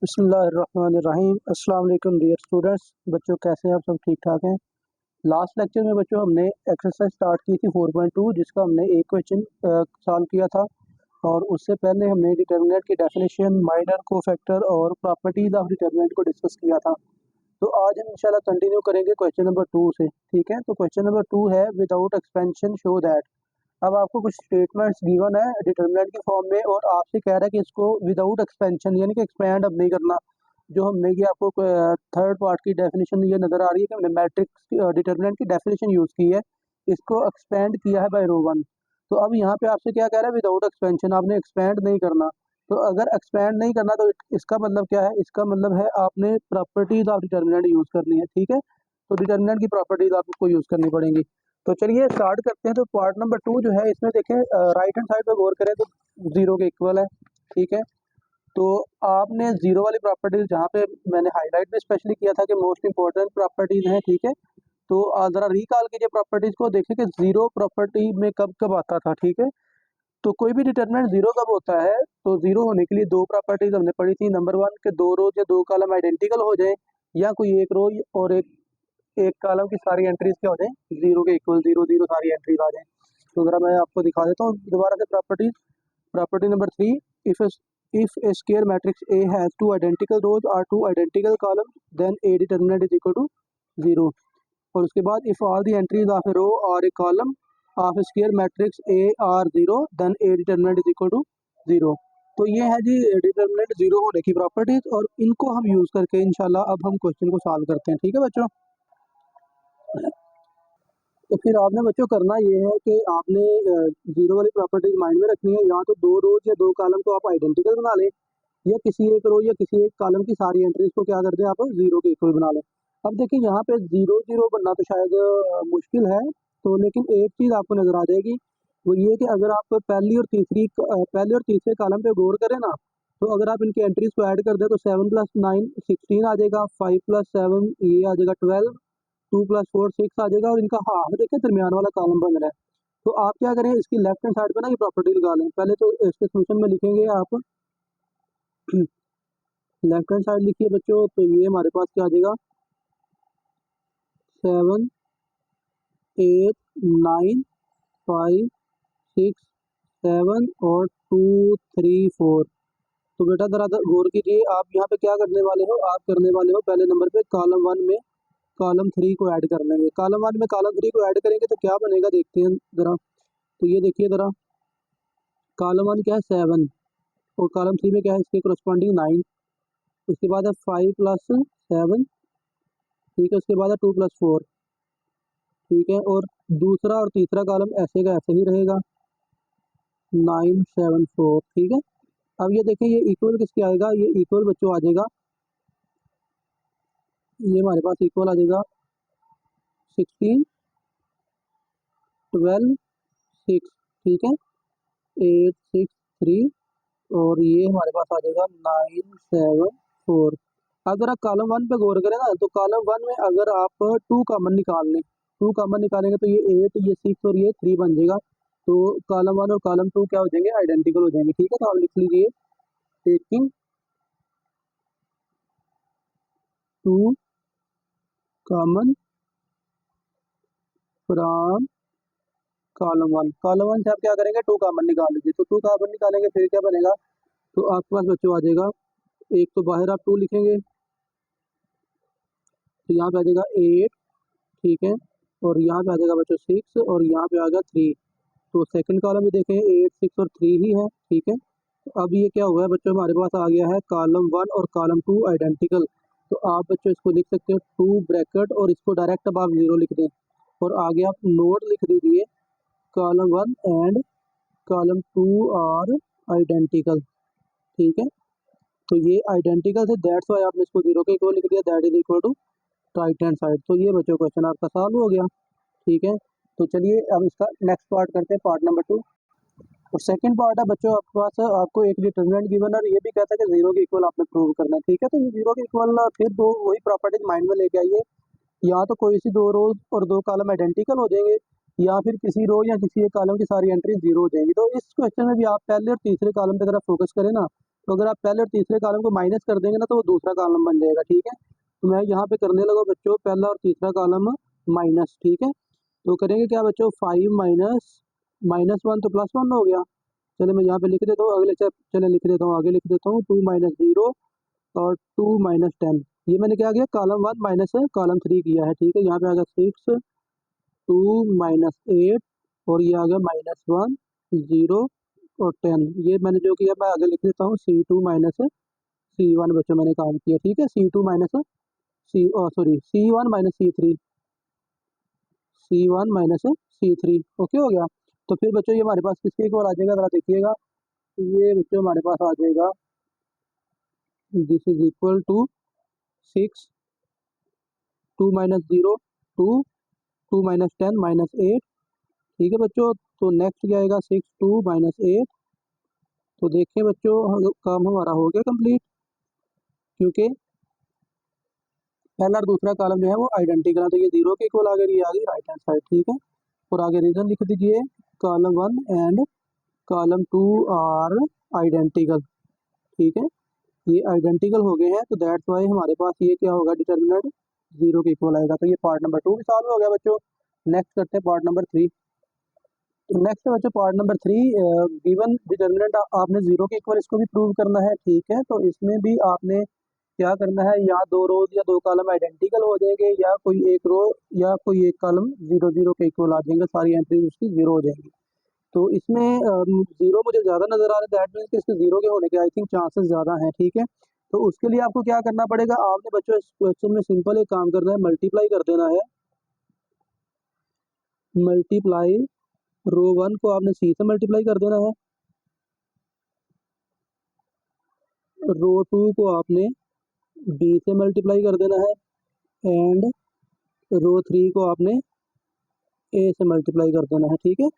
बिस्मिल्लाहिर्रहमानिर्रहीम। अस्सलाम वालेकुम डियर स्टूडेंट्स। बच्चों कैसे हैं आप? सब ठीक ठाक हैं। लास्ट लेक्चर में बच्चों हमने एक्सरसाइज स्टार्ट की थी 4.2, जिसका हमने एक क्वेश्चन सॉल्व किया था। और उससे पहले हमने डिटर्मिनेंट की डेफिनेशन, माइनर कोफैक्टर और प्रॉपर्टीज ऑफ डिटर्मिनेंट को डिस्कस किया था। तो आज हम इंशाल्लाह कंटिन्यू करेंगे क्वेश्चन नंबर 2 से। ठीक है, तो क्वेश्चन नंबर 2 है विदाउट एक्सपेंशन शो दैट। अब आपको कुछ स्टेटमेंट्स गिवन है डिटर्मिनेंट की फॉर्म में और आपसे कह रहा है कि इसको विदाउट एक्सपेंशन यानी कि एक्सपेंड अब नहीं करना। जो हमने कि आपको थर्ड पार्ट की डेफिनेशन ये नज़र आ रही है कि हमने मैट्रिक्स डिटर्मिनेंट की डेफिनेशन यूज़ की है, इसको एक्सपेंड किया है बाय रो वन। तो अब यहाँ पे आपसे क्या कह रहा है, विदाउट एक्सपेंशन, आपने एक्सपेंड नहीं करना। तो अगर एक्सपेंड नहीं करना तो इसका मतलब क्या है? इसका मतलब है आपने प्रॉपर्टीज ऑफ डिटर्मिनेंट यूज़ करनी है। ठीक है, तो डिटर्मिनेंट की प्रॉपर्टीज आपको यूज़ करनी पड़ेंगी। तो चलिए स्टार्ट करते हैं। तो पार्ट नंबर 2 जो है, इसमें देखें राइट हैंड साइड पे गौर करें तो जीरो के इक्वल है। ठीक है, तो आपने जीरो वाली प्रॉपर्टीज जहाँ पे मैंने हाईलाइट भी स्पेशली किया था कि मोस्ट इंपॉर्टेंट प्रॉपर्टीज हैं। ठीक है, तो ज़रा रिकॉल कीजिए प्रॉपर्टीज को, देखें कि जीरो प्रॉपर्टी में कब कब आता था। ठीक है, तो कोई भी डिटरमिनेंट जीरो कब होता है, तो जीरो होने के लिए दो प्रॉपर्टीज हमने पढ़ी थी। नंबर वन के दो रोज या दो कॉलम आइडेंटिकल हो जाए, या कोई एक रो और एक एक कॉलम की सारी एंट्रीज क्या हो जाए, जीरो के इक्वल, जीरो जीरो सारी एंट्रीज आ जाए। तो ज़रा मैं आपको दिखा देता हूँ दोबारा से properties. Property number 3, if a square matrix A has two identical rows और two identical column, then A determinant is equal to zero. और उसके बाद if all the entries of a row और a column of a square matrix A are zero, then A determinant is equal to zero. तो ये है जी determinant zero होने की properties, और इनको हम यूज़ करके इंशाल्लाह अब हम क्वेश्चन को सॉल्व करते हैं। ठीक है बच्चों, तो फिर आपने बच्चों करना ये है कि आपने जीरो वाली प्रॉपर्टीज माइंड में रखनी है। या तो दो रोज या दो कॉलम को आप आइडेंटिकल बना लें, या किसी एक रो या किसी एक कॉलम की सारी एंट्रीज को क्या कर दें, आप जीरो के इक्वल बना लें। अब देखिए यहाँ पे जीरो जीरो बनना तो शायद मुश्किल है, तो लेकिन एक चीज़ आपको नज़र आ जाएगी, वो ये कि अगर आप पहले और तीसरे कॉलम पे गौर करें ना, तो अगर आप इनकी एंट्रीज को ऐड कर दें तो 7 + 9 16 आ जाएगा, 5 + 7 ये आ जाएगा 12, 2 + 4 6 आ जाएगा, और इनका हाफ देखिए दरमियान वाला कॉलम बन रहा है। तो आप क्या करें, इसकी लेफ्ट हैंड साइड पे ना ये प्रॉपर्टी लगा लें। पहले तो इसके सोल्यूशन में लिखेंगे आप लेफ्ट हैंड साइड लिखिए बच्चों, तो ये हमारे पास क्या आ जाएगा, 7 8 9 5 6 7 और 2 3 4। तो बेटा ज़रा गौर कीजिए, आप यहाँ पे क्या करने वाले हो, आप करने वाले हो पहले नंबर पे कॉलम वन में कॉलम थ्री को ऐड कर लेंगे। कॉलम वन में कॉलम थ्री को ऐड करेंगे तो क्या बनेगा, देखते हैं ज़रा। तो ये देखिए ज़रा, कॉलम वन क्या है 7, और कॉलम थ्री में क्या है इसके करस्पॉन्डिंग 9। उसके बाद है 5 + 7, ठीक है, उसके बाद है 2 + 4, ठीक है, और दूसरा और तीसरा कॉलम ऐसे का ऐसे ही रहेगा, 9 7 4, ठीक है। अब ये देखें, ये इक्वल किसके आएगा, ये इक्वल बच्चों आ जाएगा, ये हमारे पास इक्वल आ जाएगा 16 12 6, ठीक है, 8 6 3, और ये हमारे पास आ जाएगा 9 7 4। अब जरा कॉलम वन पे गौर करें ना, तो कॉलम वन में अगर आप टू कॉमन निकाल लें, टू कॉमन निकालेंगे तो ये 8 ये 6 और ये 3 बन जाएगा। तो कॉलम वन और कॉलम टू क्या हो जाएंगे, आइडेंटिकल हो जाएंगे। ठीक है, तो आप लिख लीजिए taking two common from column one. Column one से आप क्या करेंगे, टू कॉमन निकाल लीजिए। तो टू कॉमन निकालेंगे फिर क्या बनेगा, तो आपके पास बच्चों आ जाएगा, एक तो बाहर आप टू लिखेंगे, तो यहाँ पे आ जाएगा 8, ठीक है, और यहाँ पे आ जाएगा बच्चों 6, और यहाँ पे आ गया 3। तो सेकंड कॉलम में देखें 8 6 और 3 ही है, ठीक है। तो अब ये क्या हुआ है बच्चों, हमारे पास आ गया है कॉलम वन और कॉलम टू आइडेंटिकल। तो आप बच्चों इसको लिख सकते हो 2 ब्रैकेट, और इसको डायरेक्ट अब आप जीरो लिख दें, और आगे आप नोट लिख दीजिए column one and column two are identical, ठीक है। तो ये आइडेंटिकल से, दैट्स वाई आपने इसको जीरो के इक्वल लिख दिया, that is equal to right hand side. तो ये बच्चों क्वेश्चन आपका सॉल्व हो गया। ठीक है, तो चलिए अब इसका नेक्स्ट पार्ट करते हैं, पार्ट नंबर 2। और सेकंड पार्ट है बच्चों आपके पास, आपको एक डिटरमिनेंट गिवन और ये भी कहता है कि जीरो के इक्वल आपने प्रूव करना है। ठीक है, तो ये जीरो के इक्वल फिर दो वही प्रॉपर्टीज माइंड में लेके आइए, या तो कोई सी दो रोज और दो कॉलम आइडेंटिकल हो जाएंगे, या फिर किसी रो या किसी एक कॉलम की सारी एंट्री जीरो हो जाएंगी। तो इस क्वेश्चन में भी आप पहले और तीसरे कॉलम की तरफ फोकस करें ना, तो अगर आप पहले और तीसरे कॉलम को माइनस कर देंगे ना तो वो दूसरा कॉलम बन जाएगा, ठीक है। तो मैं यहाँ पे करने लगा बच्चों पहला और तीसरा कॉलम माइनस, ठीक है। तो करेंगे क्या बच्चों, 5 माइनस माइनस 1 तो प्लस 1 हो गया। चलो मैं यहाँ पे लिख देता हूँ, अगले चले लिख देता हूँ, आगे लिख देता हूँ 2 माइनस 0 और 2 माइनस 10। ये मैंने क्या किया, कॉलम 1 माइनस कॉलम 3 किया है, ठीक है। यहाँ पे आ गया 6 2 माइनस 8 और ये आ गया माइनस 1 0 और 10। ये मैंने जो किया मैं आगे लिख देता हूँ C2 माइनस C1 बच्चों मैंने काम किया, ठीक है। C2 minus C1 minus C1 minus C3, okay हो गया। तो फिर बच्चों ये हमारे पास किसके इक्वल आ जाएगा, जरा देखिएगा। ये बच्चों हमारे पास आ जाएगा, this is equal to 6 2 minus 0 2 2 minus 10 minus 8, ठीक है बच्चों। तो नेक्स्ट क्या आएगा, 6 2 माइनस 8। तो देखिए बच्चों काम हमारा हो गया कंप्लीट, क्योंकि पहला और दूसरा कॉलम जो है वो आइडेंटिकल है। तो ये 0 के इक्वल आ गई, ये आ गई राइट हैंड साइड, ठीक है। और आगे रीजन लिख दीजिए, column 1 and column 2 are identical, ठीक है। ये आइडेंटिकल हो गए हैं, तो दैट्स वाई हमारे पास ये क्या होगा, डिटर्मिनेंट 0 के इक्वल आएगा। तो ये पार्ट नंबर 2 भी सॉल्व हो गया बच्चों। नेक्स्ट करते हैं पार्ट नंबर 3। तो नेक्स्ट बच्चों पार्ट नंबर 3, गिवन डिटर्मिनेंट आपने 0 के इक्वल इसको भी प्रूव करना है, ठीक है। तो इसमें भी आपने क्या करना है, या 2 रोज या 2 कॉलम आइडेंटिकल हो जाएंगे, या कोई एक रो या कोई एक कॉलम 0 0 के इक्वल आ जाएंगे, सारी एंट्रीज उसकी 0 हो जाएंगी। तो इसमें 0 मुझे ज़्यादा नज़र आ रहा है, दैट मीन्स कि इसके 0 के होने के आई थिंक चांसेस ज़्यादा हैं, ठीक है। तो उसके लिए आपको क्या करना पड़ेगा, आपने बच्चों इस क्वेश्चन में सिंपल एक काम करना है, मल्टीप्लाई कर देना है। मल्टीप्लाई रो 1 को आपने C से मल्टीप्लाई कर देना है, रो 2 को आपने B से मल्टीप्लाई कर देना है, एंड रो 3 को आपने A से मल्टीप्लाई कर देना है, ठीक है।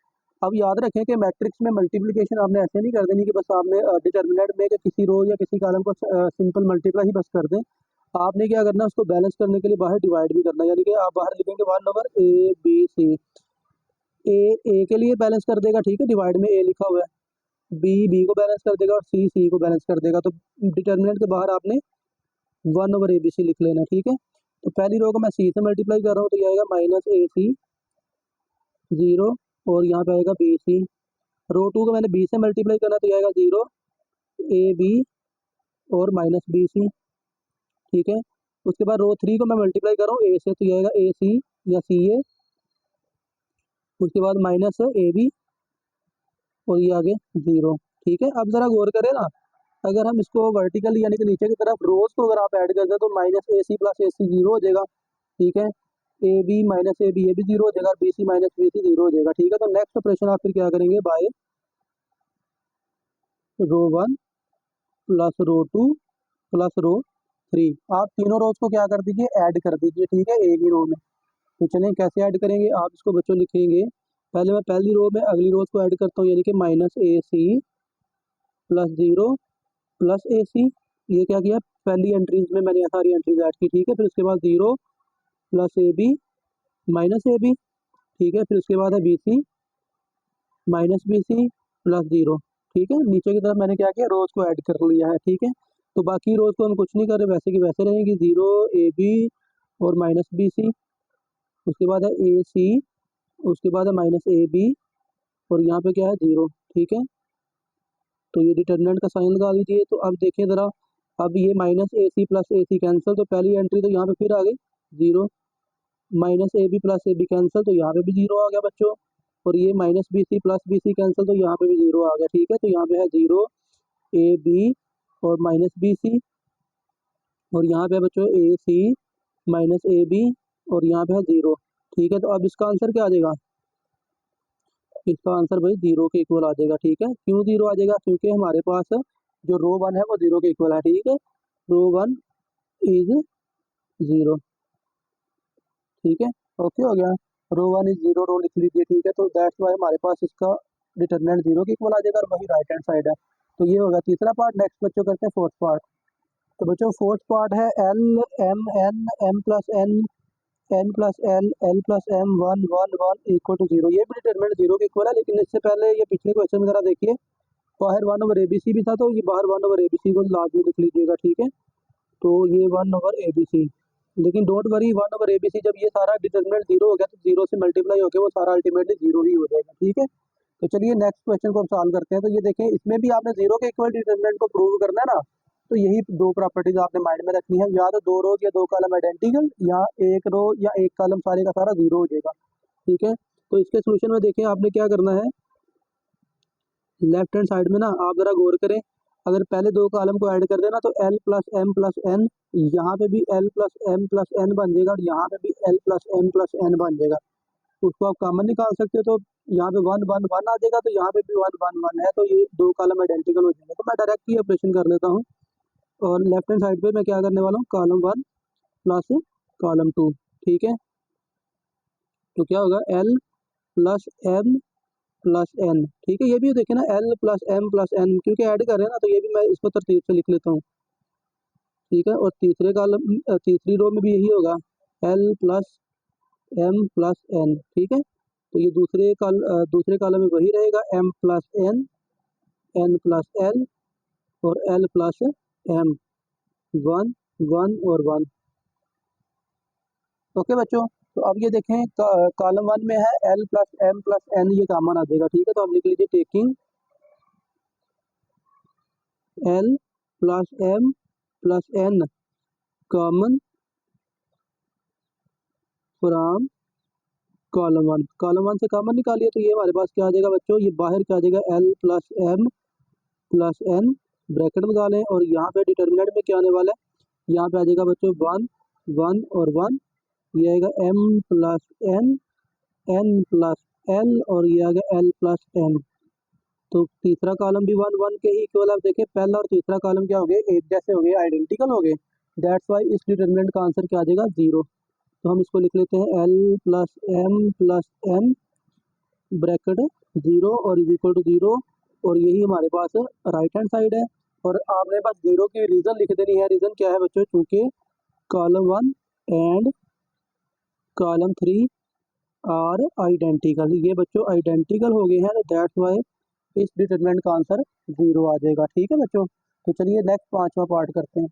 अब याद रखें कि मैट्रिक्स में मल्टीप्लिकेशन आपने ऐसे नहीं कर देनी कि बस आपने डिटर्मिनेंट में कि किसी रो या किसी कॉलम को सिंपल मल्टीप्लाई ही बस कर दें। आपने क्या करना है, उसको बैलेंस करने के लिए बाहर डिवाइड भी करना है, यानी कि आप बाहर लिखेंगे 1 ओवर ABC। ए के लिए बैलेंस कर देगा, ठीक है, डिवाइड में A लिखा हुआ है, बी को बैलेंस कर देगा और सी को बैलेंस कर देगा। तो डिटर्मिनेंट के बाहर आपने 1 ओवर ABC लिख लेना, ठीक है। तो पहली रो को मैं C से मल्टीप्लाई कर रहा हूँ, तो ये आएगा माइनस AC 0 और यहाँ पे आएगा BC। रो 2 को मैंने B से मल्टीप्लाई करना, तो ये आएगा 0 AB और माइनस BC, ठीक है। उसके बाद रो 3 को मैं मल्टीप्लाई कर रहा हूँ A से, तो ये आएगा AC या CA। उसके बाद माइनस AB और ये आगे 0, ठीक है। अब ज़रा गौर करें ना, अगर हम इसको वर्टिकल यानी कि नीचे की तरफ रोज को अगर आप ऐड कर दें तो माइनस AC प्लस AC 0 हो जाएगा, ठीक है। AB माइनस AB ये भी 0 हो जाएगा, BC माइनस BC 0 हो जाएगा, ठीक है। तो नेक्स्ट ऑपरेशन आप फिर क्या करेंगे, बाय रो 1 प्लस रो 2 प्लस रो 3, आप तीनों रोज को क्या कर दीजिए, ऐड कर दीजिए, ठीक है, एक ही रो में। तो चलें कैसे ऐड करेंगे, आप इसको बच्चों लिखेंगे, पहले मैं पहली रो में अगली रोज को ऐड करता हूँ, यानी कि minus AC plus 0 plus AC। ये क्या किया, पहली एंट्रीज में मैंने सारी एंट्रीज ऐड की, ठीक है। फिर उसके बाद 0 प्लस AB माइनस AB, ठीक है। फिर उसके बाद है BC माइनस BC प्लस 0, ठीक है। नीचे की तरफ मैंने क्या किया, रोज को ऐड कर लिया है, ठीक है। तो बाकी रोज को हम कुछ नहीं कर रहे, वैसे की वैसे रहेंगी, 0 AB और माइनस BC। उसके बाद है AC, उसके बाद है माइनस AB और यहाँ पे क्या है 0, ठीक है। तो ये डिटर्मिनेंट का साइन लगा लीजिए। तो अब देखिए ज़रा, अब ये minus AC plus AC cancel, तो पहली एंट्री तो यहाँ पे फिर आ गई 0, minus AB plus AB cancel, तो यहाँ पे भी 0 आ गया बच्चों। और ये minus BC plus BC cancel, तो यहाँ पे भी 0 आ गया, ठीक है। तो यहाँ पे है 0 AB और माइनस BC और यहाँ पे है बच्चों AC माइनस AB और यहाँ पे है 0, ठीक है। तो अब इसका आंसर क्या आ जाएगा, इसका आंसर भाई 0 के इक्वल आ जाएगा, ठीक है। क्यों 0 आ जाएगा, क्योंकि हमारे पास जो रो 1 है वो 0 के इक्वल है, ठीक है। रो 1 इज 0, ठीक है, ओके हो गया। रो 1 इज 0 रो लिख लीजिए, ठीक है। तो दैट्स वाई हमारे पास इसका डिटर्मिनेंट 0 के इक्वल आ जाएगा और वही राइट हैंड साइड है। तो ये होगा तीसरा पार्ट। नेक्स्ट बच्चों करते हैं फोर्थ पार्ट। तो बच्चों फोर्थ पार्ट है L M N M plus N plus L plus M 1 1 1 equal to 0। ये भी डिटर्मिनेंट 0 के इक्वल है, लेकिन इससे पहले ये पिछले क्वेश्चन में जरा देखिए, बाहर 1/ABC भी था, तो ये बाहर 1/ABC को लाजमी लिख लीजिएगा, ठीक है। तो ये 1/ABC, लेकिन डोंट वरी, 1/ABC जब ये सारा डिटर्मिनेंट जीरो हो गया तो जीरो से मल्टीप्लाई होकर वो सारा अल्टीमेटली जीरो ही हो जाएगा, ठीक है। तो चलिए नेक्स्ट क्वेश्चन को हम सॉल्व करते हैं। तो ये देखें, इसमें भी आपने जीरो के इक्वल डिटर्मिनेंट को प्रूव करना है ना, तो यही दो प्रॉपर्टीज आपने माइंड में रखनी है, या तो दो रोज या दो कॉलम आइडेंटिकल, या एक रो या एक कॉलम सारे का सारा जीरो हो जाएगा, ठीक है। तो इसके सोल्यूशन में देखें आपने क्या करना है, लेफ्ट हैंड साइड में ना आप जरा गौर करें, अगर पहले दो कॉलम को ऐड कर देना तो L plus M plus N, यहाँ पे भी L plus M plus N बन जाएगा और यहाँ पे भी L plus M plus N बन जाएगा। उसको आप कॉमन निकाल सकते हो, तो यहाँ पे 1 1 1 आ जाएगा, तो यहाँ पे भी 1 1 1 है, तो ये दो कॉलम आइडेंटिकल हो जाएंगे। तो मैं डायरेक्ट ही ऑपरेशन कर लेता हूँ, और लेफ्ट हैंड साइड पे मैं क्या करने वाला हूँ, कॉलम 1 प्लस कॉलम 2, ठीक है। तो क्या होगा, L plus M plus N, ठीक है। ये भी देखिए ना, L plus M plus N, क्योंकि ऐड कर रहे हैं ना, तो ये भी मैं इसको तरतीब से लिख लेता हूँ, ठीक है। और तीसरे कॉलम, तीसरी रो में भी यही होगा, L plus M plus N, ठीक है। तो ये दूसरे कॉलम में वही रहेगा, m plus N, n plus L और l प्लस एम, 1 1 और 1। ओके बच्चों, तो अब ये देखें, कॉलम 1 में है L plus M plus N, ये कॉमन आ जाएगा, ठीक है। तो आप लिख लीजिए taking L plus M plus N common from column 1। Column 1 से कॉमन निकालिए, तो ये हमारे पास क्या आ जाएगा बच्चों, ये बाहर क्या आ जाएगा, L plus M plus N, bracket लगा लें, और यहाँ पे डिटर्मिनेंट में क्या आने वाला है, यहाँ पे आ जाएगा बच्चों 1 1 और 1, ये आएगा m plus N, n plus L, और ये आ गया l प्लस एन। तो तीसरा कॉलम भी 1 1 के ही इक्वल, आप देखें पहला और तीसरा कॉलम क्या हो गए, एक जैसे हो गए, आइडेंटिकल हो गए, दैट्स वाई इस डिटर्मिनेंट का आंसर क्या आ जाएगा, जीरो। तो हम इसको लिख लेते हैं L plus M plus N bracket zero और इज इक्वल टू जीरो, और यही हमारे पास राइट हैंड साइड है। और आपने बस जीरो की रीजन लिख देनी है। रीजन क्या है बच्चों, चूंकि column 1 and column 3 are identical, ये बच्चों आइडेंटिकल हो गए हैं, तो दैट्स वाई इस डिटरमिनेंट का आंसर जीरो आ जाएगा, ठीक है बच्चों। तो चलिए नेक्स्ट पांचवा पार्ट करते हैं।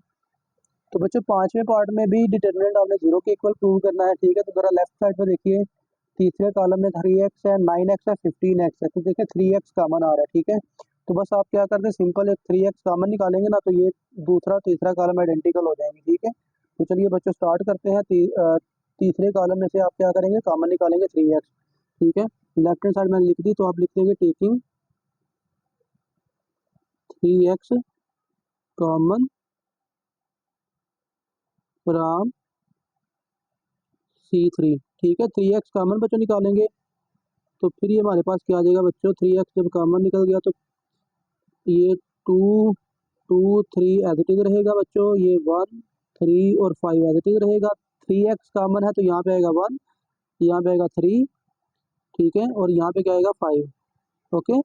तो बच्चों पांचवें पार्ट में भी डिटरमिनेंट आपने जीरो के इक्वल प्रूव करना है, ठीक है। तो जरा लेफ्ट साइड पर देखिए, तीसरे कॉलम में 3x है, 9x है, 15x है, तो देखिए 3x कॉमन आ रहा है, ठीक है। तो बस आप क्या करते हैं, सिंपल एक 3x कॉमन निकालेंगे ना, तो ये दूसरा तीसरा कॉलम आइडेंटिकल हो जाएंगे, ठीक है। तो चलिए बच्चों स्टार्ट करते हैं। तीसरे कॉलम में से आप क्या करेंगे, कॉमन निकालेंगे 3x, ठीक है। लेफ्ट हैंड साइड में लिख दी, तो आप लिख देंगे taking 3x common from C3, ठीक है। 3x कॉमन बच्चों निकालेंगे, तो फिर ये हमारे पास क्या आ जाएगा बच्चों, 3x जब कॉमन निकल गया तो ये 2 2 3 एज इट इज रहेगा बच्चों, ये 1 3 और 5 एज इट इज रहेगा। 3x कॉमन है, तो यहाँ पे आएगा 1, यहाँ पे आएगा 3, ठीक है, और यहाँ पे क्या आएगा 5, ओके,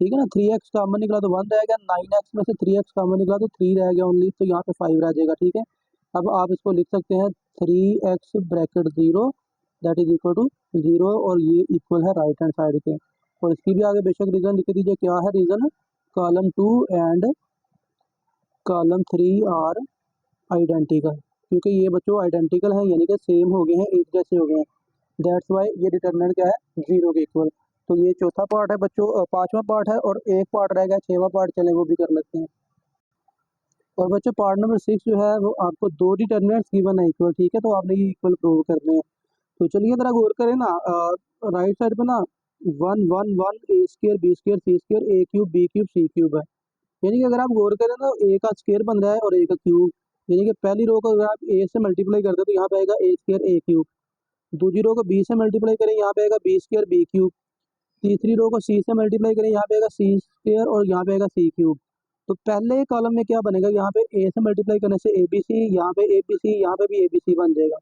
ठीक है ना। 3x कॉमन निकला तो 1 रह गया, 9x में से 3x कॉमन निकला तो 3 रह गया ओनली, तो यहाँ पे 5 रह जाएगा, ठीक है। अब आप इसको लिख सकते हैं 3x bracket zero that is equal to zero, और ये इक्वल है राइट हैंड साइड के। और इसकी भी आगे बेशक रीजन लिख दीजिए, क्या है reason, column 2 and column 3 are identical, क्योंकि ये बच्चों आइडेंटिकल हैं, यानी कि सेम हो गए हैं, एक जैसे हो गए हैं, दैट्स वाई ये डिटरमिनेंट क्या है, जीरो के इक्वल। तो ये चौथा पार्ट है बच्चों, पांचवा पार्ट है, और एक पार्ट रह गया, छठवां पार्ट, चले वो भी कर लेते हैं। और बच्चों पार्ट नंबर 6 जो है वो आपको दो डिटरमिनेंट्स गिवन है इक्वल, ठीक है, तो आपने ये इक्वल प्रूव करने हैं। तो चलिए जरा गौर करें ना, राइट साइड पे ना 1 1 1 ए square B square c square A cube B cube C cube है, यानी कि अगर आप गौर करें ना, ए का स्क्वायर बन रहा है और ए का क्यूब, यानी कि पहली रो को अगर आप ए से मल्टीप्लाई करते हैं तो यहाँ पे आएगा ए स्क्वायर ए क्यूब, दूसरी रो को बी से मल्टीप्लाई करें, यहाँ पे आएगा बी स्क्वायर बी क्यूब, तीसरी रो को सी से मल्टीप्लाई करें, यहाँ पे आएगा सी स्क्वायर और यहाँ पे आएगा सी क्यूब। तो पहले कॉलम में क्या बनेगा, यहाँ पे ए से मल्टीप्लाई करने से ए बी सी, यहाँ पे ए बी सी, यहाँ पे भी ए बी सी बन जाएगा,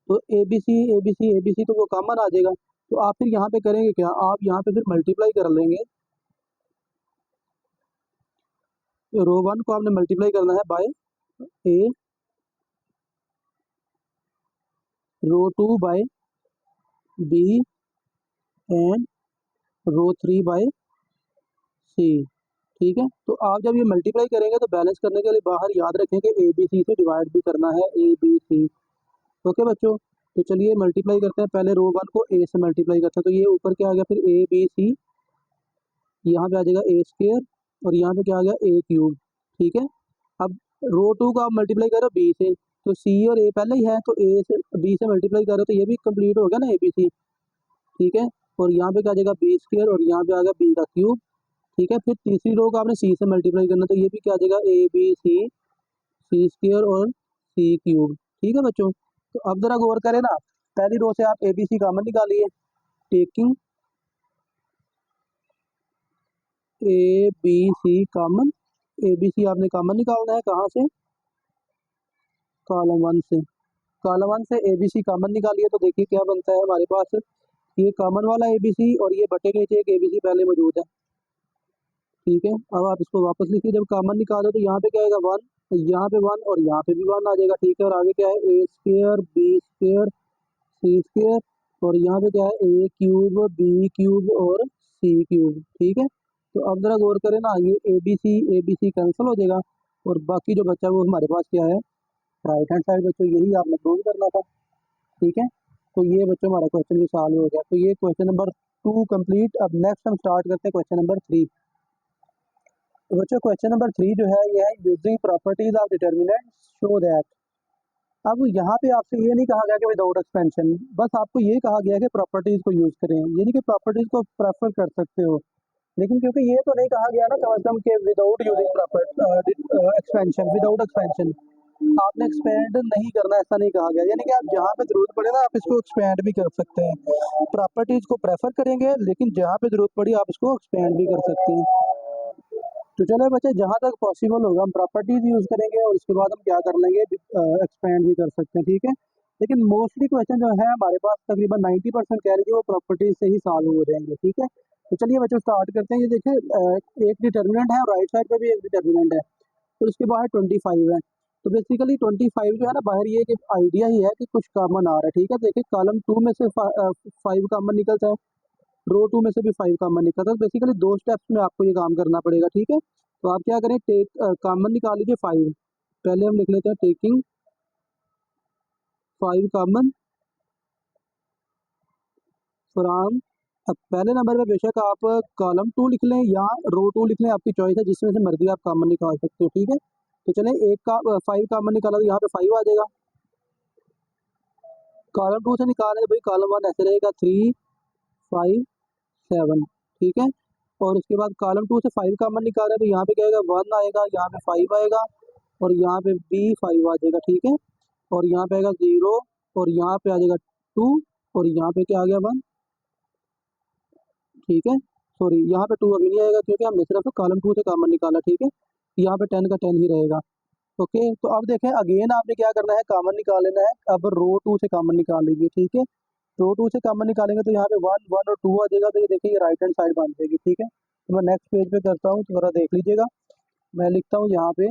तो A B C A B C A B C, तो वो कॉमन आ जाएगा। तो आप फिर यहाँ पे करेंगे क्या, आप यहाँ पे फिर मल्टीप्लाई कर लेंगे, रो 1 को आपने मल्टीप्लाई करना है by a, row 2 by b, and row 3 by c. ठीक है, तो आप जब ये मल्टीप्लाई करेंगे तो बैलेंस करने के लिए बाहर याद रखें कि ए बी सी से डिवाइड भी करना है, ए बी सी। ओके बच्चों, तो चलिए मल्टीप्लाई करते हैं। पहले रो वन को ए से मल्टीप्लाई करते हैं, तो ये ऊपर क्या आ गया, फिर ए बी सी, यहाँ पे आ जाएगा ए स्क्वेयर और यहाँ पे क्या आ गया, ए क्यूब। ठीक है, अब रो टू का आप मल्टीप्लाई करो बी से, तो सी और ए पहले ही है, तो ए से बी से मल्टीप्लाई करो तो ये भी कंप्लीट हो गया ना, ए बी सी। ठीक है, और यहाँ पे क्या आ जाएगा, बी स्क्वेयर और यहाँ पे आ गया बी का क्यूब। ठीक है, फिर तीसरी रो को आपने सी से मल्टीप्लाई करना, तो ये भी क्या आ जाएगा, A B C, C square और सी क्यूब। ठीक है बच्चों, तो अब जरा गौर करें ना, पहली रो से आप ए बी सी कॉमन निकालिए, taking A B C common, A B C आपने कॉमन निकालना है कहाँ से, कॉलम वन से। कॉलम वन से ए बी सी कॉमन निकालिए तो देखिए क्या बनता है हमारे पास, ये कॉमन वाला ए बी सी और ये बटे के नीचे एक ए बी सी पहले मौजूद है। ठीक है, अब आप इसको वापस लिखिए, जब कॉमन निकालो तो यहाँ पे क्या आएगा, वन, यहाँ पे वन और यहाँ पे भी वन आ जाएगा। ठीक है, और आगे क्या है, ए square B square C square और यहाँ पे क्या है, ए क्यूब बी क्यूब और सी क्यूब। ठीक है, तो अब जरा गौर करें ना, ये ए बी सी कैंसिल हो जाएगा और बाकी जो बच्चा वो हमारे पास क्या है, राइट हैंड साइड। बच्चों यही आपने प्रूव करना था। ठीक है, तो ये बच्चों हमारा क्वेश्चन भी सॉल्व हो गया। तो ये क्वेश्चन नंबर 2 कंप्लीट। अब नेक्स्ट हम स्टार्ट करते हैं क्वेश्चन नंबर 3। तो बच्चों क्वेश्चन नंबर 3 जो है ये है using properties of determinant show that. अब यहाँ पे आपसे ये नहीं कहा गया कि विदाउट एक्सपेंशन, बस आपको ये कहा गया कि प्रॉपर्टीज को यूज करें, यानी कि प्रॉपर्टीज को प्रेफर कर सकते हो। लेकिन क्योंकि ये तो नहीं कहा गया ना कम से कम कि without using proper expansion, without expansion आपने एक्सपेंड नहीं करना, ऐसा नहीं कहा गया। यानी कि आप जहाँ पे जरूरत पड़े ना आप इसको एक्सपेंड भी कर सकते हैं। प्रॉपर्टीज को प्रेफर करेंगे लेकिन जहाँ पे जरूरत पड़ी आप इसको एक्सपेंड भी कर सकते हैं। तो चलो बच्चे, जहाँ तक पॉसिबल होगा हम प्रॉपर्टीज यूज करेंगे और उसके बाद हम क्या कर लेंगे, एक्सपेंड भी कर सकते हैं। ठीक है, लेकिन मोस्टली क्वेश्चन जो है हमारे पास तकरीबन 90% कह रही है वो प्रॉपर्टीज से ही सॉल्व हो जाएंगे। ठीक है, तो चलिए बच्चों स्टार्ट करते हैं। ये देखिए एक डिटर्मिनेंट है और राइट साइड पे भी एक डिटर्मिनेंट है, तो इसके बाहर 25 है। तो बेसिकली 25 जो है ना बाहर, ये एक आइडिया ही है कि कुछ कॉमन आ रहा है। ठीक है, देखिए कॉलम 2 में से 5 कॉमन निकलता है, रो 2 में से भी 5 कॉमन निकलता है। बेसिकली 2 स्टेप्स में आपको ये काम करना पड़ेगा। ठीक है, तो आप क्या करें, टेक कॉमन निकाल लीजिए 5। पहले हम लिख लेते हैं टेकिंग 5 कॉमन फ्रॉम। अब पहले नंबर पे बेशक आप कॉलम 2 लिख लें या रो 2 लिख लें, आपकी चॉइस है, जिसमें से मर्जी आप कॉमन निकाल सकते हो। ठीक है, तो चलें एक का 5 कॉमन निकाला तो यहाँ पे 5 आ जाएगा। कॉलम 2 से निकालें तो भाई कॉलम 1 ऐसे रहेगा 3 5 7। ठीक है, और उसके बाद कॉलम 2 से 5 कॉमन निकालें तो यहाँ पे क्या आएगा, 1 आएगा, यहाँ पे 5 आएगा और यहाँ पे भी 5 आ जाएगा। ठीक है, और यहाँ पे आएगा 0 और यहाँ पे आ जाएगा 2 और यहाँ पे क्या आ गया 1। ठीक है, सॉरी यहाँ पे 2 अभी नहीं आएगा क्योंकि हमने सिर्फ कॉलम 2 से कॉमन निकाला। ठीक है, यहाँ पे 10 का 10 ही रहेगा। ओके, तो अब देखें अगेन आपने क्या करना है, कॉमन निकाल लेना है। अब रो 2 से कॉमन निकाल लीजिए। ठीक है, रो 2 से कॉमन निकालेंगे तो यहाँ पे 1 1 और 2 आ जाएगा, तो ये देखिए ये राइट हैंड साइड बन जाएगी। ठीक है, तो मैं नेक्स्ट पेज पे करता हूँ, तो जरा देख लीजिएगा। मैं लिखता हूँ यहाँ पे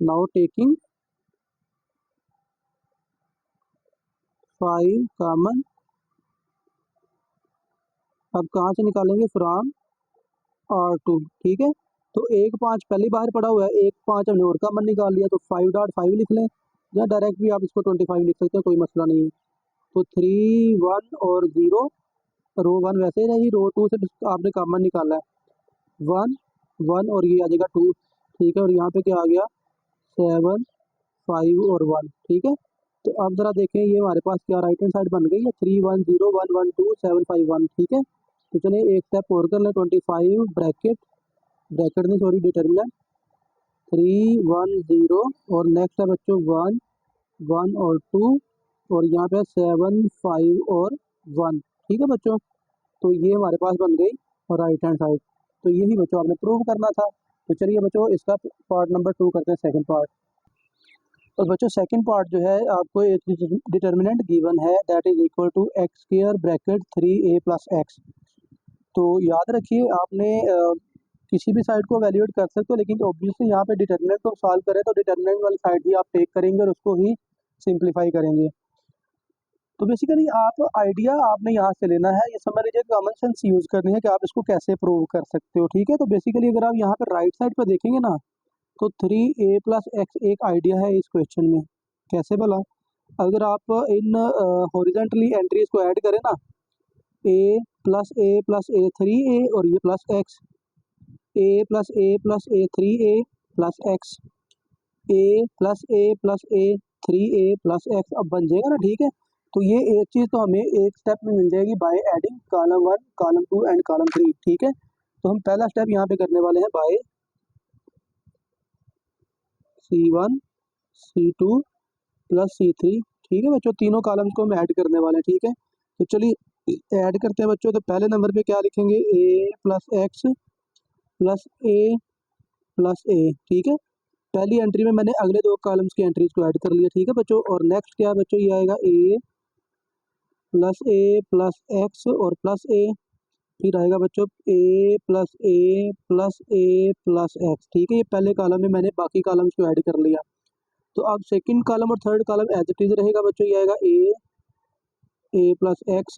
नाउ टेकिंग 5 कॉमन। अब कहाँ से निकालेंगे, फ्रॉम R2। ठीक है, तो 1 5 पहले बाहर पड़ा हुआ है, 1 5 हमने और कॉमन निकाल लिया, तो 5.5 लिख लें या डायरेक्ट भी आप इसको 25 लिख सकते हैं, कोई मसला नहीं है। तो 3 1 और 0, रो 1 वैसे ही रही, रो 2 से आपने कॉमन निकाला है 1 1 और ये आ जाएगा 2। ठीक है, और यहाँ पे क्या आ गया 7 5 और 1। ठीक है, तो अब जरा देखें ये हमारे पास क्या राइट हैंड साइड बन गई है, 3 1 0 1 1 2 7 5 1। ठीक है, तो चलिए एक स्टेप और कर लें, 25 ब्रैकेट, ब्रैकेट नहीं सॉरी डिटर्मिनेंट 3 1 0 और नेक्स्ट है बच्चों 1 1 और 2 और यहाँ पे 7 5 और 1। ठीक है बच्चों, तो ये हमारे पास बन गई राइट हैंड साइड। तो यही बच्चों आपने प्रूव करना था। तो चलिए बच्चों इसका पार्ट नंबर 2 करते हैं, सेकंड पार्ट। तो बच्चों सेकंड पार्ट जो है, आपको एक डिटर्मिनेंट गिवन है that is equal to X square bracket 3a plus X. तो याद रखिए आपने किसी भी साइड को वैल्यूएट कर सकते हो, लेकिन ऑब्वियसली यहाँ पे डिटर्मिनेंट को सॉल्व करें तो डिटर्मिनेंट वाली साइड ही आप टेक करेंगे और उसको ही सिंप्लीफाई करेंगे। तो बेसिकली आप आइडिया आपने यहाँ से लेना है, ये समझ लीजिए कॉमन सेंस यूज़ करनी है कि आप इसको कैसे प्रूव कर सकते हो, ठीक है। तो बेसिकली अगर आप यहाँ पर राइट साइड पर देखेंगे ना, तो 3a+x एक आइडिया है इस क्वेश्चन में। कैसे भला? अगर आप इन हॉरिजेंटली एंट्रीज को ऐड करें ना, a+a+a 3a और ये plus x, a+a+a 3a plus x, a+a+a 3a plus x अब बन जाएगा ना, ठीक है। तो ये एक चीज़ तो हमें एक स्टेप में मिल जाएगी by adding column 1, column 2 and column 3, ठीक है। तो हम पहला स्टेप यहाँ पे करने वाले हैं bye C1 C2 plus C3, ठीक है बच्चों। तीनों कॉलम्स को हम ऐड करने वाले हैं, ठीक है। तो चलिए ऐड करते हैं बच्चों। तो पहले नंबर पे क्या लिखेंगे, a+x plus a plus a, ठीक है। पहली एंट्री में मैंने अगले दो कॉलम्स की एंट्रीज को ऐड कर लिया, ठीक है बच्चों। और नेक्स्ट क्या है बच्चों, ये आएगा a प्लस एक्स और प्लस a, फिर आएगा बच्चों a plus a plus x, ठीक है। ये पहले कॉलम में मैंने बाकी कॉलम्स को ऐड कर लिया। तो अब सेकंड कॉलम और third column as it is रहेगा बच्चों। ये आएगा a प्लस एक्स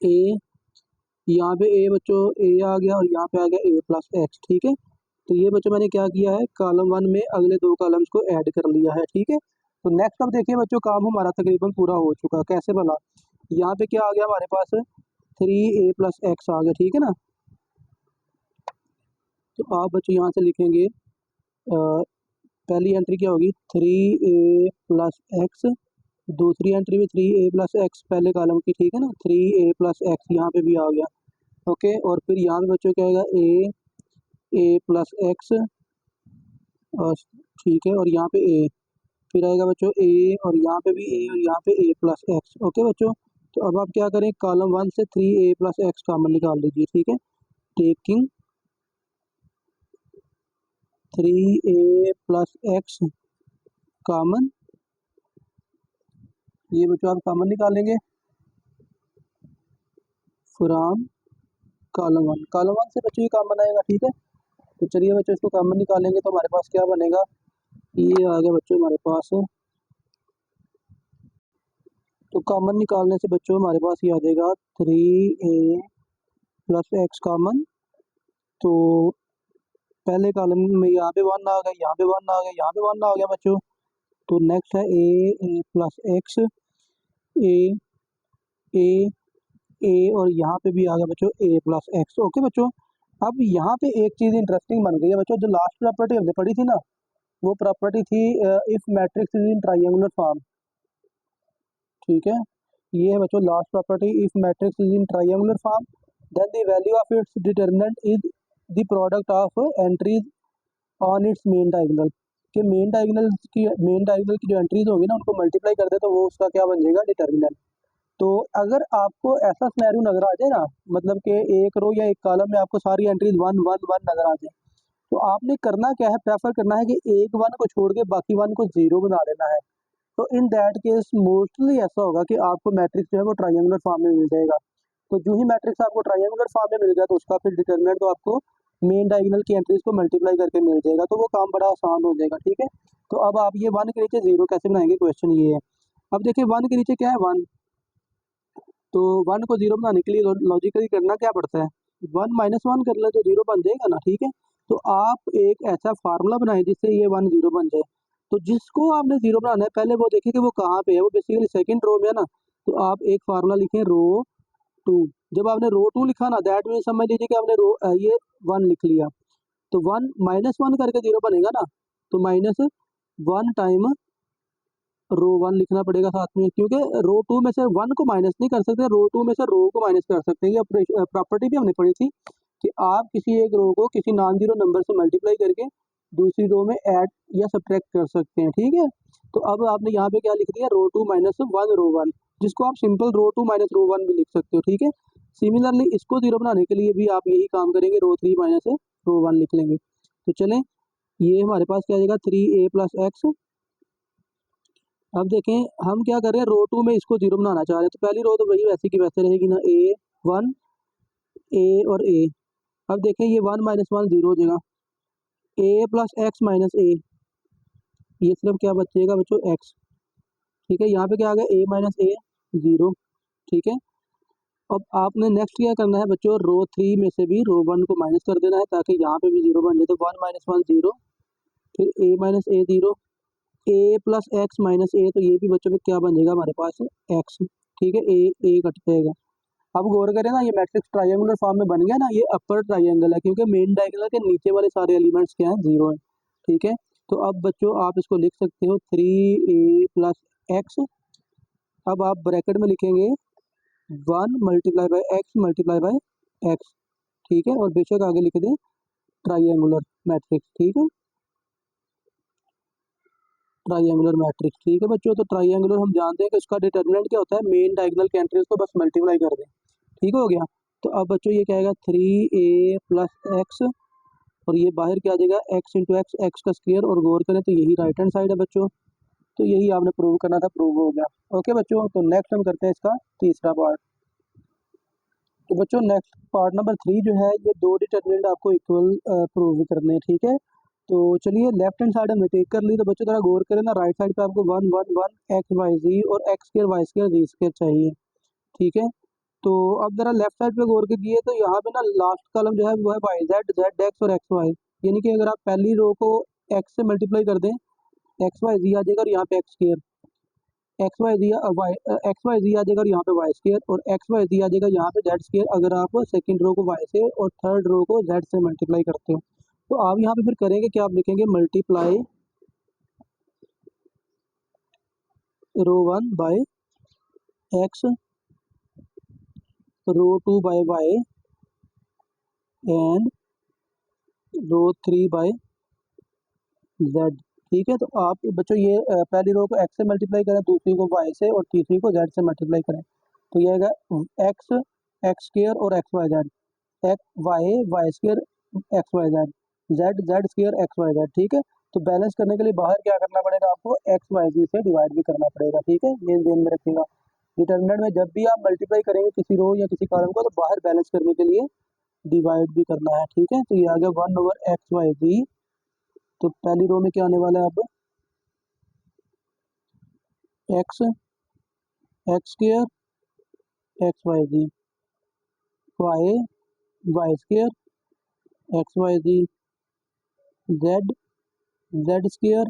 a, यहाँ पे a बच्चों a आ गया और यहाँ पे आ गया a प्लस एक्स, ठीक है। तो ये बच्चों मैंने क्या किया है, कॉलम 1 में अगले दो कॉलम्स को ऐड कर लिया है, ठीक है। तो नेक्स्ट अब देखिए बच्चों, काम हमारा तकरीबन पूरा हो चुका। कैसे भला? यहाँ पे क्या आ गया हमारे पास, 3a+x आ गया, ठीक है ना। तो आप बच्चों यहाँ से लिखेंगे पहली एंट्री क्या होगी, 3a+x, दूसरी एंट्री में 3a+x पहले कॉलम की, ठीक है ना। 3a+x यहाँ पे भी आ गया, ओके। और फिर यहाँ पे बच्चों क्या आएगा, a+x, और ठीक है, और यहाँ पे a, फिर आएगा बच्चों a, और यहाँ पे भी a, और यहाँ पे a+x, ओके बच्चों। तो अब आप क्या करें, कॉलम 1 से 3a+x कॉमन निकाल लीजिए, ठीक है। टेकिंग 3a+x कॉमन, ये बच्चों आप कॉमन निकालेंगे फ्रॉम कॉलम 1। कॉलम 1 से बच्चों ये कॉमन आएगा, ठीक है। तो चलिए बच्चों इसको कॉमन निकालेंगे तो हमारे पास क्या बनेगा, ये आ गया बच्चों हमारे पास। तो कॉमन निकालने से बच्चों हमारे पास ये आ जाएगा 3a+x कॉमन। तो पहले कॉलम में यहाँ पे 1 आ गया, यहाँ पे 1 आ गया, यहाँ पे 1 आ गया बच्चों। तो नेक्स्ट है a+x, a और यहाँ पे भी आ गया बच्चों a+x, ओके बच्चों। अब यहाँ पे एक चीज़ इंटरेस्टिंग बन गई है बच्चों, जो लास्ट प्रॉपर्टी हमने पढ़ी थी ना, वो प्रॉपर्टी थी if matrix is in triangular form, ठीक है। ये है बच्चों last property, if matrix is in triangular form then the value of its determinant is the product of entries on its main diagonal, कि मेन डायगोनल की जो entries होंगी ना, उनको मल्टीप्लाई कर दे तो वो उसका क्या बन जाएगा, डिटर्मिनेंट। तो अगर आपको ऐसा सिनेरियो नजर आ जाए ना, मतलब कि एक रो या एक कॉलम में आपको सारी एंट्रीज 1 1 1 नजर आ जाए, तो आपने करना क्या है, प्रेफर करना है कि एक 1 को छोड़ के बाकी 1 को 0 बना लेना है। तो इन दैट केस मोस्टली ऐसा होगा कि आपको मैट्रिक्स जो है वो ट्रायंगुलर फॉर्म में मिल जाएगा। तो जो ही मैट्रिक्स आपको ट्रायंगुलर फॉर्म में मिल गया, तो उसका फिर डिटरमिनेंट तो आपको मेन डायगोनल की एंट्रीज को मल्टीप्लाई करके मिल जाएगा, तो वो काम बड़ा आसान हो जाएगा, ठीक है। तो अब आप ये 1 के नीचे 0 कैसे बनाएंगे, क्वेश्चन ये है। अब देखिए 1 के नीचे क्या है, 1, तो 1 को 0 बनाने के लिए लॉजिकली करना क्या पड़ता है, 1 - 1 कर ले तो 0 बन जाएगा ना, ठीक है। तो आप एक ऐसा फार्मूला बनाएं जिससे ये 1 0 बन जाए। तो जिसको आपने 0 बनाना है, पहले वो देखिए कि वो कहाँ पे है, वो बेसिकली सेकंड रो में है ना। तो आप एक फार्मूला लिखें, रो 2। जब आपने रो 2 लिखा ना, दैट मीन समझ लीजिए कि आपने ये 1 लिख लिया। तो 1 - 1 करके 0 बनेगा ना, तो -1 टाइम रो 1 लिखना पड़ेगा साथ में, क्योंकि रो 2 में से 1 को माइनस नहीं कर सकते, रो 2 में से रो को माइनस कर सकते हैं। ये प्रॉपर्टी भी हमने पढ़ी थी कि आप किसी एक रो को किसी नॉन जीरो नंबर से मल्टीप्लाई करके दूसरी रो में ऐड या सब्ट्रैक्ट कर सकते हैं, ठीक है। तो अब आपने यहाँ पे क्या लिख दिया, रो 2 - 1 रो 1, जिसको आप सिंपल रो 2 - रो 1 भी लिख सकते हो, ठीक है। सिमिलरली इसको 0 बनाने के लिए भी आप यही काम करेंगे, रो 3 - रो 1 लिख लेंगे। तो चलें, ये हमारे पास क्या आ जाएगा, 3a+x। अब देखें हम क्या कर रहे हैं, रो 2 में इसको 0 बनाना चाह रहे हैं, तो पहली रो तो वही वैसी की वैसे रहेगी ना, a1 a और a। अब देखें ये 1 - 1 0 हो जाएगा, a+x - a, ये सिर्फ क्या बचेगा बच्चों, x। ठीक है। यहाँ पे क्या आ गया, a माइनस ए 0, ठीक है। अब आपने नेक्स्ट क्या करना है बच्चों, रो 3 में से भी रो 1 को माइनस कर देना है ताकि यहाँ पे भी 0 बन जाए। तो 1 माइनस 1 0, फिर a minus a 0, a plus x minus ए, तो ये भी बच्चों में क्या बन जाएगा हमारे पास, x, ठीक है। a कट जाएगा। अब गौर करें ना, ये मैट्रिक्स ट्रायंगुलर फॉर्म में बन गया ना, ये अपर ट्रायंगल है क्योंकि मेन डायगोनल के नीचे वाले सारे एलिमेंट्स क्या हैं, 0 है, ठीक है। तो अब बच्चों आप इसको लिख सकते हो 3a प्लस एक्स। अब आप ब्रैकेट में लिखेंगे 1 multiply by x multiply by x, ठीक है। और बेशक आगे लिख दें ट्रायंगुलर मैट्रिक्स, ठीक है, ट्रायंगुलर मैट्रिक्स, ठीक है बच्चों। तो ट्रायंगुलर हम जानते हैं कि उसका डिटर्मिनेंट क्या होता है, मेन डायगोनल के एंट्रीज को बस मल्टीप्लाई कर दें, ठीक हो गया। तो अब बच्चों ये क्या आएगा, 3a प्लस एक्स, और ये बाहर क्या आ जाएगा, x इंटू एक्स, एक्स का स्क्वायर। और गौर करें तो यही राइट हैंड साइड है बच्चों, तो यही आपने प्रूव करना था, प्रूव हो गया। ओके बच्चों, तो नेक्स्ट हम करते हैं इसका तीसरा पार्ट। तो बच्चों नेक्स्ट पार्ट नंबर 3 जो है, ये दो डिटर्मिनेंट आपको इक्वल प्रूव करने हैं, ठीक है। तो चलिए लेफ्ट हैंड साइड हमने टेक कर ली, तो बच्चों थोड़ा गौर करें ना, राइट साइड पे आपको 1 1 1 एक्स वाई जी और एक्स स्क्वायर वाई स्क्वायर जी स्क्वायर चाहिए, ठीक है। तो अब जरा लेफ्ट साइड पे गौर कीजिए, तो यहाँ पे ना लास्ट कॉलम जो है वो है वाई जेड, जेड एक्स और एक्स वाई, यानी कि अगर आप पहली रो को एक्स से मल्टीप्लाई कर दें, एक्स वाई जी आ जाएगा और यहाँ पे x square, x Y z Y, x Y जी आ जाएगा और यहाँ पे वाई स्क्वायर, और एक्स वाई जी आ जाएगा यहाँ पे जेड स्क्वायर, अगर आप सेकंड रो को वाई से और थर्ड रो को जेड से मल्टीप्लाई करते हो। तो आप यहाँ पे फिर करेंगे क्या, आप लिखेंगे multiply row 1 by X, row 2 by Y and row 3 by Z, ठीक है। तो आप बच्चों ये पहली रो को एक्स से मल्टीप्लाई करें, दूसरी को वाई से और तीसरी को जेड से मल्टीप्लाई करें, तो ये आएगा एक्स एक्स स्क्वायर और X Y Z, X Y Y square x Y Z, Z Z square x Y Z, ठीक है। तो बैलेंस करने के लिए बाहर क्या करना पड़ेगा आपको, एक्स वाई जी से डिवाइड भी करना पड़ेगा, ठीक है। ये ध्यान में रखिएगा, डिटर्मिनेंट में जब भी आप मल्टीप्लाई करेंगे किसी रो या किसी कॉलम को, तो बाहर बैलेंस करने के लिए डिवाइड भी करना है, ठीक है। तो ये आ गया 1 ओवर एक्स वाई जी। तो पहली रो में क्या आने वाला है अब, x x square x Y z, y Y square x Y z, z Z square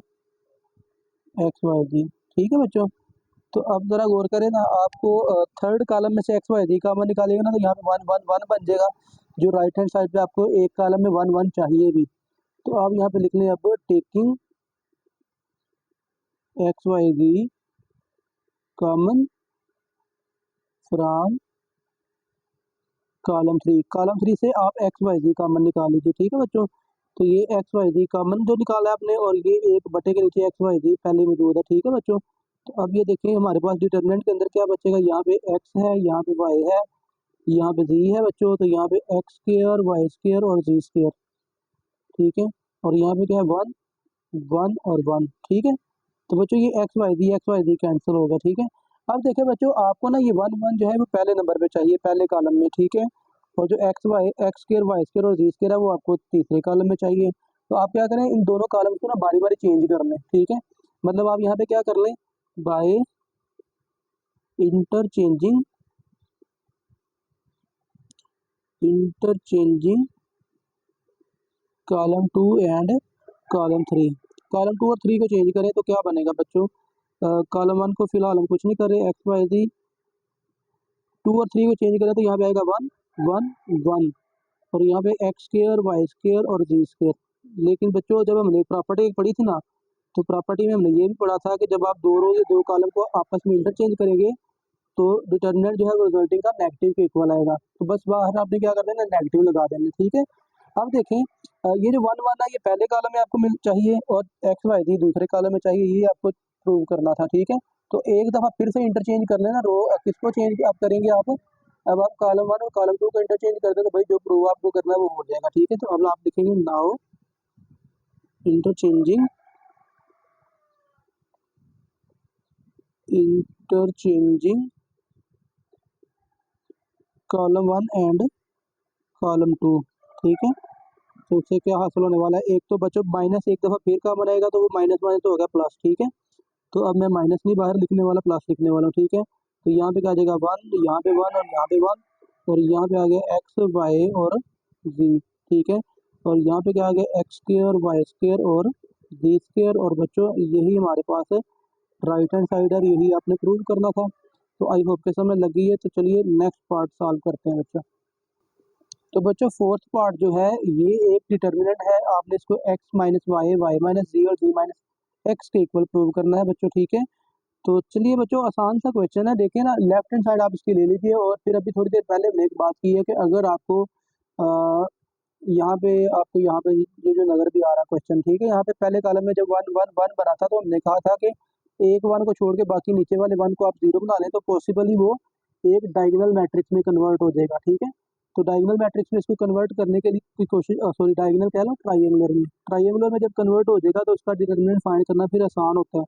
x Y z, ठीक है बच्चों। तो अब जरा गौर करें ना, आपको थर्ड कॉलम में से एक्स वाई जी कॉमन निकालेगा ना, तो यहाँ पे 1 1 1 बन जाएगा, जो राइट हैंड साइड पे आपको एक कॉलम में 1 1 चाहिए भी। तो आप यहाँ पे लिख लें अब taking X Y Z common from column 3 से आप एक्स वाई जी कॉमन निकाल लीजिए, ठीक है बच्चों। तो ये एक्स वाई जी कॉमन जो निकाला है आपने, और ये एक बटे के नीचे एक्स वाई जी पहले मौजूद है, ठीक है बच्चों। तो अब ये देखिए हमारे पास डिटर्मिनेंट के अंदर क्या बचेगा, यहाँ पे एक्स है, यहाँ पे वाई है, यहाँ पे जी है बच्चों, तो यहाँ पे एक्स स्क्वायर वाई स्क्वायर और जी स्क्वायर, ठीक है। और यहाँ पे क्या है, 1 1 और 1, ठीक है। तो बच्चों ये एक्स वाई जी कैंसिल होगा, ठीक है। अब देखिए बच्चों, आपको ना ये 1 1 जो है वो पहले नंबर पे चाहिए, पहले कॉलम में, ठीक है। और जो एक्स स्क्वायर वाई स्क्वायर और जी स्क्वायर है वो आपको तीसरे कॉलम में चाहिए। तो आप क्या करें, इन दोनों कॉलम को ना बारी बारी चेंज कर लें, ठीक है। मतलब आप यहाँ पे क्या कर लें, by interchanging interchanging column 2 and column 3, column 2 और 3 को चेंज करें तो क्या बनेगा बच्चों, कॉलम 1 को फिलहाल हम कुछ नहीं कर रहे, एक्स वाई जी, 2 और 3 को चेंज करें तो यहाँ पे आएगा 1 1 1, और यहाँ पे एक्स स्क्वायर वाई स्क्वायर और जी स्क्वायर। लेकिन बच्चों जब हमने प्रॉपर्टी पढ़ी थी ना, तो प्रॉपर्टी में हमने ये भी पढ़ा था कि जब आप दो रो या दो कॉलम को आपस में इंटरचेंज करेंगे, तो डिटर्मिनेंट जो है वो रिजल्टिंग का नेगेटिव के इक्वल आएगा। तो बस बाहर आपने क्या कर देना, नेगेटिव लगा देना, ठीक है। अब देखें, ये जो 1 1 है ये पहले कॉलम में आपको मिल चाहिए, और एक्स वाई जी दूसरे कॉलम में चाहिए, ये आपको प्रूव करना था, ठीक है। तो एक दफ़ा फिर से इंटरचेंज कर लेना, रो किसको चेंज आप करेंगे आप, अब आप कॉलम 1 और कॉलम 2 को इंटरचेंज कर दे, तो भाई जो प्रूव आपको करना है वो हो जाएगा, ठीक है। तो अब आप लिखेंगे now interchanging interchanging column 1 and column 2, ठीक है। तो उससे क्या हासिल होने वाला है, एक तो बच्चों माइनस एक दफ़ा फिर कॉमन आएगा, तो वो माइनस माइनस तो होगा प्लस, ठीक है। तो अब मैं माइनस नहीं बाहर लिखने वाला, प्लस लिखने वाला हूँ, ठीक है। तो यहाँ पे क्या आ जाएगा 1, यहाँ पे 1 और यहाँ पे 1, और यहाँ पे आ गया एक्स वाई और जी, ठीक है। और यहाँ पे क्या आ गया एक्स स्क्वायर वाई स्क्वायर और जी स्क्वायर। और बच्चों यही हमारे पास है राइट हैंड साइड है, यही आपने प्रूव करना था। तो आई होप के समझ लग गई है। तो चलिए नेक्स्ट पार्ट सॉल्व करते हैं बच्चों। तो बच्चों फोर्थ पार्ट जो है ये एक डिटर्मिनेंट है, आपने इसको x minus Y, Y minus z और जी माइनस एक्स के इक्वल प्रूव करना है बच्चों, ठीक है। तो चलिए बच्चों आसान सा क्वेश्चन है, देखिए ना लेफ्ट हैंड साइड आप इसकी ले लीजिए। और फिर अभी थोड़ी देर पहले हमने एक बात की है कि अगर आपको यहाँ पे आपको यहाँ पे ये जो नजर भी आ रहा क्वेश्चन, ठीक है, यहाँ पे पहले कॉलम में जब 1 1 1 बना था तो हमने कहा था कि एक 1 को छोड़ के बाकी नीचे वाले 1 को आप 0 बना लें तो पॉसिबली वो एक डायगोनल मैट्रिक्स में कन्वर्ट हो जाएगा, ठीक है। तो डायगोनल मैट्रिक्स में इसको कन्वर्ट करने के लिए की कोशिश, सॉरी डायगोनल कह लो, ट्राइंगुलर में जब कन्वर्ट हो जाएगा तो उसका डिटरमिनेंट फाइंड करना फिर आसान होता है।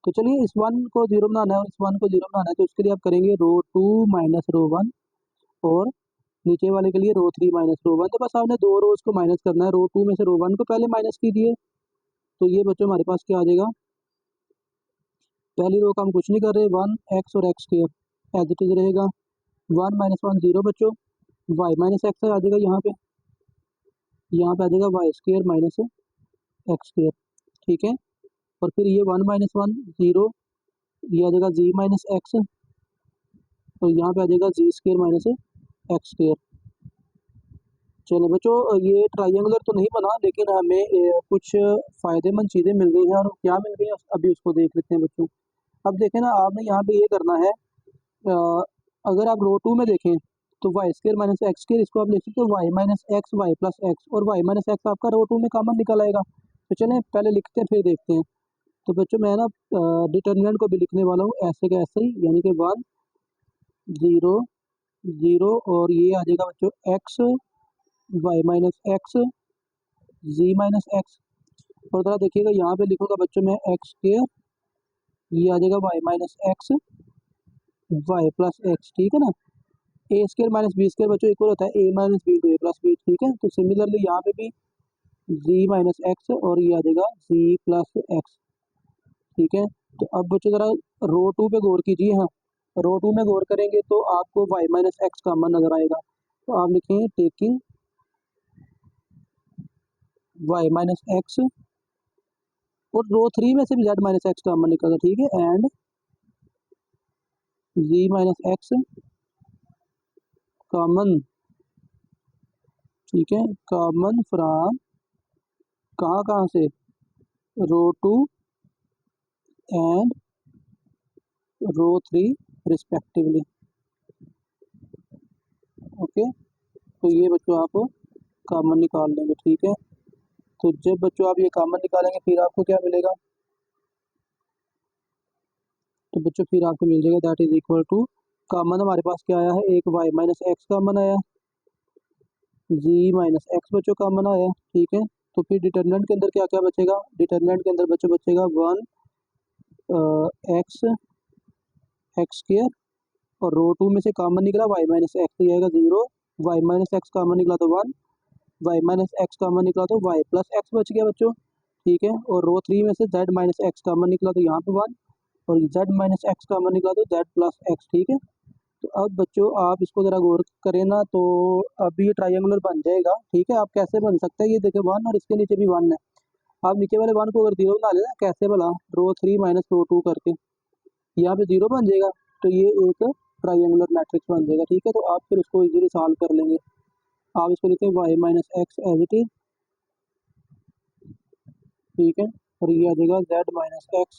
तो चलिए इस 1 को 0 बनाना है और इस 1 को 0 बनाना है, तो उसके लिए आप करेंगे रो 2 माइनस रो 1 और नीचे वाले के लिए रो 3 माइनस रो 1। तो बस आपने दो रोज को माइनस करना है, रो 2 में से रो 1 को पहले माइनस कीजिए। तो ये बच्चों हमारे पास क्या आ जाएगा, पहली रो का हम कुछ नहीं कर रहे, 1 एक्स और X square as it is रहेगा, 1 माइनस 1 0 बच्चों, वाई माइनस एक्स आ जाएगा यहाँ पे आ जाएगा Y square minus X square, ठीक है। और फिर ये 1 माइनस 1 0, ये आ जाएगा जी माइनस एक्स, और यहाँ पे आ जाएगा जी स्क्वायर माइनस एक्स स्क्वायर। चलो बच्चों ये ट्राइंगुलर तो नहीं बना, लेकिन हमें कुछ फ़ायदेमंद चीज़ें मिल गई हैं, और क्या मिल गई हैं अभी उसको देख लेते हैं बच्चों। अब देखें ना, आपने यहाँ पे ये करना है, अगर आप रो 2 में देखें तो Y square minus X square, इसको आप लिख सकते हो Y minus x Y plus X, और वाई माइनस एक्स आपका रो 2 में कॉमन निकल आएगा। तो चलें पहले लिखते हैं फिर देखते हैं। तो बच्चों मैं ना डिटर्मिनेंट को भी लिखने वाला हूँ ऐसे का ऐसे ही, यानी कि 1 0 0, और ये आ जाएगा बच्चों एक्स वाई माइनस एक्स जी माइनस एक्स। और ज़रा देखिएगा यहाँ पे लिखूंगा बच्चों मैं एक्स स्क्वायर, ये आ जाएगा y minus x Y plus x, ठीक है ना। A square minus B square बच्चों इक्वल होता है ए minus b to a plus b, ठीक है। तो सिमिलरली यहाँ पे भी जी माइनस एक्स और ये आ जाएगा जी प्लस एक्स, ठीक है। तो अब बच्चों ज़रा रो 2 पे गौर कीजिए। हाँ, रो 2 में गौर करेंगे तो आपको वाई माइनस एक्स कॉमन नजर आएगा, तो आप लिखेंगे टेकिंग वाई माइनस एक्स, और रो 3 में से भी जेड माइनस एक्स कॉमन निकलेगा, ठीक है, and Z minus X common, ठीक है, कॉमन फ्रॉम कहाँ कहाँ से, row 2 and row 3 respectively, okay. तो ये बच्चों आप कॉमन निकाल लेंगे, ठीक है। तो जब बच्चों आप ये कॉमन निकालेंगे फिर आपको क्या मिलेगा, तो बच्चों फिर आपको मिल जाएगा that is equal to, common हमारे पास क्या आया है, एक वाई माइनस एक्स कॉमन आया, जी माइनस एक्स बच्चों कॉमन आया, ठीक है। तो फिर डिटर्मिनेंट के अंदर क्या क्या बचेगा, डिटर्मिनेंट के अंदर बच्चों बचेगा 1 एक्स एक्स स्क्वायर, और रो 2 में से कॉमन निकला वाई माइनस एक्स, तो आएगा 0, वाई माइनस एक्स कॉमन निकला तो 1, वाई माइनस एक्स कॉमन निकला तो वाई प्लस एक्स बच गया बच्चों, ठीक है। और रो 3 में से जेड माइनस एक्स कॉमन निकला तो यहाँ पे 1, और जेड माइनस एक्स कॉमन निकला तो जेड प्लस एक्स, ठीक है। तो अब बच्चों आप इसको ज़रा गौर करें ना, तो अब ये ट्राइंगुलर बन जाएगा, ठीक है। आप कैसे बन सकता है, ये देखिए 1 और इसके नीचे भी 1 है, आप नीचे वाले 1 को अगर 0 बना लेना, कैसे भला, रो 3 माइनस रो 2 करके यहाँ पे 0 बन जाएगा, तो ये एक ट्राइंगुलर मैट्रिक्स बन जाएगा, ठीक है। तो आप फिर उसको इजीली सॉल्व कर लेंगे। आप इसको लिखें Y minus X as it is, ठीक है, और ये आ जाएगा जेड माइनस एक्स,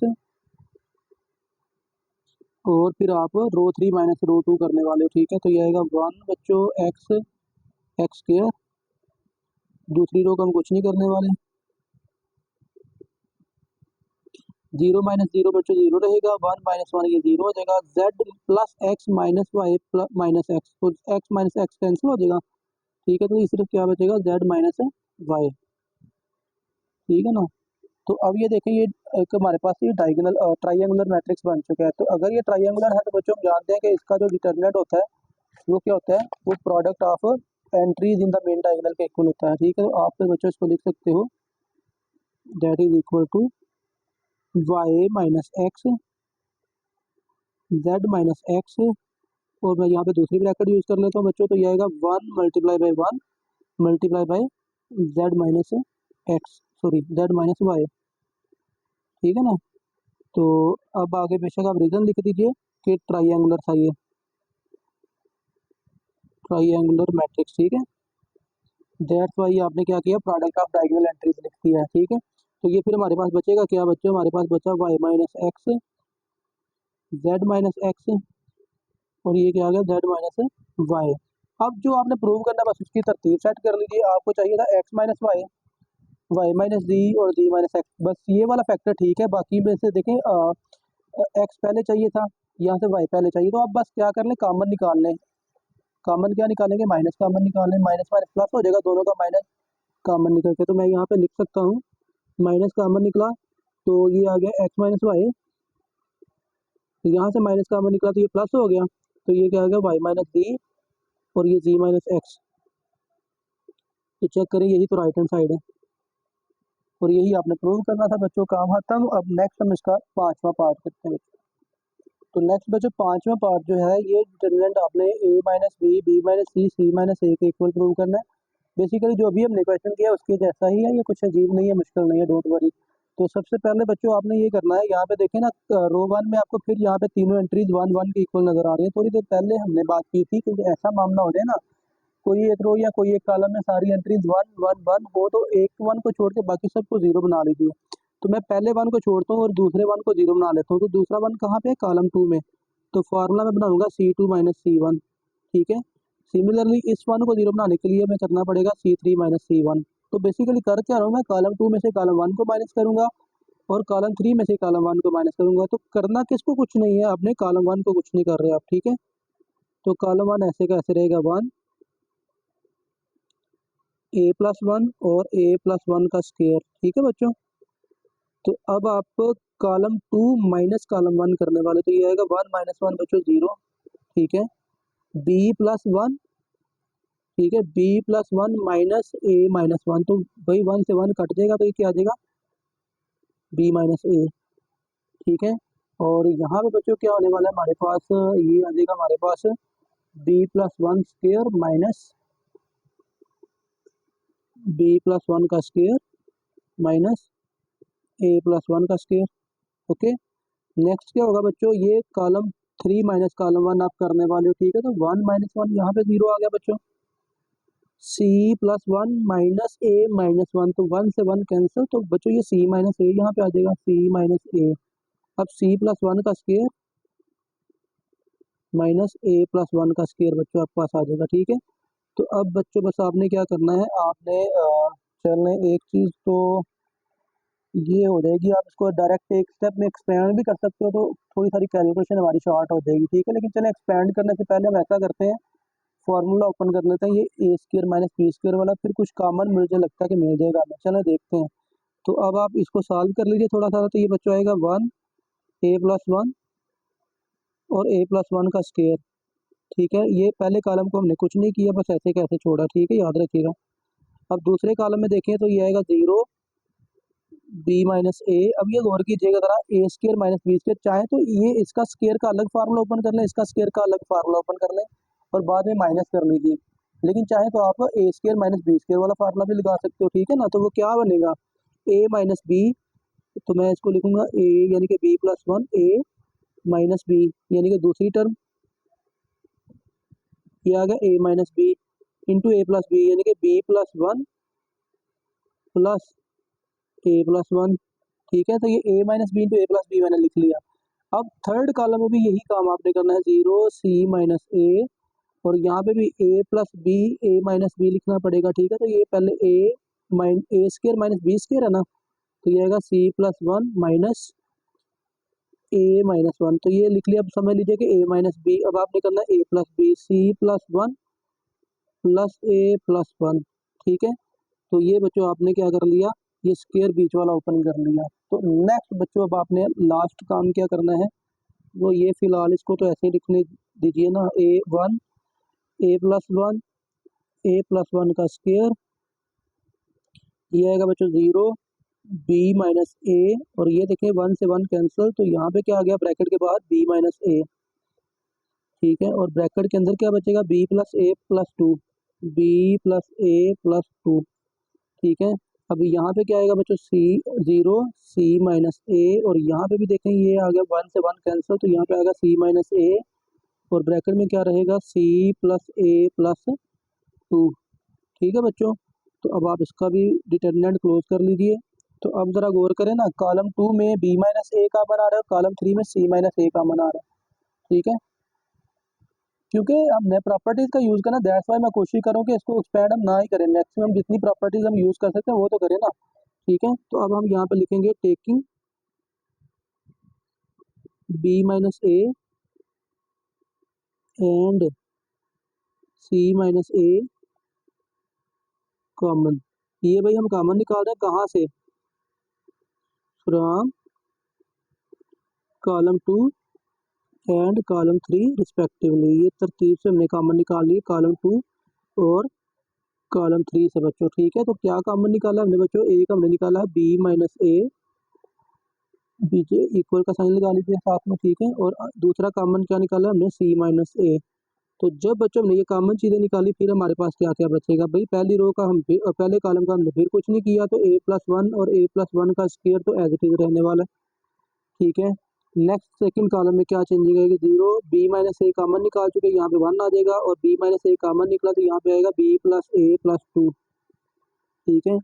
और फिर आप रो 3 माइनस रो 2 करने वाले हो, ठीक है। तो ये आएगा 1 बच्चों एक्स एक्स स्क्वायर, दूसरी रो को हम कुछ नहीं करने वाले, 0 माइनस 0 बच्चों 0 रहेगा, 1 माइनस 1 ये 0 हो जाएगा, Z plus x minus Y minus X, तो एक्स माइनस एक्स कैंसिल हो जाएगा, ठीक है। तो ये सिर्फ क्या बचेगा, जेड माइनस वाई, ठीक है ना। तो अब ये देखें, ये एक हमारे पास ये डायगोनल ट्राइंगुलर मैट्रिक्स बन चुका है। तो अगर ये ट्राइंगुलर है तो बच्चों हम जानते हैं कि इसका जो डिटर्मिनेंट होता है वो क्या होता है, वो product of entries in the main diagonal के इक्वल होता है, ठीक है। तो आप फिर बच्चों इसको लिख सकते हो that is equal to Y minus X, Z minus X, और मैं यहाँ पे दूसरी ब्रैकेट यूज़ कर लेता हूँ बच्चों, तो ये आएगा 1 multiply by 1 multiply by Z minus X, sorry Z minus Y, ठीक है ना। तो अब आगे बेशक आप रीजन लिख दीजिए कि ट्राइंगुलर था ये, ट्राइंगुलर मैट्रिक्स, ठीक है। दैट्स वाई आपने क्या किया, प्रोडक्ट ऑफ डायगोनल एंट्रीज लिख दिया है, ठीक है। तो ये फिर हमारे पास बचेगा क्या बच्चों, हमारे पास बचा Y minus X, Z minus X, और ये क्या आ गया जेड माइनस वाई। अब जो आपने प्रूव करना है बस उसकी तरतीब सेट कर लीजिए। आपको चाहिए था X minus Y, Y minus D और डी माइनस एक्स, बस ये वाला फैक्टर ठीक है। बाकी में से देखें एक्स पहले चाहिए था, यहाँ से वाई पहले चाहिए, तो आप बस क्या कर लें, कॉमन निकाल लें। कॉमन क्या निकालेंगे, माइनस कॉमन निकाल लें, माइनस माइनस प्लस हो जाएगा, दोनों का माइनस कॉमन निकल के, तो मैं यहाँ पे लिख सकता हूँ माइनस कॉमन निकला तो ये आ गया एक्स माइनस वाई, यहाँ से माइनस कॉमन निकला तो ये प्लस हो गया, तो ये क्या आ गया वाई माइनस डी और ये जी माइनस एक्स। तो चेक करें यही तो राइट हैंड साइड है, और यही आपने प्रूव करना था बच्चों, काम खत्म। अब नेक्स्ट हम इसका पांचवा पार्ट करते हैं। तो नेक्स्ट बच्चों पांचवा पार्ट जो है ये डिटरमिनेंट आपने ए minus B minus C minus ए के इक्वल प्रूव करना है। बेसिकली जो भी हमने क्वेश्चन किया उसके जैसा ही है, ये कुछ अजीब नहीं है, मुश्किल नहीं है, डोंट वरी। तो सबसे पहले बच्चों आपने ये करना है, यहाँ पे देखें ना रो वन में आपको फिर यहाँ पे तीनों एंट्रीज वन वन के इक्वल नजर आ रही है। थोड़ी देर पहले हमने बात की थी कि ऐसा मामला हो जाए ना, कोई एक रो या कोई एक कॉलम में सारी एंट्रीज वन वन वन हो तो एक वन को छोड़ के बाकी सबको जीरो बना लीजिए। तो मैं पहले वन को छोड़ता हूँ और दूसरे वन को जीरो बना लेता हूँ, तो दूसरा वन कहाँ पे है, कॉलम टू में। तो फार्मूला मैं बनाऊंगा C2 माइनस C1, ठीक है। सिमिलरली इस वन को जीरो बनाने के लिए मैं करना पड़ेगा C3 माइनस C1। तो बेसिकली कर क्या रहा हूँ, मैं कॉलम टू में से कॉलम वन को माइनस करूंगा और कॉलम थ्री में से कॉलम वन को माइनस करूंगा। तो करना किसको कुछ नहीं है, अपने कॉलम वन को कुछ नहीं कर रहे आप, ठीक है। तो कॉलम वन ऐसे कैसे रहेगा, वन ए प्लस वन और ए प्लस वन का स्क्वायर, ठीक है बच्चों। तो अब आप column two minus column one करने वाले, तो ये आएगा वन माइनस वन बच्चों जीरो, ठीक है। बी प्लस वन, ठीक है, B plus one minus A minus one, तो भाई वन से वन कट जाएगा तो ये क्या आ जाएगा बी माइनस ए, ठीक है। और यहाँ पे बच्चों क्या होने वाला है हमारे पास, ये आ जाएगा हमारे पास b plus one square minus B plus one का स्क्वायर माइनस ए प्लस वन का स्क्वायर, ओके। नेक्स्ट क्या होगा बच्चों, ये column three minus column one आप करने वाले हो, ठीक है। तो वन माइनस वन यहाँ पे जीरो आ गया बच्चों, सी plus one minus A minus one, तो वन से वन कैंसिल, तो बच्चों ये सी माइनस ए यहाँ पे आ जाएगा, सी माइनस ए। अब सी प्लस वन का स्क्वायर माइनस ए प्लस वन का स्क्वायर बच्चों आपके पास आ जाएगा, ठीक है। तो अब बच्चों बस आपने क्या करना है, आपने चलने एक चीज़ तो ये हो जाएगी, आप इसको डायरेक्ट एक स्टेप में एक्सपेंड भी कर सकते हो, तो थोड़ी सारी कैलकुलेशन हमारी शॉर्ट हो जाएगी, ठीक है। लेकिन चलें एक्सपेंड करने से पहले हम ऐसा करते हैं, फॉर्मूला ओपन कर लेते हैं, ये ए स्क्वायर माइनस बी स्क्वायर वाला, फिर कुछ कॉमन मुझे लगता है कि मिल जाएगा हमें, चलो देखते हैं। तो अब आप इसको सॉल्व कर लीजिए थोड़ा सा, तो ये बच्चों आएगा वन ए प्लस वन और ए प्लस वन का स्क्वायर, ठीक है। ये पहले कॉलम को हमने कुछ नहीं किया, बस ऐसे कैसे छोड़ा, ठीक है, याद रखिएगा। अब दूसरे कॉलम में देखें तो ये आएगा जीरो बी माइनस ए। अब ये गौर कीजिएगा जरा, ए स्क्वायर माइनस बी स्क्वायर, चाहे तो ये इसका स्क्वायर का अलग फार्मूला ओपन कर लें, इसका स्क्वायर का अलग फार्मूला ओपन कर लें और बाद में माइनस कर लीजिए। लेकिन चाहे तो आप ए स्क्वायर माइनस बी स्क्वायर वाला फार्मूला भी लगा सकते हो, ठीक है ना। तो वो क्या बनेगा, ए माइनस बी, तो मैं इसको लिखूंगा ए यानी कि बी प्लस वन, ए माइनस बी यानी कि दूसरी टर्म, ये आ गया A minus B into A plus B यानी कि बी प्लस वन प्लस ए प्लस वन, ठीक है। तो ये ए माइनस बी इंटू ए प्लस बी मैंने लिख लिया। अब थर्ड कॉलम में भी यही काम आपने करना है, जीरो सी माइनस ए, और यहाँ पे भी ए प्लस बी ए माइनस बी लिखना पड़ेगा, ठीक है। तो ये पहले ए स्क्वायर माइनस बी स्क्वायर है ना, तो ये आएगा सी plus one minus A minus one, तो ये लिख लिया। अब समझ लीजिए कि ए माइनस बी, अब आपने करना है ए प्लस बी, सी प्लस वन प्लस ए प्लस वन, ठीक है। तो ये बच्चों आपने क्या कर लिया, ये स्क्वायर बीच वाला ओपन कर लिया। तो नेक्स्ट बच्चों अब आपने लास्ट काम क्या करना है, वो ये फिलहाल इसको तो ऐसे लिखने दीजिए ना, ए वन ए प्लस वन ए प्लस वन का स्क्वायर, ये आएगा बच्चों जीरो बी माइनस ए, और ये देखें 1 से 1 कैंसिल, तो यहाँ पे क्या आ गया ब्रैकेट के बाद बी माइनस ए, ठीक है। और ब्रैकेट के अंदर क्या बचेगा, B plus A plus to, B plus A plus two, ठीक है। अभी यहाँ पे क्या आएगा बच्चों, सी जीरो, सी माइनस ए, और यहाँ पे भी देखें ये आ गया 1 से 1 कैंसिल, तो यहाँ पे आएगा सी माइनस ए, और ब्रैकेट में क्या रहेगा, सी प्लस ए प्लस टू, ठीक है बच्चों। तो अब आप इसका भी डिटर्मिनेंट क्लोज कर लीजिए। तो अब जरा गौर करें ना, कॉलम 2 में बी माइनस ए कॉमन आ रहा है, कॉलम 3 में सी माइनस ए कॉमन आ रहा है, ठीक है। क्योंकि हमने प्रॉपर्टीज का यूज करना, दैट्स वाई मैं कोशिश करूँ कि इसको एक्सपैंड हम ना ही करें, मैक्सिमम जितनी प्रॉपर्टीज हम यूज कर सकते हैं वो तो करें ना, ठीक है। तो अब हम यहाँ पे लिखेंगे taking B minus A and C minus A common. ये भाई हम कॉमन निकाल रहे हैं कहाँ से, from column 2 and column 3 respectively. ये तरतीब से हमने कॉमन निकाल ली कॉलम 2 और कॉलम 3 से बच्चों, ठीक है। तो क्या कॉमन निकाला हमने बच्चों, एक हमने निकाला है बी माइनस ए, बीचे इक्वल का साइन लगा लीजिए साथ में, ठीक है। और दूसरा कॉमन क्या निकाला हमने, सी माइनस ए। तो जब बच्चों हमने ये कॉमन चीज़ें निकाली, फिर हमारे पास क्या क्या बचेगा भाई, पहली रो का हम पहले कॉलम का हमने फिर कुछ नहीं किया, तो ए प्लस वन और ए प्लस वन का स्क्वायर तो एज इट इज रहने वाला है, ठीक है। नेक्स्ट सेकंड कॉलम में क्या चेंजिंग आएगी, zero, B minus A common निकाल चुके, यहाँ पे 1 आ जाएगा, और बी माइनस ए कॉमन निकला तो यहाँ पे आएगा बी प्लस ए प्लस टू, ठीक है।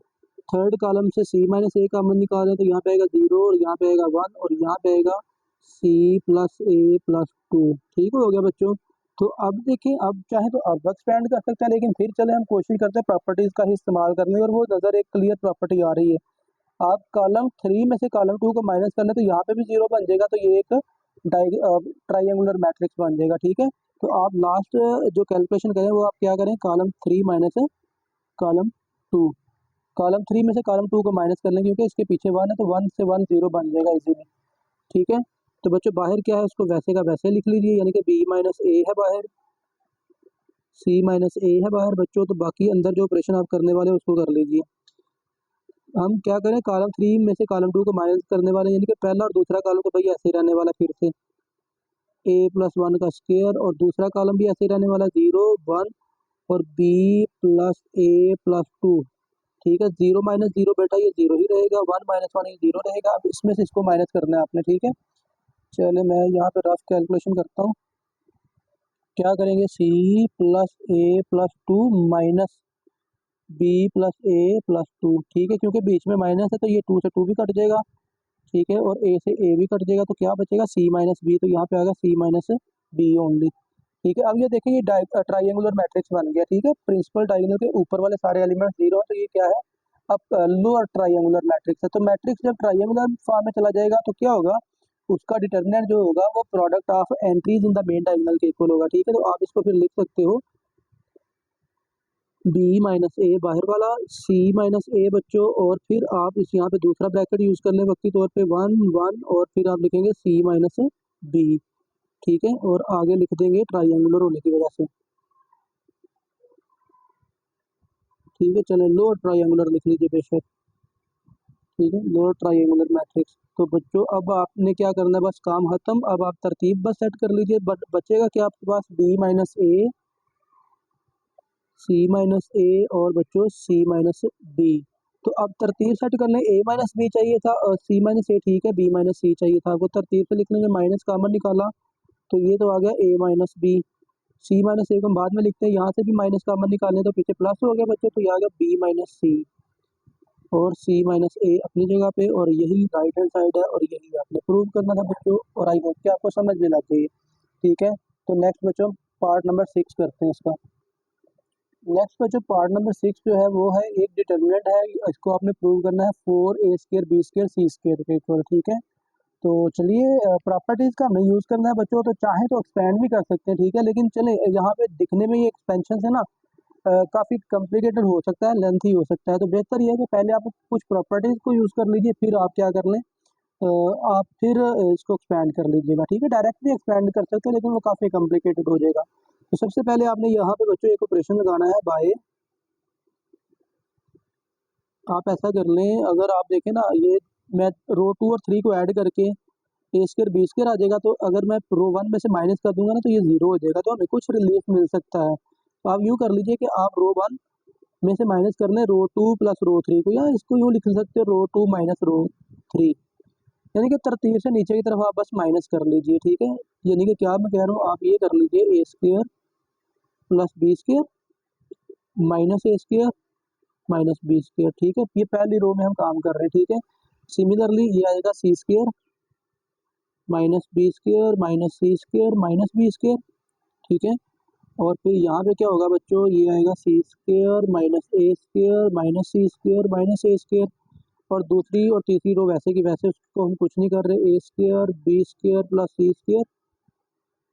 थर्ड कॉलम से सी माइनस ए कॉमन निकाल रहे हैं, तो यहाँ पे आएगा 0 और यहाँ पे आएगा 1 और यहाँ पे आएगा सी प्लस ए प्लस टू, ठीक हो गया बच्चों। तो अब देखें, अब चाहे तो अब एक्सपेंड कर सकते हैं, लेकिन फिर चले हम कोशिश करते हैं प्रॉपर्टीज का ही इस्तेमाल करने की, और वो नज़र एक क्लियर प्रॉपर्टी आ रही है। आप कॉलम 3 में से कॉलम 2 को माइनस कर लें तो यहाँ पे भी 0 बन जाएगा, तो ये एक ट्राइंगुलर मैट्रिक्स बन जाएगा, ठीक है। तो आप लास्ट जो कैलकुलेशन करें वो आप क्या करें, कॉलम 3 माइनस कॉलम 2, कॉलम 3 में से कॉलम 2 को माइनस कर लें, क्योंकि इसके पीछे 1 है, तो 1 से 1 0 बन जाएगा इजीली, ठीक है। तो बच्चों बाहर क्या है, उसको वैसे का वैसे लिख लीजिए, यानी कि बी माइनस ए है बाहर, सी माइनस ए है बाहर बच्चों, तो बाकी अंदर जो ऑपरेशन आप करने वाले हैं उसको कर लीजिए। हम क्या करें, कॉलम 3 में से कॉलम 2 को माइनस करने वाले, यानी कि पहला और दूसरा कॉलम तो भाई ऐसे ही रहने वाला, फिर से ए प्लस वन का स्क्वायर, और दूसरा कॉलम भी ऐसे ही रहने वाला, 0 1 और बी प्लस ए प्लस टू, ठीक है। 0 माइनस 0 बेटा ये 0 ही रहेगा, 1 माइनस 1 ये 0 रहेगा। अब इसमें से इसको माइनस करना है आपने, ठीक है। चले मैं यहाँ पे रफ कैलकुलेशन करता हूँ, क्या करेंगे, सी प्लस ए plus two minus B plus ए प्लस टू, ठीक है। क्योंकि बीच में माइनस है तो ये 2 से 2 भी कट जाएगा, ठीक है, और ए से ए भी कट जाएगा, तो क्या बचेगा, सी माइनस बी, तो यहाँ पे आएगा सी माइनस बी ओनली, ठीक है। अब ये देखें, ये ट्राइंगुलर मैट्रिक्स बन गया, ठीक है। प्रिंसिपल डायगोनल के ऊपर वाले सारे एलिमेंट्स 0 है, तो ये क्या है, अब लोअर ट्राइंगुलर मैट्रिक्स है। तो मैट्रिक्स जब ट्राइंगुलर फॉर्म में चला जाएगा तो क्या होगा, उसका डिटर्मिनेंट जो होगा वो product of entries in the main diagonal के इक्वल होगा, ठीक है। तो आप इसको फिर लिख सकते हो बी माइनस ए बाहर वाला, सी माइनस ए बच्चों, और फिर आप इस यहाँ पे दूसरा ब्रैकेट यूज कर लें वक्ती तौर पे 1 1, और फिर आप लिखेंगे सी माइनस बी, ठीक है। और आगे लिख देंगे ट्राइंगुलर होने की वजह से, ठीक है। चलो लोअर ट्राइंगुलर लिख लीजिए बेशक, ठीक है, लोअर ट्राइंगुलर मैट्रिक्स। तो बच्चों अब आपने क्या करना है, बस काम खत्म। अब आप तरतीब बस सेट कर लीजिए, बचेगा क्या आपके पास, बी माइनस ए, सी माइनस ए, और बच्चों सी माइनस बी। तो अब तरतीब सेट करने, ए माइनस बी चाहिए था और सी माइनस ए, ठीक है, बी माइनस सी चाहिए था, वो तरतीब से लिखने में माइनस कॉमन निकाला, तो ये तो आ गया A minus B. C minus ए को हम बाद में लिखते हैं, यहाँ से भी माइनस कॉमन निकालने, तो पीछे प्लस हो गया बच्चों, तो ये आ गया बी माइनस सी, और सी माइनस ए अपनी जगह पे, और यही राइट हैंड साइड है, और यही आपने प्रूव करना था बच्चों, और आई होप कि आपको समझ में लग गई, ठीक है। तो नेक्स्ट बच्चों पार्ट नंबर 6 करते हैं इसका। नेक्स्ट बच्चों पार्ट नंबर 6 जो है वो है एक डिटर्मिनेंट है, इसको आपने प्रूव करना है 4a स्क्वायर बी स्क्वायर सी स्क्वायर के इक्वल, ठीक है। तो चलिए प्रॉपर्टीज का हमें यूज करना है बच्चों, तो चाहे तो एक्सपेंड भी कर सकते हैं, ठीक है, लेकिन चले यहाँ पे दिखने में ये एक्सपेंशन है ना, काफ़ी कॉम्प्लिकेटेड हो सकता है, लेंथी हो सकता है, तो बेहतर ये है कि पहले आप कुछ प्रॉपर्टीज को यूज़ कर लीजिए, फिर आप क्या कर लें, आप फिर इसको एक्सपेंड कर लीजिएगा, ठीक है। डायरेक्ट भी एक्सपेंड कर सकते हैं, लेकिन वो काफ़ी कॉम्प्लिकेटेड हो जाएगा। तो सबसे पहले आपने यहाँ पे बच्चों एक ऑपरेशन लगाना है, बाय आप ऐसा कर लें, अगर आप देखें ना, ये मैं रो 2 और 3 को ऐड करके ए स्क्वायर बी स्क्वायर आ जाएगा, तो अगर मैं रो 1 में से माइनस कर दूंगा ना तो ये 0 हो जाएगा, तो हमें कुछ रिलीफ मिल सकता है। तो आप यूँ कर लीजिए कि आप रो 1 में से माइनस कर लें रो 2 प्लस रो 3 को, या इसको यूँ लिख सकते हो रो 2 माइनस रो 3, यानी कि तरतीब से नीचे की तरफ आप बस माइनस कर लीजिए, ठीक है। यानी कि क्या मैं कह रहा हूँ, आप ये कर लीजिए a square plus B square minus A square minus B square, ठीक है। ये पहली रो में हम काम कर रहे हैं, ठीक है। सिमिलरली ये आएगा सी square minus B square minus सी स्क्वायर माइनस बी स्क्वायर, ठीक है। और फिर यहाँ पे क्या होगा बच्चों, ये आएगा सी स्क्वायर माइनस ए स्क्वायर माइनस सी स्क्वायर माइनस ए स्क्वायर, और दूसरी और तीसरी रो वैसे की वैसे, उसको हम कुछ नहीं कर रहे, ए स्क्वायर बी स्क्वायर प्लस सी स्क्वायर,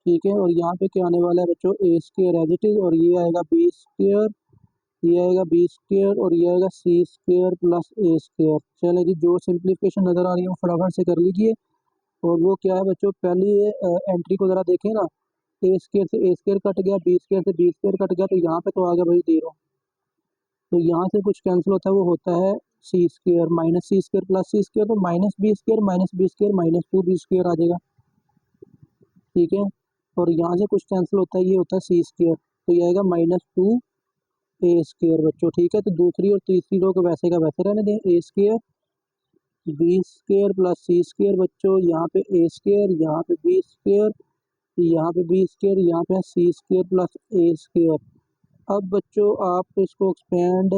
ठीक है। और यहाँ पे क्या आने वाला है बच्चों, ए स्क्वायर एज इट इज, और ये आएगा बी स्क्वायर, ये आएगा बी स्क्वायर, और ये आएगा सी स्क्वायर प्लस ए स्क्वायर। चलो जी, जो सिंप्लीफिकेशन नज़र आ रही है वो फटाफट से कर लीजिए। और वो क्या है बच्चों, पहली एंट्री को ज़रा देखें ना, ए स्क्वायर से ए स्क्वायर कट गया, बी स्क्वायर से बी स्क्वायर कट गया, तो यहाँ पे तो आ गया भाई 0। तो यहाँ से कुछ कैंसिल होता है, वो होता है सी स्क्वायर माइनस सी स्क्वायर प्लस सी स्क्वायर, तो minus B square minus 2 b square आ जाएगा, ठीक है। और यहाँ से कुछ कैंसिल होता है, ये होता है सी स्क्वायर, तो ये आएगा -2 ए स्क्वायर बच्चों, ठीक है। तो दूसरी और तीसरी रो को वैसे का वैसे रहने दें, ए स्क्वायर बी स्क्वायर प्लस सी स्क्वायर बच्चों, यहाँ पे ए स्क्वायर, यहाँ पे बी स्क्वायर, यहाँ पे बी स्क्वायर, यहाँ पे सी स्क्वायर प्लस ए स्क्वायर। अब बच्चों आप इसको एक्सपेंड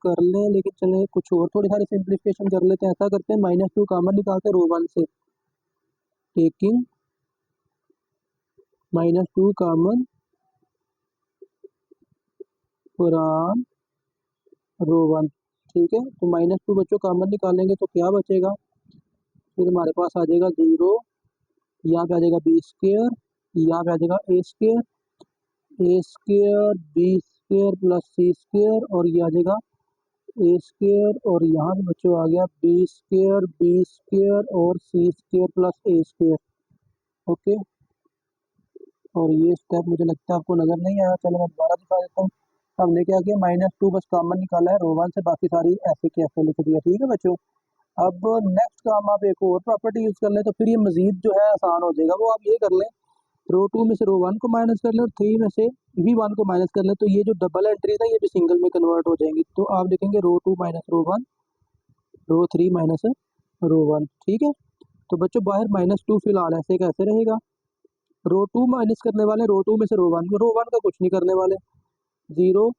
कर लें, लेकिन चलें कुछ और थोड़ी सारी सिंप्लीफिकेशन कर लेते हैं। ऐसा करते हैं, -2 कॉमन निकालते हैं रो 1 से, टेकिंग -2 कॉमन फ्रॉम रो 1, ठीक है। तो -2 बच्चों कॉमन निकालेंगे तो क्या बचेगा, फिर हमारे पास आ जाएगा 0, यहाँ पे आ जाएगा बी स्क्वायर, यहाँ पे आ जाएगा ए स्क्वायर बी स्क्वायर प्लस सी स्क्वायर, और ये आ जाएगा ए स्क्वायर, और यहाँ पे बच्चों आ गया बी स्क्वायर और C square plus A square, okay. और ये स्टेप मुझे लगता है आपको नज़र नहीं आया, चलो मैं दोबारा दिखा देता हूँ। हमने क्या किया, -2 बस कॉमन निकाला है रो 1 से, बाकी सारी ऐसे के ऐसे लिख दिया, ठीक है बच्चों। अब नेक्स्ट काम आप एक और प्रॉपर्टी यूज़ कर लें, तो फिर ये मजीद जो है आसान हो जाएगा। वो आप ये कर लें, रो 2 में से रो 1 को माइनस कर लें, और 3 में से भी 1 को माइनस कर लें, तो ये जो डबल एंट्री था ये भी सिंगल में कन्वर्ट हो जाएंगी। तो आप देखेंगे रो 2 माइनस रो 1, रो 3 माइनस रो 1, ठीक है। तो बच्चों बाहर -2 फिलहाल ऐसे कैसे रहेगा, रो 2 माइनस करने वाले रो 2 में से रो 1 का कुछ नहीं करने वाले, 0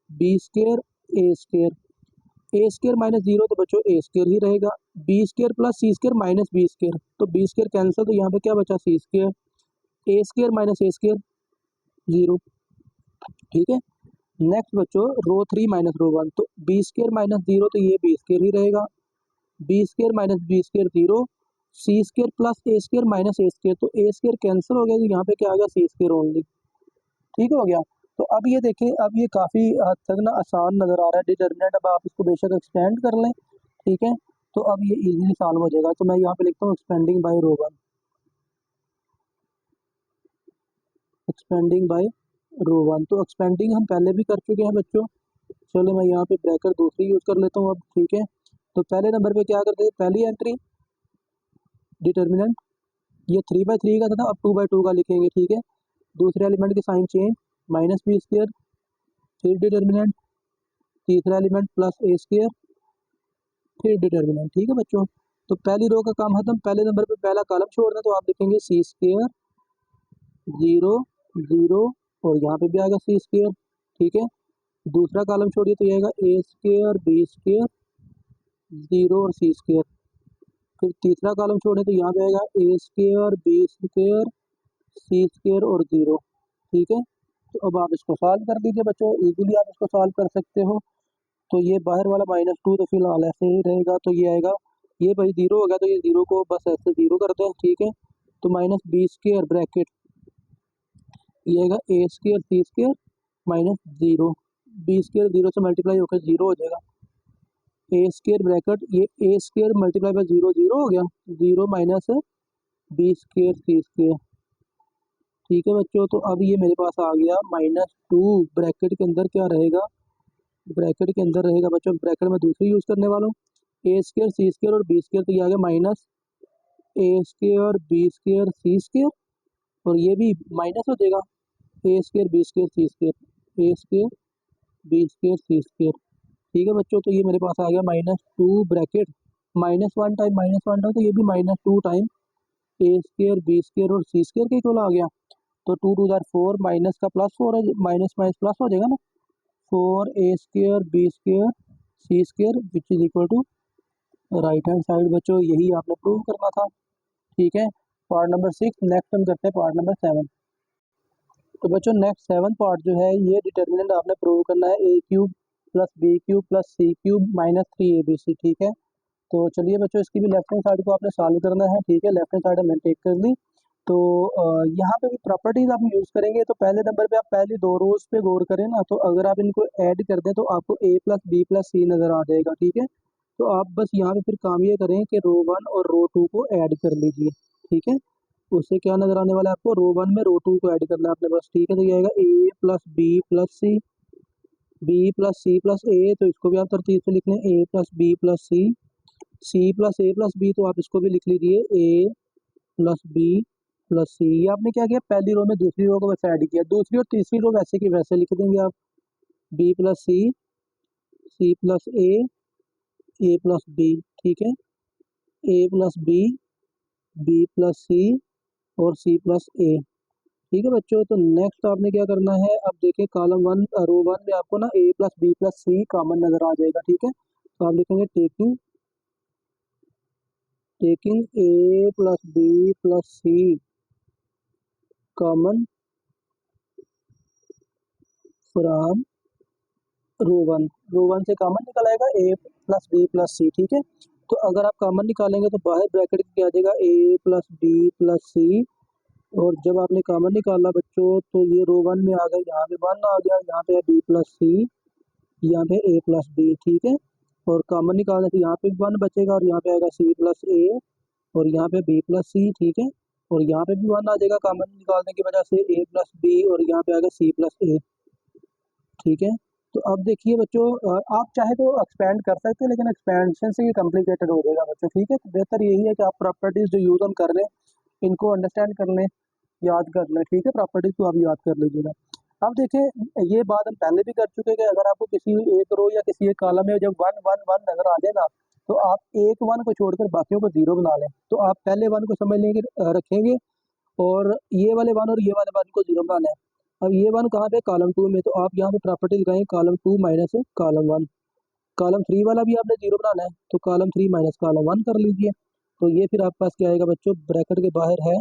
बी स्क्वायर ए स्क्वायर माइनस 0, तो बच्चों ए स्क्वायर ही रहेगा, बी स्क्वायर प्लस सी स्क्वायर माइनस बी स्क्वायर, तो बी स्क्वायर कैंसिल, तो यहाँ पे क्या बचा, सी स्क्वायर, ए स्क्वायर माइनस ए स्क्वायर 0, ठीक है। नेक्स्ट बच्चों रो 3 माइनस रो 1, तो बी स्क्वायर माइनस 0, तो ये बी स्क्वायर ही रहेगा, B square minus B square 0, C square plus A square minus A square, तो ए स्क्वायर कैंसिल हो गया, तो यहाँ पे क्या आ गया, सी स्क्वायर ओनली, ठीक हो गया। तो अब ये देखें, अब ये काफ़ी हद तक ना आसान नज़र आ रहा है डिटर्मिनेंट, अब आप इसको बेशक एक्सपेंड कर लें, ठीक है। तो अब ये इजीली सॉल्व हो जाएगा, तो मैं यहाँ पे लिखता हूँ एक्सपेंडिंग बाय रो 1, एक्सपेंडिंग बाय रो 1, तो एक्सपेंडिंग हम पहले भी कर चुके हैं बच्चों। चलो मैं यहाँ पे ब्रैकेट दूसरी यूज़ कर लेता हूँ अब, ठीक है। तो पहले नंबर पे क्या करते हैं, पहली एंट्री डिटर्मिनेंट, ये 3/3 का था, अब 2/2 का लिखेंगे, ठीक है। दूसरे एलिमेंट के साइन चेंज, -b स्क्वायर, फिर डिटर्मिनेंट, तीसरा एलिमेंट प्लस ए स्क्वायर, फिर डिटर्मिनेंट, ठीक है बच्चों। तो पहली रो का काम खत्म, पहले नंबर पे पहला कॉलम छोड़ना, तो आप लिखेंगे सी स्क्वायर 0 0, और यहाँ पे भी आएगा सी स्क्वायर, ठीक है। दूसरा कॉलम छोड़िए, तो ये आएगा ए स्क्वायर बी स्क्वायर 0 और सी स्क्वायर, फिर तीसरा कॉलम छोड़े, तो यहाँ पे आएगा A square B square C square और 0, ठीक है। तो अब आप इसको सॉल्व कर दीजिए बच्चों, इजीली आप इसको सॉल्व कर सकते हो। तो ये बाहर वाला -2 तो फिलहाल ऐसे ही रहेगा, तो ये आएगा, ये भाई 0 हो गया, तो ये 0 को बस ऐसे 0 कर दें, ठीक है। तो -b स्क्वायर ब्रैकेट, ये आएगा A square C square -0, B square 0 से मल्टीप्लाई होकर 0 हो जाएगा, ए स्क्वायर ब्रैकेट, ये ए स्क्वायर मल्टीप्लाई बाय 0 0 हो गया, 0 माइनस बी स्क्वायर सी स्क्वायर, ठीक है बच्चों। तो अब ये मेरे पास आ गया -2 ब्रैकेट के अंदर क्या रहेगा, ब्रैकेट के अंदर रहेगा बच्चों, ब्रैकेट में दूसरी यूज़ करने वाला हूँ, ए स्क्र सी स्क्र और बी स्क्र, तो ये आ गया minus A square B square c square, और ये भी माइनस हो जाएगा ए square B square c square, ए square B square c square. ठीक है बच्चों, तो ये मेरे पास आ गया -2 ब्रैकेट -1 टाइम -1 था, तो ये भी -2 टाइम ए स्क्र बी स्क्र और सी स्क्र के इक्वल आ गया। तो 2 2 4 माइनस का +4 है, माइनस माइनस प्लस हो जाएगा ना, 4 a square B square c square which is equal to right hand side. बच्चों यही आपने प्रूव करना था। ठीक है, पार्ट नंबर 6। नेक्स्ट हम करते हैं पार्ट नंबर 7। तो बच्चों नेक्स्ट 7 पार्ट जो है, ये डिटर्मिनेंट आपने प्रूव करना है ए cube plus B cube plus c cube -3abc। ठीक है, तो चलिए बच्चों इसकी भी लेफ्ट हैंड साइड को आपने सॉल्व करना है। ठीक है, लेफ्ट हैंड साइड हमने टेक कर ली। तो यहाँ पे भी प्रॉपर्टीज आप यूज़ करेंगे। तो पहले नंबर पे आप पहली 2 रोज पे गौर करें ना, तो अगर आप इनको ऐड कर दें तो आपको a प्लस बी प्लस सी नज़र आ जाएगा। ठीक है, तो आप बस यहाँ पे फिर काम ये करें कि रो 1 और रो 2 को ऐड कर लीजिए। ठीक है, उससे क्या नज़र आने वाला है आपको, रो 1 में रो 2 को ऐड करना है आपने बस। ठीक है, तो ये आएगा a plus B plus C, b plus C plus a, तो इसको भी आप तरतीब से लिख लें a plus B plus C plus A plus B, तो आप इसको भी लिख लीजिए a plus B plus c. ये आपने क्या किया, पहली रो में दूसरी रो को वैसे ऐड किया, दूसरी और तीसरी रो वैसे की वैसे लिख देंगे आप, बी प्लस सी प्लस ए प्लस बी। ठीक है, ए प्लस बी प्लस सी और सी प्लस ए। ठीक है बच्चों, तो नेक्स्ट आपने क्या करना है, अब देखिए कॉलम 1 रो 1 में आपको ना a plus B plus C common नज़र आ जाएगा। ठीक है, तो आप लिखेंगे taking a plus B plus C common from row 1 से कॉमन निकल आएगा a प्लस बी प्लस सी। ठीक है, तो अगर आप कॉमन निकालेंगे तो बाहर ब्रैकेट में क्या आ जाएगा, a प्लस बी प्लस सी, और जब आपने कॉमन निकाला बच्चों तो ये रो 1 में आ गया, यहाँ पे 1 आ गया, यहाँ पे बी प्लस सी, यहाँ पे a प्लस बी। ठीक है, और कॉमन निकालने से यहाँ पे 1 बचेगा और यहाँ पे आएगा c प्लस ए और यहाँ पे b प्लस सी। ठीक है, और यहाँ पे भी 1 आ जाएगा कॉमन निकालने की वजह से, a प्लस बी, और यहाँ पे आएगा c प्लस ए। ठीक है, तो अब देखिए बच्चों, आप चाहे तो एक्सपेंड कर सकते हैं, लेकिन एक्सपेंशन से ये कॉम्प्लिकेटेड हो जाएगा बच्चों। ठीक है, तो बेहतर यही है कि आप प्रॉपर्टीज जो यूज़ हम कर रहे हैं इनको अंडरस्टैंड कर लें, याद कर लें। ठीक है, प्रॉपर्टीज को आप याद कर लीजिएगा। अब देखें, ये बात हम पहले भी कर चुके हैं कि अगर आपको किसी एक रो या किसी एक कॉलम में जब 1 1 1 नजर आ जाए ना, तो आप एक 1 को छोड़कर बाकियों को 0 बना लें। तो आप पहले 1 को समझ लेंगे, रखेंगे, और ये वाले 1 और ये वाले 1 को 0 बनाना है। अब ये 1 कहाँ पे, कॉलम 2 में, तो आप यहाँ पे प्रॉपर्टी लगाएं कॉलम 2 माइनस कॉलम 1। कॉलम 3 वाला भी आपने 0 बनाना है, तो कॉलम 3 माइनस कॉलम 1 कर लीजिए। तो ये फिर आपके पास क्या आएगा बच्चों, ब्रैकेट के बाहर है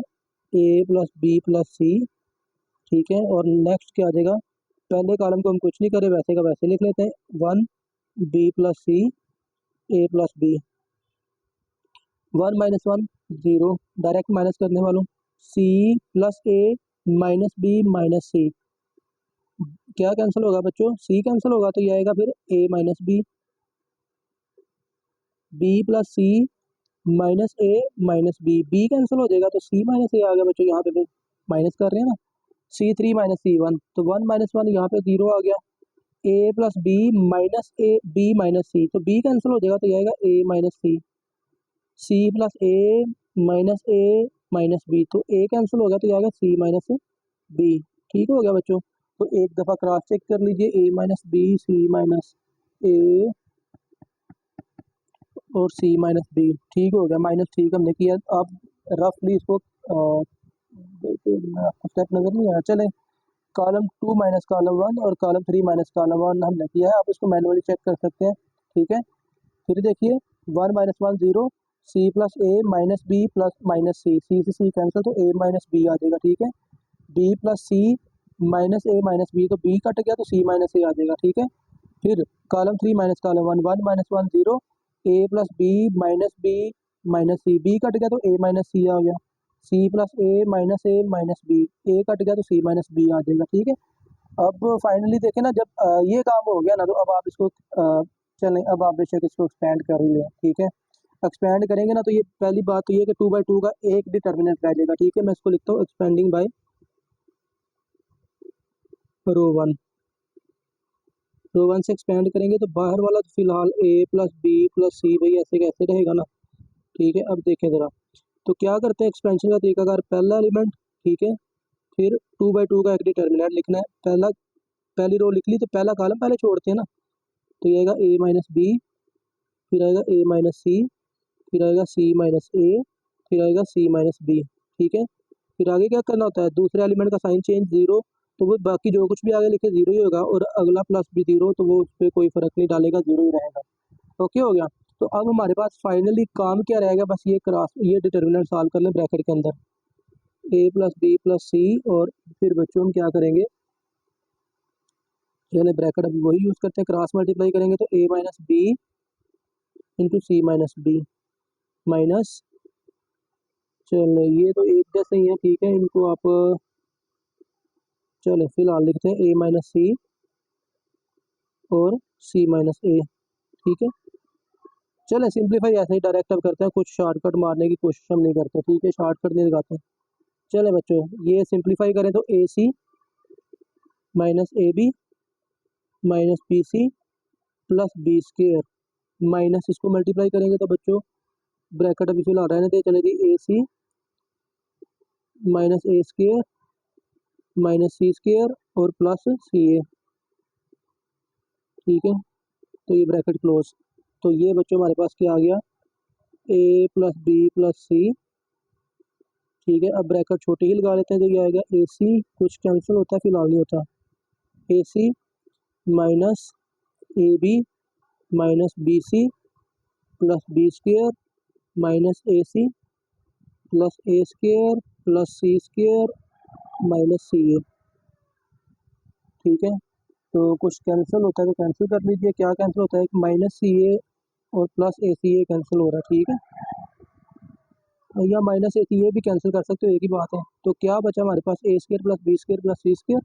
a प्लस बी प्लस सी। ठीक है, और नेक्स्ट क्या आ जाएगा, पहले कॉलम को हम कुछ नहीं करें, वैसे का वैसे लिख लेते हैं, 1 बी प्लस सी ए plus b, 1 minus 1 0, direct minus करने वालों, सी प्लस ए माइनस बी माइनस सी, क्या कैंसिल होगा बच्चों, सी कैंसिल होगा, तो ये आएगा फिर ए minus B plus C minus A minus B cancel हो जाएगा, तो सी माइनस ए आ गया बच्चों, यहाँ पे फिर माइनस कर रहे हैं ना, C3 माइनस C1, तो 1 माइनस 1 यहाँ पे 0 आ गया, a plus B minus A B minus सी, तो b कैंसिल हो जाएगा, तो ये आएगा a minus C plus A minus B, तो a कैंसिल हो गया, तो ये आएगा c माइनस बी। ठीक हो गया बच्चों, तो एक दफ़ा क्रॉस चेक कर लीजिए, a minus B C minus ए और c माइनस बी। ठीक हो गया, माइनस ठीक हमने किया। अब रफली इसको आपको स्टेप नजर नहीं आया, चले कॉलम 2 माइनस कॉलम 1 और कॉलम 3 माइनस कॉलम 1 हमने किया है, आप इसको मैनुअली चेक कर सकते हैं। ठीक है, फिर देखिए 1 माइनस 1 0, सी प्लस ए माइनस बी प्लस माइनस सी से सी कैंसिल, तो ए माइनस बी आ जाएगा। ठीक है, B plus C minus A minus B, तो बी कट गया तो सी माइनस ए आ जाएगा। ठीक है, फिर कॉलम 3 माइनस कॉलम 1, 1 माइनस 1 0, ए प्लस बी माइनस सी, बी कट गया तो ए माइनस सी आ गया, सी प्लस ए माइनस बी, ए कट गया तो सी माइनस बी आ जाएगा। ठीक है, अब फाइनली देखें ना, जब ये काम हो गया ना, तो अब आप इसको चलें, अब आप बेशक इसको एक्सपेंड कर ही लें। ठीक है, एक्सपेंड करेंगे ना, तो ये पहली बात तो ये कि 2/2 का एक डिटर्मिनेंट रह जाएगा। ठीक है, मैं इसको लिखता हूँ एक्सपेंडिंग बाय रो 1। तो 1 से एक्सपेंड करेंगे तो बाहर वाला तो फिलहाल a प्लस बी प्लस सी भाई ऐसे कैसे रहेगा ना। ठीक है, अब देखें ज़रा, तो क्या करते हैं एक्सपेंशन का तरीकाकार, पहला एलिमेंट, ठीक है, फिर 2/2 का एक डिटर्मिनेंट लिखना है, पहली रो लिख ली तो पहला कॉलम पहले छोड़ते हैं ना, तो ये आएगा a माइनस बी, फिर आएगा a माइनस सी, फिर आएगा c माइनस ए, फिर आएगा c माइनस बी। ठीक है, फिर आगे क्या करना होता है, दूसरे एलिमेंट का साइन चेंज जीरो, तो वो बाकी जो कुछ भी आगे लिखे जीरो ही होगा, और अगला प्लस भी जीरो, तो वो उस पर कोई फर्क नहीं डालेगा, जीरो ही रहेगा। ओके हो गया। तो अब हमारे पास फाइनली काम क्या रहेगा, बस ये डिटर्मिनेंट सॉल्व कर लें ब्रैकेट के अंदर, a प्लस बी प्लस सी, और फिर बच्चों हम क्या करेंगे, चलिए ब्रैकेट अभी वही यूज़ करते हैं, क्रॉस मल्टीप्लाई करेंगे तो a minus B into C minus B minus, चलो ये तो एक जैसे ही है, ठीक है, इनको आप चलो फिलहाल लिखते हैं a माइनस सी और c माइनस ए। ठीक है, चले सिंप्लीफाई ऐसे ही डायरेक्ट अब करते हैं, कुछ शॉर्टकट मारने की कोशिश हम नहीं करते। ठीक है, शॉर्टकट नहीं लगाते। चले बच्चों, ये सिंप्लीफाई करें तो a C minus A B minus B C plus b square, minus इसको मल्टीप्लाई करेंगे तो बच्चों ब्रैकेट अभी फिलहाल रहने दे, चलेगी a C minus a square minus c square और प्लस सी ए। ठीक है, तो ये ब्रैकेट क्लोज। तो ये बच्चों हमारे पास क्या आ गया, ए प्लस बी प्लस सी। ठीक है, अब ब्रैकेट छोटी ही लगा लेते हैं, तो ये आएगा ए सी, कुछ कैंसिल होता है फिलहाल नहीं होता, a C minus A B minus B C plus b square minus A C plus a square plus c square minus C a. ठीक है, तो कुछ कैंसिल होता है तो कैंसिल कर लीजिए, क्या कैंसिल होता है, एक माइनस सी ए और प्लस ए सी ए कैंसिल हो रहा है। ठीक है, या माइनस ए सी ए भी कैंसिल कर सकते हो, एक ही बात है। तो क्या बचा हमारे पास, a square plus b square plus c square,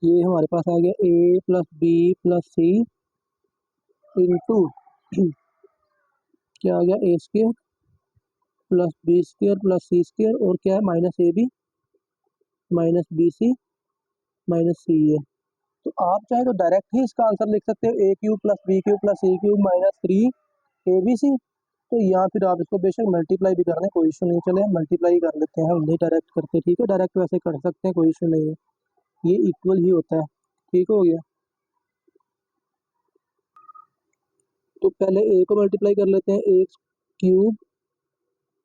ये हमारे पास आ गया ए प्लस बी प्लस सी इंटू क्या आ गया, a square plus b square plus c square, और क्या है minus A B minus B C minus सी ए। तो आप चाहे तो डायरेक्ट ही इसका आंसर लिख सकते हो, a cube plus B cube plus c cube minus 3 ABC। तो या फिर आप इसको बेशक मल्टीप्लाई भी कर लें, कोई इशू नहीं, चले मल्टीप्लाई कर लेते हैं, हम नहीं डायरेक्ट करते। ठीक है, डायरेक्ट वैसे कर सकते हैं, कोई इशू नहीं है, ये इक्वल ही होता है। ठीक हो गया, तो पहले ए को मल्टीप्लाई कर लेते हैं, a cube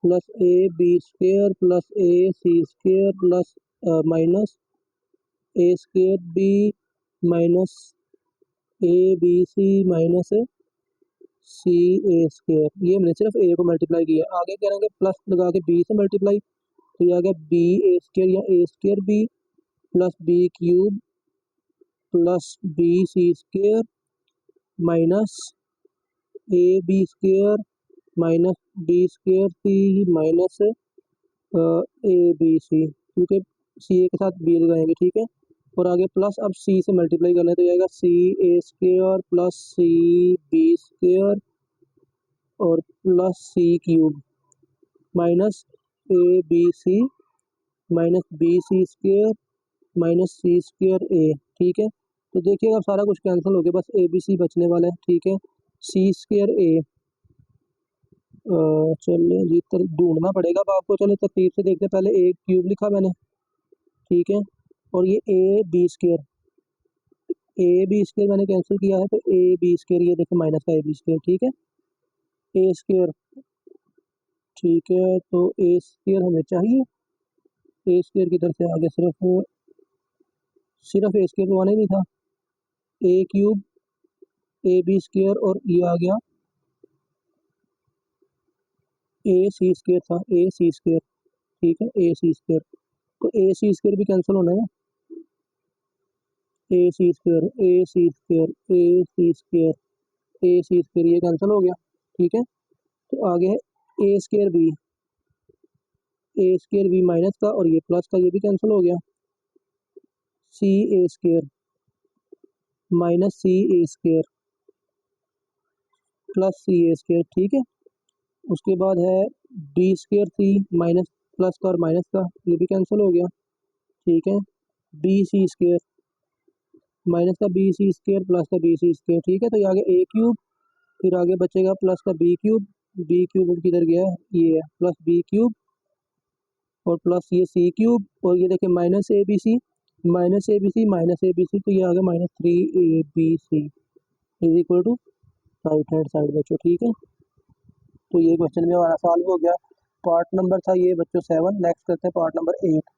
plus A b square plus A c square plus minus a square b minus A B C minus C a square, ये हमने सिर्फ ए को मल्टीप्लाई किया। आगे करेंगे प्लस लगा के बी से मल्टीप्लाई, तो ये आ गया बी ए स्केयर या a square b plus B cube plus B c square minus A b square minus b square c minus A B c, क्योंकि सी ए के साथ बी लगाएंगे। ठीक है, और आगे प्लस अब सी से मल्टीप्लाई करना है, तो जाएगा सी a square plus C b square और plus c cube minus A B C minus B c square minus c square a. ठीक है, तो देखिएगा अब सारा कुछ कैंसिल हो गया, बस ए बी सी बचने वाला है। ठीक है, सी स्केयर ए, चलिए जी ढूंढना पड़ेगा अब आपको, चलिए तरतीब से देखते हैं, पहले ए क्यूब लिखा मैंने। ठीक है, और ये ए बी स्केयर मैंने कैंसिल किया है, तो ए बी स्केयर, ये देखो माइनस का ए बी स्केयर। ठीक है, ए स्केयर, ठीक है, तो ए स्केयर हमें चाहिए, ए स्केयर की तरफ से आगे सिर्फ ए स्केयर तो आना ही नहीं था, ए क्यूब ए बी स्केयर और ये आ गया ए सी स्केयर था, ए सी स्केयर। ठीक है, ए सी स्केयर, तो ए सी स्केयर भी कैंसिल होना है, ए सी स्केयर ए सी स्केयर ए सी स्केयर ए सी स्केयर, ये कैंसिल हो गया। ठीक है, तो आगे है ए स्केयर बी माइनस का और ये प्लस का, ये भी कैंसिल हो गया, सी a square minus C a square plus C a square. ठीक है, उसके बाद है B square c minus plus का और माइनस का, ये भी कैंसिल हो गया। ठीक है, बी सी स्केयर माइनस का बी सी स्क्वायर प्लस का बी सी स्क्वायर, ठीक है। तो ये आगे ए क्यूब, फिर आगे बचेगा प्लस का बी क्यूब किधर गया है, ये है प्लस बी क्यूब और प्लस ये सी क्यूब, और ये देखिए minus A B C minus A B C minus A B C, तो ये आ गया -3 AB is equal to right hand side बच्चों, ठीक है। तो ये क्वेश्चन भी हमारा सॉल्व हो गया। पार्ट नंबर था ये बच्चों 7। नेक्स्ट करते हैं पार्ट नंबर 8।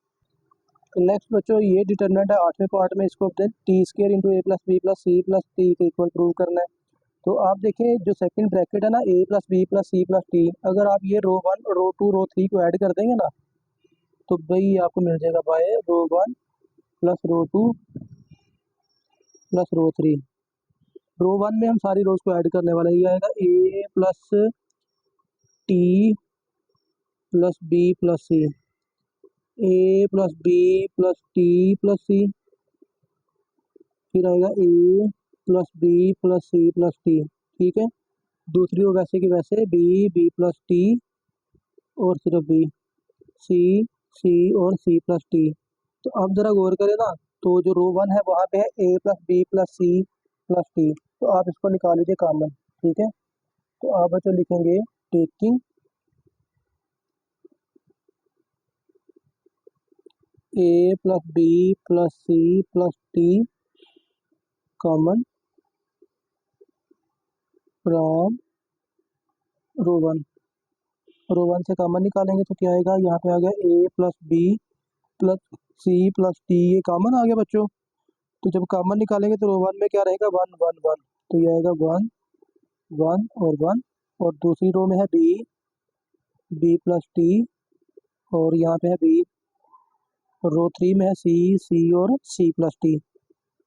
तो नेक्स्ट बच्चों ये डिटरमिनेंट है 8वें पार्ट में, इसको टी स्क्वायर इंटू ए प्लस बी प्लस सी प्लस टी के इक्वल प्रूव करना है। तो आप देखिए जो सेकंड ब्रैकेट है ना, a plus B plus C plus t, अगर आप ये रो 1 रो 2 रो 3 को ऐड कर देंगे ना, तो भाई आपको मिल जाएगा बाय रो 1 प्लस रो 2 प्लस रो 3। रो 1 में हम सारी रोज को ऐड करने वाले हैं, ये आएगा ए plus t plus B plus सी, ए plus B plus t plus c, फिर आएगा ए प्लस बी प्लस सी प्लस टी, ठीक है। दूसरी रो वैसे की वैसे बी प्लस टी और सिर्फ बी, सी और सी प्लस टी। तो अब जरा गौर करें ना, तो जो रो 1 है वहाँ पे है ए प्लस बी प्लस सी प्लस टी, तो आप इसको निकाल लीजिए कॉमन, ठीक है। तो आप बच्चों लिखेंगे taking A plus B plus C plus T common from row 1। Row 1 से कॉमन निकालेंगे तो क्या आएगा, यहाँ पे आ गया ए प्लस बी प्लस सी प्लस टी, ये कॉमन आ गया बच्चों। तो जब कॉमन निकालेंगे तो रो 1 में क्या रहेगा 1 1 1, तो ये आएगा 1 1 और 1। और दूसरी रो में है बी प्लस टी और यहाँ पे है बी, और रो 3 में है सी और सी प्लस टी,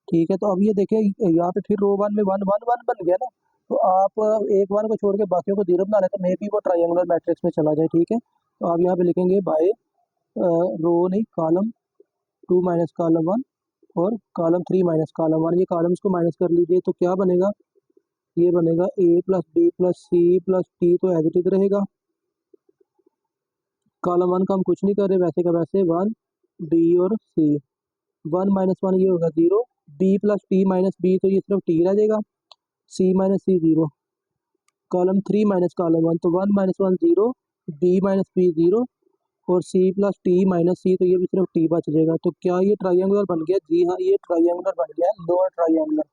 ठीक है। तो अब ये देखें यहाँ पे फिर रो 1 में 1 1 1 बन गया ना, तो आप एक 1 को छोड़ के बाकियों को 0 बना लें तो मे बी वो ट्रायंगुलर मैट्रिक्स में चला जाए, ठीक है। तो आप यहाँ पे लिखेंगे बाय रो नहीं कॉलम 2 माइनस कॉलम 1 और कॉलम 3 माइनस कॉलम 1, ये कॉलम्स को माइनस कर लीजिए तो क्या बनेगा, ये बनेगा A plus B plus C plus T, तो एज इट इज रहेगा। कॉलम 1 का हम कुछ नहीं कर रहे, वैसे का वैसे 1 बी और सी, 1 माइनस 1 ये होगा 0, B plus T minus B, तो ये सिर्फ टी रह जाएगा, C minus C 0, column 3 minus column 1, तो 1 माइनस 1 0, बी माइनस बी 0 और सी प्लस टी माइनस सी, तो ये भी सिर्फ टी बच जाएगा। तो क्या ये ट्रायंगुलर बन गया, जी हाँ ये ट्रायंगुलर बन गया है, लोअर ट्रायंगुलर,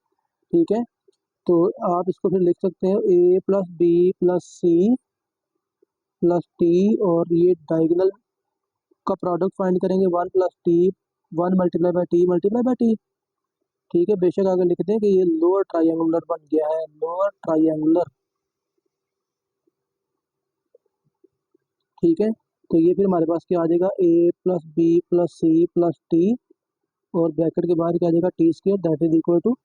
ठीक है। तो आप इसको फिर लिख सकते हैं A plus B plus C plus T, और ये डायगोनल का प्रोडक्ट फाइंड करेंगे 1 plus T 1 multiply by T, ठीक है। बेशक आगे लिख दें कि ये लोअर ट्रायंगुलर बन गया है, लोअर ट्रायंगुलर, ठीक है। तो ये फिर हमारे पास क्या आ जाएगा A plus B plus C plus T, और ब्रैकेट के बाहर क्या आ जाएगा T square that is equal to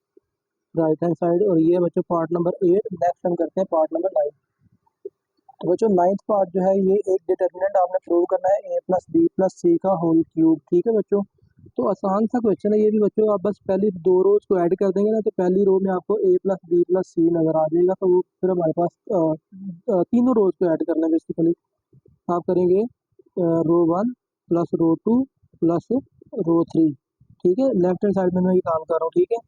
right hand side. और ये बच्चों पार्ट नंबर 8। नेक्स्ट हम करते हैं पार्ट नंबर 9। तो बच्चों 9th पार्ट जो है ये एक डिटर्मिनेंट आपने प्रूव करना है ए प्लस बी प्लस सी का होल क्यूब, ठीक है बच्चों। तो आसान सा क्वेश्चन है ये भी बच्चों, आप बस पहली दो रोज को ऐड कर देंगे ना, तो पहली रो में आपको ए प्लस बी प्लस सी नजर आ जाएगा, तो वो फिर हमारे पास तीनों रोज को ऐड करना है बेसिकली। आप करेंगे रो 1 प्लस रो 2 प्लस रो 3, ठीक है। लेफ्ट हैंड साइड में मैं ये काम कर रहा हूँ, ठीक है।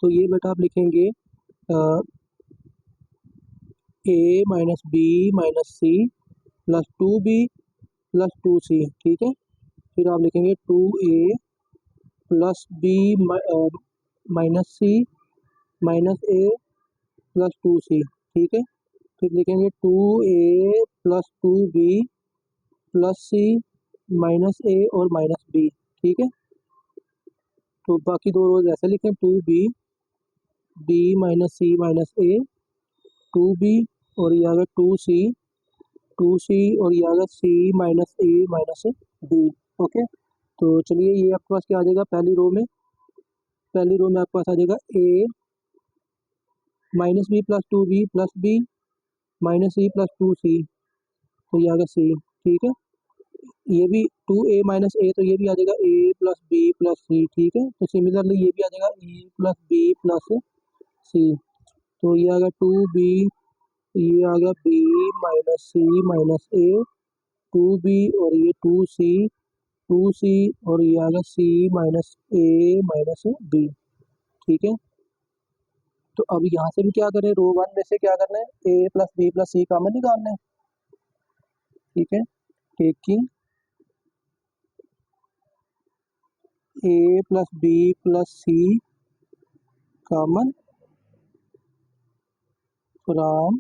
तो ये बेटा आप लिखेंगे A minus B minus C plus 2B plus 2C, ठीक है। फिर आप लिखेंगे 2A plus B minus C minus ए प्लस 2C, ठीक है। फिर लिखेंगे 2A plus 2B plus C minus ए और माइनस बी, ठीक है। तो बाकी दो रोज ऐसे लिखें 2B माइनस सी माइनस ए 2B, और ये आ गया 2C और ये आ गया C minus A minus B, okay. तो चलिए ये आपके पास क्या आ जाएगा, पहली रो में आपके पास आ जाएगा A minus B plus 2B plus B minus C plus 2C, तो ये आ गया C, ठीक है। ये भी 2A माइनस ए, तो ये भी आ जाएगा ए प्लस बी प्लस सी, ठीक है। तो सिमिलरली ये भी आ जाएगा ए प्लस बी प्लस सी, तो ये आ गया 2B, ये आ गया बी माइनस सी माइनस ए 2B, और ये 2C और ये आ गया C minus A minus B, ठीक है। तो अब यहाँ से भी क्या करें, रो वन में से क्या करना है, ए प्लस बी प्लस सी कॉमन निकालना है, ठीक है। Taking A plus B plus C common from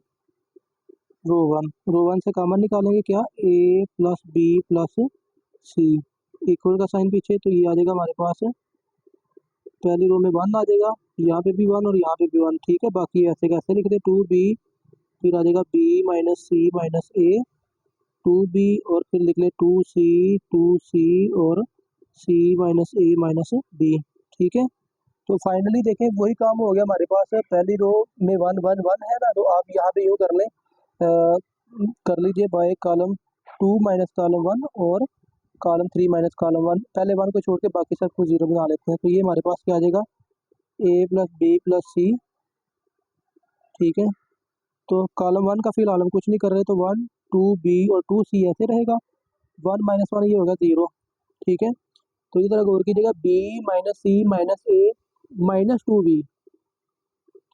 row one से कॉमन निकालेंगे क्या, A plus B plus C, equal का साइन पीछे, तो ये आ जाएगा हमारे पास, पहली रो में वन आ जाएगा, यहाँ पे भी वन और यहाँ पे भी वन, ठीक है। बाकी ऐसे कैसे लिख दे, टू बी, फिर आ जाएगा B minus C minus A, two B और फिर लिख ले टू सी और C minus A minus B, ठीक है। तो फाइनली देखें वही काम हो गया हमारे पास, पहली रो में वन वन वन है ना, तो आप यहाँ पे यूँ कर लें, कर लीजिए by column two minus column one और column three minus column one, पहले वन को छोड़ के बाकी सब कुछ जीरो बना लेते हैं। तो ये हमारे पास क्या आ जाएगा, ए प्लस बी प्लस सी, ठीक है। तो कॉलम वन का फिलहाल हम कुछ नहीं कर रहे, तो वन टू बी और टू सी ऐसे रहेगा, वन माइनस वन ये होगा जीरो, ठीक है। तो इसी तरह गौर कीजिएगा, B minus C minus A minus two B,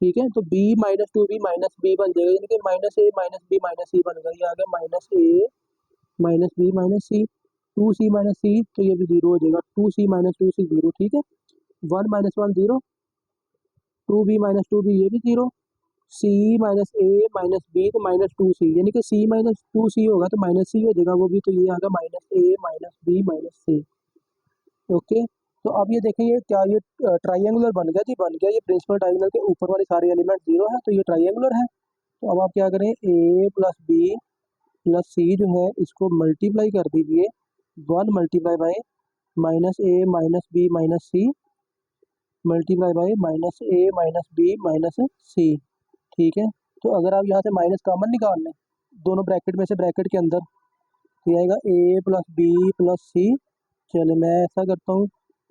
ठीक है। तो B minus two B minus B बन जाएगा, यानी कि minus A minus B minus C बन गया, ये आ गया minus A minus B minus C, two C minus सी, तो ये भी जीरो हो जाएगा, two C minus two C zero, ठीक है। One minus one zero, two B minus two B ये भी zero, C minus A minus B तो माइनस टू सी, यानी कि सी माइनस टू सी होगा तो माइनस सी हो जाएगा वो भी, तो ये आ गया minus A minus B minus C, okay. तो अब ये देखें, ये क्या, ये ट्राइंगुलर बन गया जी, बन गया, ये प्रिंसिपल ट्राइंगुलर के ऊपर वाले सारे एलिमेंट जीरो है, तो ये ट्राइंगुलर है। तो अब आप क्या करें, A plus B plus C जो है इसको मल्टीप्लाई कर दीजिए, one multiply by minus A minus B minus C multiply by minus A minus B minus C, ठीक है। तो अगर आप यहाँ से माइनस कॉमन निकाल लें दोनों ब्रैकेट में से, ब्रैकेट के अंदर तो ये आएगा ए प्लस बी प्लस सी, चलिए मैं ऐसा करता हूँ,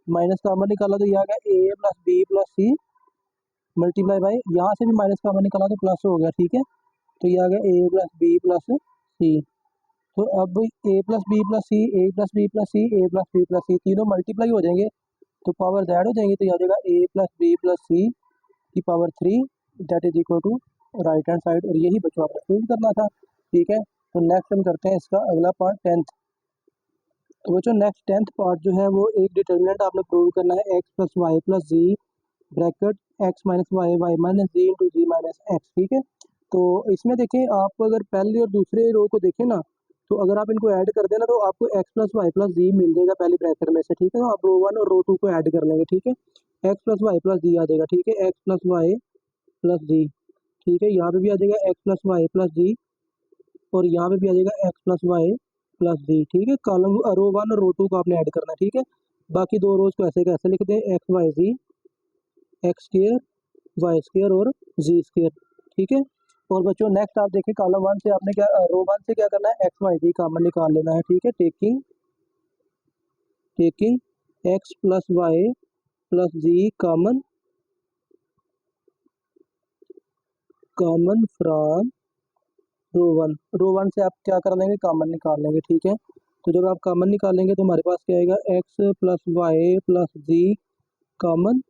माइनस कॉमन निकाला तो ये आ गया ए plus B plus C multiply by, यहाँ से भी माइनस कॉमन निकाला तो प्लस हो गया, ठीक है। तो ये आ गया ए प्लस बी प्लस सी। तो अब ए प्लस बी प्लस सी, ए प्लस बी प्लस सी, ए प्लस बी प्लस सी तीनों मल्टीप्लाई हो जाएंगे तो पावर ऐड हो जाएंगे, तो ये आ जाएगा A plus B plus C की power three, that is equal to right hand side, और यही बच्चों आपको प्रूव करना था, ठीक है। तो नेक्स्ट हम करते हैं इसका अगला पार्ट, टेंथ। तो बच्चों नेक्स्ट टेंथ पार्ट जो है वो एक डिटर्मिनेंट आपने प्रूव करना है, X plus Y plus Z bracket X minus Y Y minus Z into Z minus X, ठीक है। तो इसमें देखें, आप अगर पहले और दूसरे रो को देखें ना, तो अगर आप इनको ऐड कर देना तो आपको एक्स प्लस वाई प्लस जी मिल जाएगा पहली ब्रैकेट में से, ठीक है। तो आप रो वन और रो टू को ऐड कर लेंगे, ठीक है। एक्स प्लस वाई प्लस जी आ जाएगा, ठीक है, एक्स प्लस वाई प्लस जी, ठीक है। यहाँ पे भी आ जाएगा x plus Y plus Z, और यहाँ पे भी आ जाएगा एक्स प्लस वाई प्लस जी, ठीक है। कॉलम रो वन और रो टू को आपने ऐड करना है, ठीक है। बाकी दो रोज को ऐसे कैसे लिख दें, एक्स वाई जी, एक्स स्क्र वाई स्क्र और जी स्क्र, ठीक है। और बच्चों नेक्स्ट आप देखिए, कॉलम वन से आपने क्या, रो वन से क्या करना है, एक्स वाई जी कॉमन निकाल लेना है, ठीक है। Taking X plus Y plus Z common from row one से आप क्या कर लेंगे, कॉमन निकाल लेंगे, ठीक है। तो जब आप कॉमन निकालेंगे तो हमारे पास क्या आएगा, x plus Y plus Z common,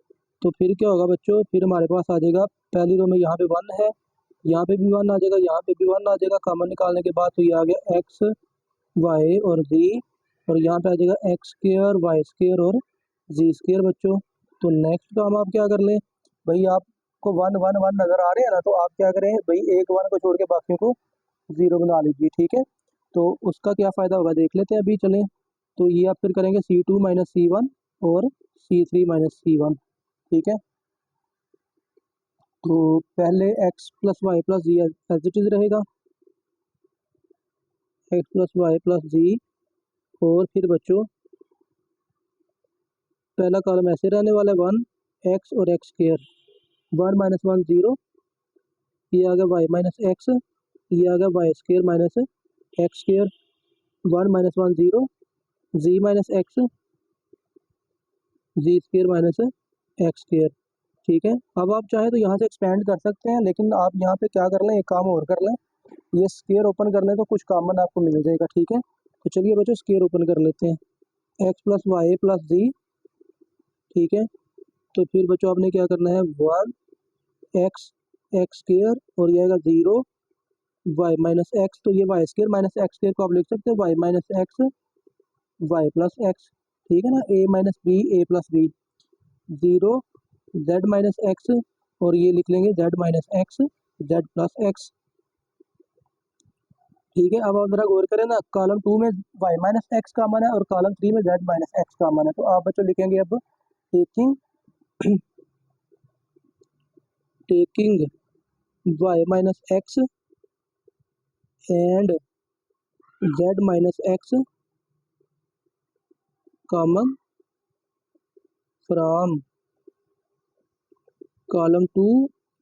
तो फिर क्या होगा बच्चों, फिर हमारे पास आ जाएगा, पहली रो में यहाँ पे वन है, यहाँ पे भी वन आ जाएगा, यहाँ पे भी वन आ जाएगा कॉमन निकालने के बाद, तो ये आ गया एक्स वाई और जी, और यहाँ पे आ जाएगा एक्स स्क्र वाई स्क्र और जी स्क्र बच्चों। तो नेक्स्ट काम आप क्या कर लें भाई, आपको वन वन वन नज़र आ रहे हैं ना, तो आप क्या करें भाई, एक वन को छोड़ के बाकियों को जीरो बना लीजिए, ठीक है। तो उसका क्या फ़ायदा होगा देख लेते हैं, अभी चलें। तो ये आप फिर करेंगे C two minus C one और C three minus C one, ठीक है। तो पहले X plus Y plus Z as it is रहेगा, X plus Y plus Z, और फिर बच्चों पहला कॉलम ऐसे रहने वाला है, वन एक्स और X square, one minus one zero, ये आ गया वाई माइनस एक्स, ये आ गया Y square minus X square, one minus one zero, जी minus x, g square minus X square, ठीक है। अब आप चाहें तो यहाँ से एक्सपेंड कर सकते हैं, लेकिन आप यहाँ पे क्या कर लें, एक काम और कर लें, ये स्क्वायर ओपन कर लें तो कुछ कॉमन आपको मिल जाएगा, ठीक है। तो चलिए बच्चों स्क्वायर ओपन कर लेते हैं, एक्स प्लस वाई प्लस जी, ठीक है, तो फिर बच्चों आपने क्या करना है, 1 x स्क्र और ये आएगा 0 y माइनस एक्स, तो ये Y square minus X square को आप लिख सकते हैं y minus x Y plus x, ठीक है ना, a minus B A plus B, 0 z minus X और ये लिख लेंगे z minus X z plus x, ठीक है। अब आप जरा गौर करें ना, कॉलम 2 में y माइनस एक्स कॉमन है और कॉलम 3 में z माइनस एक्स कॉमन है, तो आप बच्चों लिखेंगे अब taking taking y minus x and z minus X common from column 2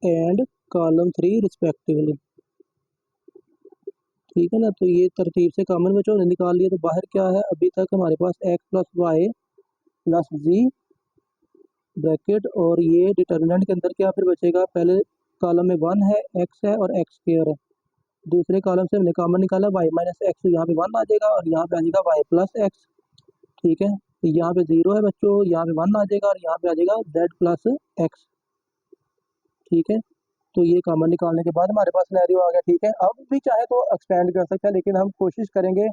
and column 3 respectively, ठीक है ना। तो ये तरतीब से कॉमन बच्चों ने निकाल लिया, तो बाहर क्या है, अभी तक हमारे पास x plus Y plus Z bracket और ये डिटर्मिनेंट के अंदर क्या फिर बचेगा, पहले कॉलम में 1 है, x है और x स्क्वायर है, दूसरे कॉलम से हमने कॉमन निकाला y माइनस एक्स, तो यहाँ पे 1 आ जाएगा और यहाँ पे आ जाएगा y प्लस एक्स, ठीक है। तो यहाँ पे 0 है बच्चों, यहाँ पे 1 आ जाएगा और यहाँ पे आ जाएगा z प्लस एक्स, ठीक है। तो ये कॉमन निकालने के बाद हमारे पास सिनेरियो आ गया, ठीक है। अब भी चाहे तो एक्सपेंड कर सकते हैं, लेकिन हम कोशिश करेंगे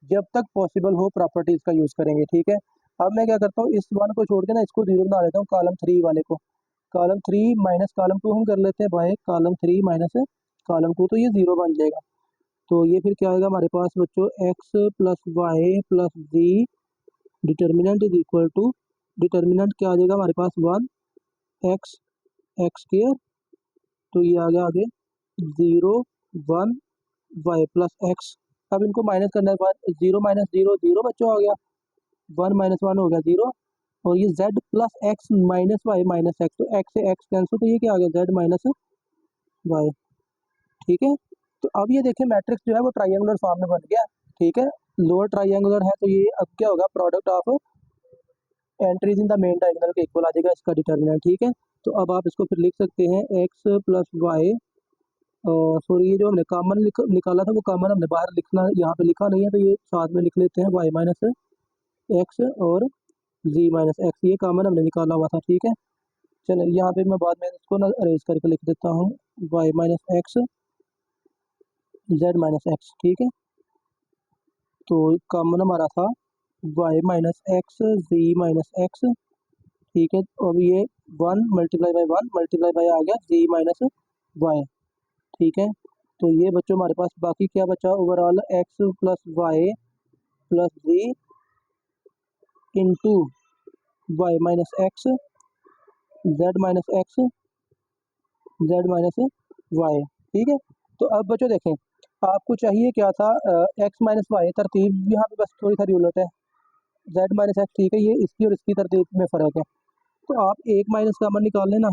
जब तक पॉसिबल हो प्रॉपर्टीज का यूज़ करेंगे, ठीक है। अब मैं क्या करता हूँ, इस वन को छोड़ के ना इसको 0 बना लेता हूँ, कॉलम 3 वाले को, कॉलम 3 माइनस कॉलम 2 हम कर लेते हैं बाय कॉलम 3 माइनस कॉलम 2, तो ये 0 बन जाएगा। तो ये फिर क्या आएगा हमारे पास बच्चों, X plus Y plus Z determinant is equal to, determinant क्या आ जाएगा हमारे पास 1 एक्स एक्स स्क्वायर, तो ये आ गया आगे 0 1 वाई प्लस एक्स। अब इनको माइनस करने के बाद 0 माइनस 0 0 बच्चों आ गया, 1 माइनस 1 हो गया 0, और ये z plus x minus Y minus X, तो x से x कैंसिल, तो ये क्या आ गया z माइनस वाई, ठीक है। तो अब ये देखिए मैट्रिक्स जो है वो ट्राइंगुलर फॉर्म में बन गया, ठीक है, लोअर ट्राइंगुलर है, तो ये अब क्या होगा, product of entries in the main diagonal के इक्वल आ जाएगा इसका डिटर्मिनेंट, ठीक है। तो अब आप इसको फिर लिख सकते हैं x प्लस वाई, सॉरी ये जो हमने कॉमन निकाला था वो कॉमन हमने बाहर लिखना, यहाँ पे लिखा नहीं है, तो ये साथ में लिख लेते हैं y माइनस एक्स और z माइनस एक्स, ये कॉमन हमने निकाला हुआ था, ठीक है। चलो यहाँ पे मैं बाद में इसको ना अरेंज करके लिख देता हूँ, y minus X z minus X, ठीक है। तो कॉमन हमारा था y minus X z minus X, ठीक है। अब ये 1 मल्टीप्लाई बाई 1 मल्टीप्लाई बाई आ गया z माइनस वाई, ठीक है। तो ये बच्चों हमारे पास बाकी क्या बचा, overall x plus Y plus z into Y minus X Z minus X Z minus Y, ठीक है। तो अब बच्चों देखें, आपको चाहिए क्या था, एक्स माइनस वाई, तरतीब यहाँ पे बस थोड़ी सारी उलट है, जेड माइनस एक्स, ठीक है, ये इसकी और इसकी तरतीब में फ़र्क है, तो आप एक माइनस कॉमन निकाल लेना,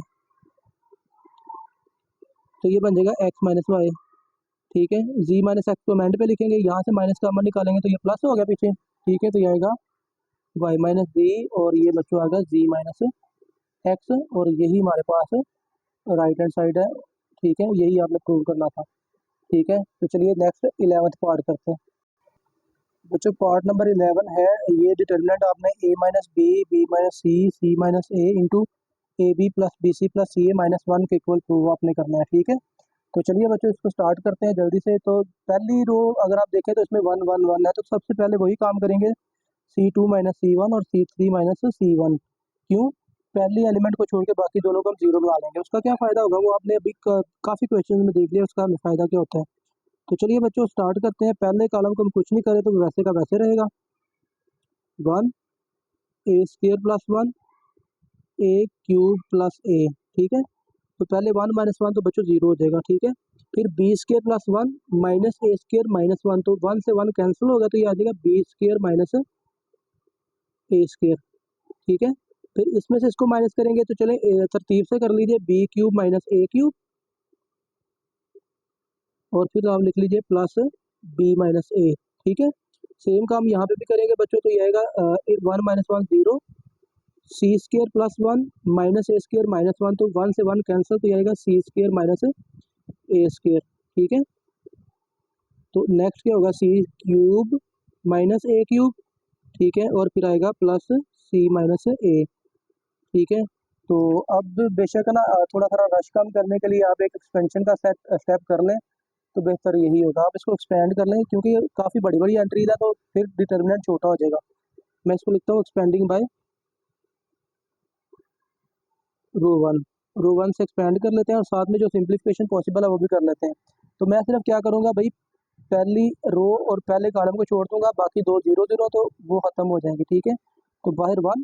तो ये बन जाएगा एक्स माइनस वाई, ठीक है। जी माइनस एक्स को एंड पे लिखेंगे, यहाँ से माइनस कॉमन निकालेंगे तो ये प्लस हो गया पीछे, ठीक है। तो ये आएगा वाई माइनस जी और ये बच्चों आएगा जी माइनस एक्स, और यही हमारे पास राइट हैंड साइड है, ठीक है, यही आपने प्रूव करना था, ठीक है। तो चलिए नेक्स्ट 11th पार्ट करते हैं बच्चों। पार्ट नंबर 11 है, ये डिटर्मिनेंट आपने a minus B B minus C C minus A into A B plus B C plus C A minus 1 के इक्वल प्रूव आपने करना है, ठीक है। तो चलिए बच्चों इसको स्टार्ट करते हैं जल्दी से। तो पहली रो अगर आप देखें तो इसमें 1 1 1 है, तो सबसे पहले वही काम करेंगे, C2 माइनस C1 और C3 माइनस C1, क्यों, पहली एलिमेंट को छोड़ के बाकी दोनों को हम 0 बना लेंगे, उसका क्या फ़ायदा होगा वो आपने अभी काफ़ी क्वेश्चन में देख लिया, उसका हमें फ़ायदा क्या होता है। तो चलिए बच्चों स्टार्ट करते हैं, पहले कॉलम को हम कुछ नहीं करें तो वैसे का वैसे रहेगा, 1 ए square plus 1 A cube plus A, ठीक है। तो पहले 1 माइनस 1 तो बच्चों 0 हो जाएगा, ठीक है। फिर B square plus 1 minus A square minus 1, तो 1 से 1 कैंसिल होगा, तो ये आ जाएगा B square minus A square, ठीक है। फिर इसमें से इसको माइनस करेंगे, तो चले तरतीब से कर लीजिए, B cube minus A cube, और फिर आप लिख लीजिए प्लस बी माइनस ए, ठीक है। सेम काम यहाँ पे भी करेंगे बच्चों, तो ये आएगा 1 minus 1 0, C square plus 1 minus A square minus 1, तो 1 से 1 कैंसिल, तो ये आएगा सी स्क्र माइनस ए स्क्र, ठीक है। तो नेक्स्ट क्या होगा, सी क्यूब माइनस ए क्यूब, ठीक है, और फिर आएगा प्लस सी माइनस ए, ठीक है। तो अब बेशक है ना थोड़ा सा रश कम करने के लिए आप एक एक्सपेंशन का स्टेप कर लें तो बेहतर यही होगा। आप इसको एक्सपेंड कर लें क्योंकि ये काफ़ी बड़ी बड़ी एंट्रीज है तो फिर डिटर्मिनेंट छोटा हो जाएगा। मैं इसको लिखता हूँ एक्सपेंडिंग बाय रो वन से एक्सपेंड कर लेते हैं और साथ में जो सिंप्लीफिकेशन पॉसिबल है वो भी कर लेते हैं। तो मैं सिर्फ क्या करूँगा भाई, पहली रो और पहले कॉलम को छोड़ दूंगा, बाकी दो जीरो जीरो तो वो खत्म हो जाएंगे, ठीक है। तो बाहर वन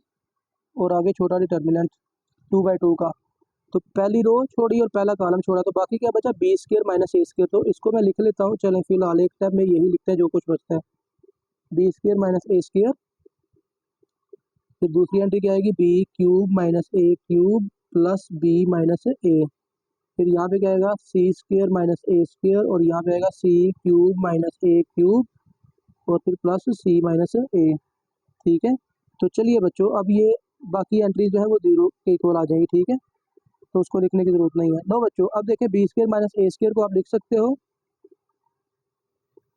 और आगे छोटा डिटर्मिनेंट 2/2 का। तो पहली रो छोड़ी और पहला कॉलम छोड़ा तो बाकी क्या बचा, B square minus A square. तो इसको मैं लिख लेता हूँ, चलें फिलहाल एक स्टेप में यही लिखते हैं जो कुछ बचता है, B square minus A square. फिर दूसरी एंट्री क्या आएगी, B cube minus A cube plus B minus ए। फिर यहाँ पे क्या आएगा, सी स्क्र माइनस ए स्क्र और यहाँ पे आएगा सी क्यूब माइनस ए क्यूब और फिर प्लस सी माइनस ए, ठीक है। तो चलिए बच्चों, अब ये बाकी एंट्रीज जो है वो जीरो के इक्वल आ जाएगी, ठीक है। तो उसको लिखने की जरूरत नहीं है। लो बच्चों, अब देखिए B square minus A square को आप लिख सकते हो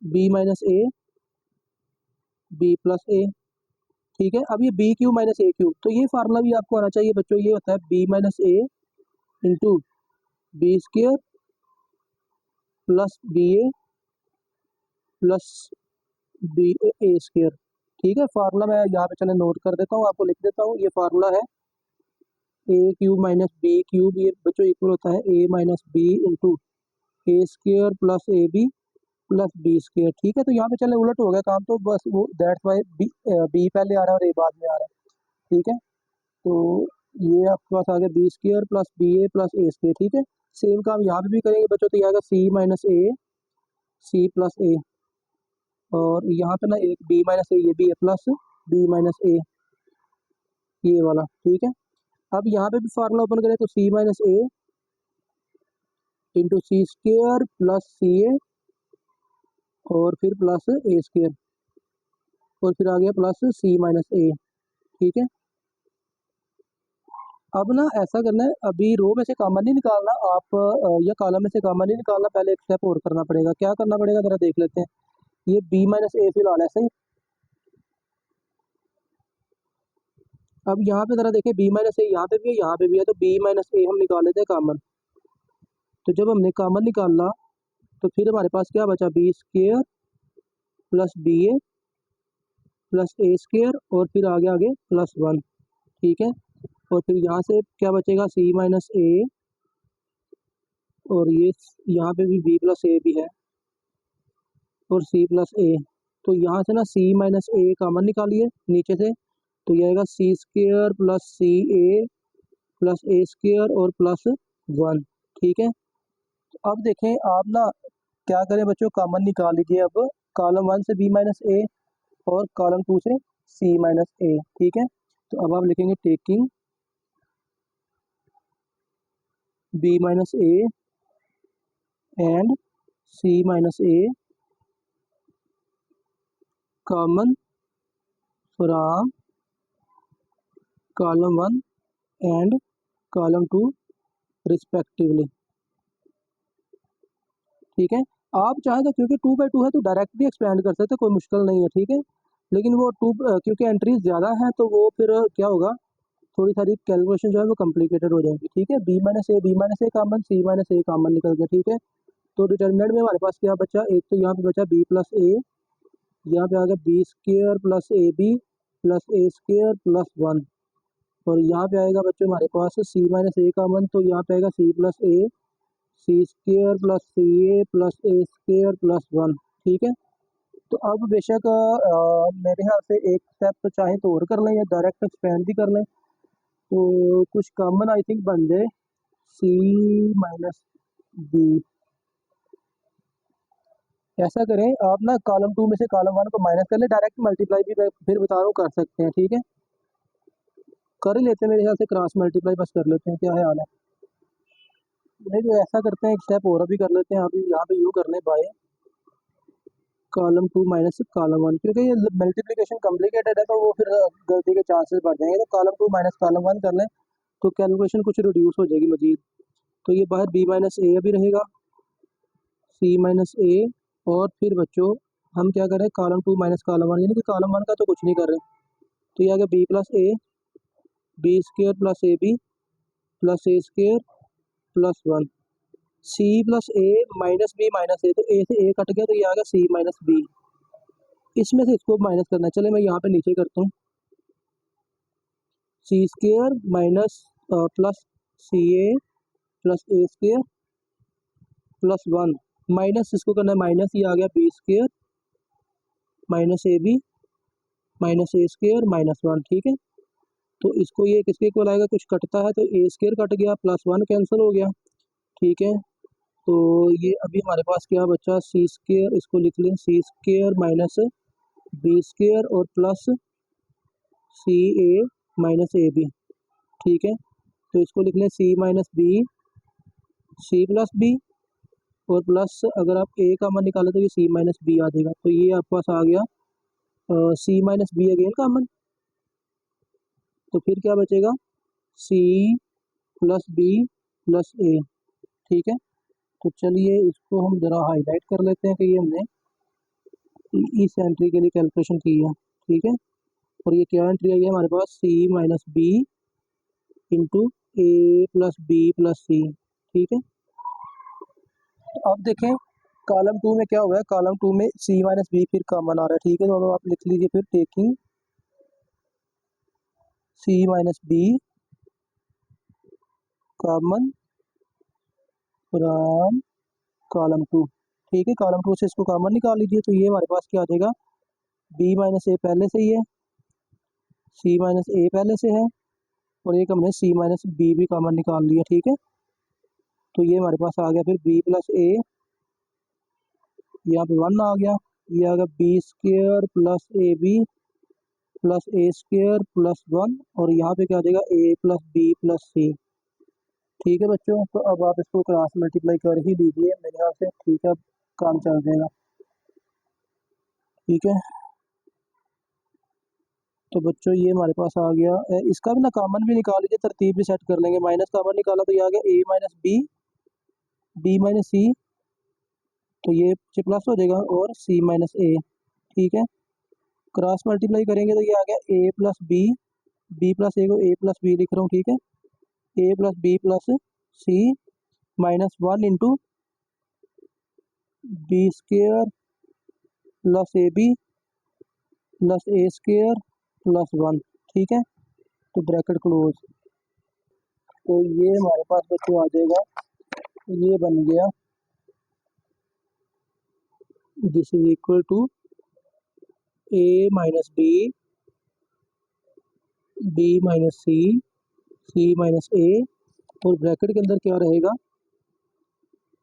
B minus A B plus A, ठीक है। अब ये B cube minus A cube, तो ये फार्मूला भी आपको आना चाहिए बच्चों, ये होता है B minus A into B square plus B A plus B A square, ठीक है। फार्मूला मैं यहाँ पे चले नोट कर देता हूँ, आपको लिख देता हूँ। ये फार्मूला है ए क्यूब माइनस बी क्यूब, ये बच्चों इक्वल होता है ए minus B into A square plus A B plus B square, ठीक है। तो यहाँ पे चले उलट हो गया काम, तो बस वो दैट्स वाई बी पहले आ रहा है और ए बाद में आ रहा है, ठीक है। तो ये आपके पास आ गया B square plus B A plus A square, ठीक है। सेम काम यहाँ पे भी करेंगे बच्चों, तो ये आएगा सी minus A C plus A और यहाँ पे ना एक बी माइनस ए, ये भी है प्लस बी माइनस ए, ये वाला, ठीक है। अब यहाँ पे भी फार्मूला ओपन करें तो सी minus A into C square plus सी ए और फिर प्लस ए स्क्र और फिर आ गया प्लस सी माइनस ए, ठीक है। अब ना ऐसा करना है, अभी रो में से कॉमन नहीं निकालना आप, या कॉलम में से कॉमन नहीं निकालना, पहले एक स्टेप और करना पड़ेगा। क्या करना पड़ेगा जरा देख लेते हैं। ये बी माइनस ए फिलहाल ऐसे ही, अब यहाँ पे जरा देखें बी माइनस ए यहाँ पे भी है यहाँ पे भी है, तो बी माइनस ए हम निकाल लेते हैं कॉमन। तो जब हमने कॉमन निकाला तो फिर हमारे पास क्या बचा, B square plus B A plus A square और फिर आगे प्लस वन, ठीक है। और फिर यहाँ से क्या बचेगा, सी माइनस ए और ये यहाँ पे भी बी प्लस ए भी है और सी प्लस ए। तो यहाँ से ना सी माइनस ए कॉमन निकालिए नीचे से, तो ये आएगा सी square plus C A plus A square और प्लस वन, ठीक है। तो अब देखें आप ना क्या करें बच्चों, कॉमन निकाल लीजिए अब कॉलम वन से बी माइनस ए और कॉलम टू से सी माइनस ए, ठीक है। तो अब आप लिखेंगे taking B minus A and C minus A common from column one and column two respectively, ठीक है। आप चाहे तो क्योंकि 2/2 है तो डायरेक्ट भी एक्सपेंड कर सकते हैं, कोई मुश्किल नहीं है, ठीक है। लेकिन वो क्योंकि एंट्रीज ज़्यादा हैं तो वो फिर क्या होगा, थोड़ी सारी कैलकुलेशन जो है वो कॉम्प्लिकेटेड हो जाएगी, ठीक है। B minus A common, C minus A common निकल गया, ठीक है। तो डिटर्मिनेंट में हमारे पास क्या बचा, एक तो यहाँ पे बचा बी प्लस ए, यहाँ पे आ गया B square plus A B plus A square plus one और यहाँ पे आएगा बच्चों हमारे पास सी माइनस ए कॉमन, तो यहाँ पे आएगा सी plus A C square plus C A plus A square plus one, ठीक है। तो अब बेशक मेरे ख्याल से एक स्टेप तो चाहे तो और कर लें या डायरेक्ट एक्सपेंड भी कर लें, तो कुछ कॉमन आई थिंक बन जाए सी माइनस बी। ऐसा करें आप ना कॉलम टू में से कॉलम वन को माइनस कर ले, डायरेक्ट मल्टीप्लाई भी मैं फिर बता रहा हूँ कर सकते हैं, ठीक है। कर ही लेते हैं मेरे ख्याल से, क्रॉस मल्टीप्लाई बस कर लेते हैं, क्या है हाल है। नहीं तो ऐसा करते हैं, एक स्टेप और अभी कर लेते हैं, अभी यहाँ पे यू करने bye column two minus column one, क्योंकि ये मल्टीप्लिकेशन कॉम्प्लिकेटेड है तो वो फिर गलती के चांसेस बढ़ जाएंगे। तो column two minus column one कर लें तो कैलकुलेशन कुछ रिड्यूस हो जाएगी मजीद। तो ये बाहर बी माइनस ए अभी रहेगा, सी माइनस ए और फिर बच्चों हम क्या करें, column two minus column one, यानी कि कॉलम वन का तो कुछ नहीं कर रहे। तो ये आ गया B plus A B square plus A B plus A square plus 1 C plus A minus B minus ए, तो ए से ए कट गया तो ये आ गया सी माइनस बी। इसमें से इसको माइनस करना है, चले मैं यहाँ पे नीचे करता हूँ, C square minus plus C A plus A square plus 1 minus इसको करना है माइनस, ये आ गया B square minus A B minus A square minus 1। ठीक है, तो इसको ये किसके इक्वल आएगा, कुछ कटता है तो ए स्क्र कट गया प्लस 1 कैंसिल हो गया। ठीक है, तो ये अभी हमारे पास क्या बचा, सी स्क्र, इसको लिख लें C square minus B square और plus C A minus A B. ठीक है, तो इसको लिख लें C minus B C plus B और प्लस अगर आप ए कॉमन निकालें तो ये सी माइनस बी आ जाएगा, तो ये आपके पास आ गया सी माइनस बी अगेन कॉमन, तो फिर क्या बचेगा सी प्लस बी प्लस ए। ठीक है, तो चलिए इसको हम ज़रा हाईलाइट कर लेते हैं कि ये हमने इस एंट्री के लिए कैलकुलेशन की है। ठीक है, और ये क्या एंट्री आई है हमारे पास, सी माइनस बी इंटू ए प्लस बी प्लस सी। ठीक है, तो अब देखें कॉलम 2 में क्या हुआ है, कॉलम 2 में सी माइनस बी फिर कॉमन आ रहा है। ठीक है, तो अब आप लिख लीजिए फिर taking C minus B common from column 2। ठीक है, कॉलम 2 से इसको कॉमन निकाल लीजिए, तो ये हमारे पास क्या आ जाएगा, बी माइनस ए पहले से ही है, सी माइनस ए पहले से है और एक हमने सी माइनस बी भी कॉमन निकाल लिया। ठीक है, तो ये हमारे पास आ गया फिर बी प्लस ए, यहाँ पे 1 आ गया, ये आ गया B square plus A B plus A square plus 1 और यहाँ पे क्या आ जाएगा ए प्लस बी प्लस सी। ठीक है बच्चों, तो अब आप इसको क्रॉस मल्टीप्लाई कर ही दीजिए मेरे ख्याल से। ठीक है, अब काम चल जाएगा। ठीक है, तो बच्चों ये हमारे पास आ गया, इसका भी ना कॉमन भी निकाल लीजिए, तरतीब भी सेट कर लेंगे। माइनस कॉमन निकाला तो ये आ गया A minus B B minus सी, तो ये प्लस हो जाएगा और सी माइनस ए। ठीक है, क्रॉस मल्टीप्लाई करेंगे तो ये आ गया ए प्लस बी प्लस ए को ए प्लस बी लिख रहा हूँ। ठीक है, ए plus B plus C minus 1 into B square plus A B plus A square plus 1। ठीक है, तो ब्रैकेट क्लोज, तो ये हमारे पास बच्चों आ जाएगा, ये बन गया this is equal to A minus B minus C minus ए और ब्रैकेट के अंदर क्या रहेगा,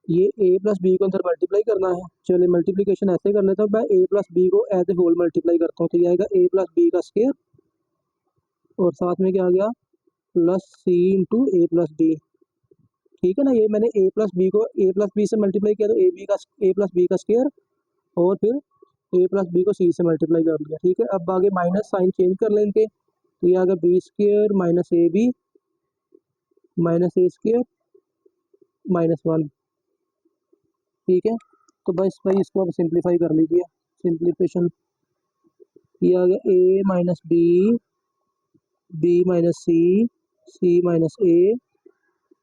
ये ए प्लस बी को अंदर मल्टीप्लाई करना है। चलिए मल्टीप्लिकेशन ऐसे कर लेता हूँ, मैं ए प्लस बी को एज ए होल मल्टीप्लाई करता हूँ, तो ये आएगा ए प्लस बी का स्क्वायर और साथ में क्या आ गया प्लस सी इंटू ए प्लस बी। ठीक है ना, ये मैंने ए प्लस बी को ए प्लस बी से मल्टीप्लाई किया तो ए प्लस बी का स्क्वायर और फिर ए प्लस बी को सी से मल्टीप्लाई कर लिया। ठीक है, अब आगे माइनस साइन चेंज कर लेंगे, तो ये आ गया B square minus A B minus A square minus 1। ठीक है, तो बस भाई इसको अब सिंप्लीफाई कर लीजिए, सिंप्लीफिकेशन, ये आ गया A minus B minus C minus ए,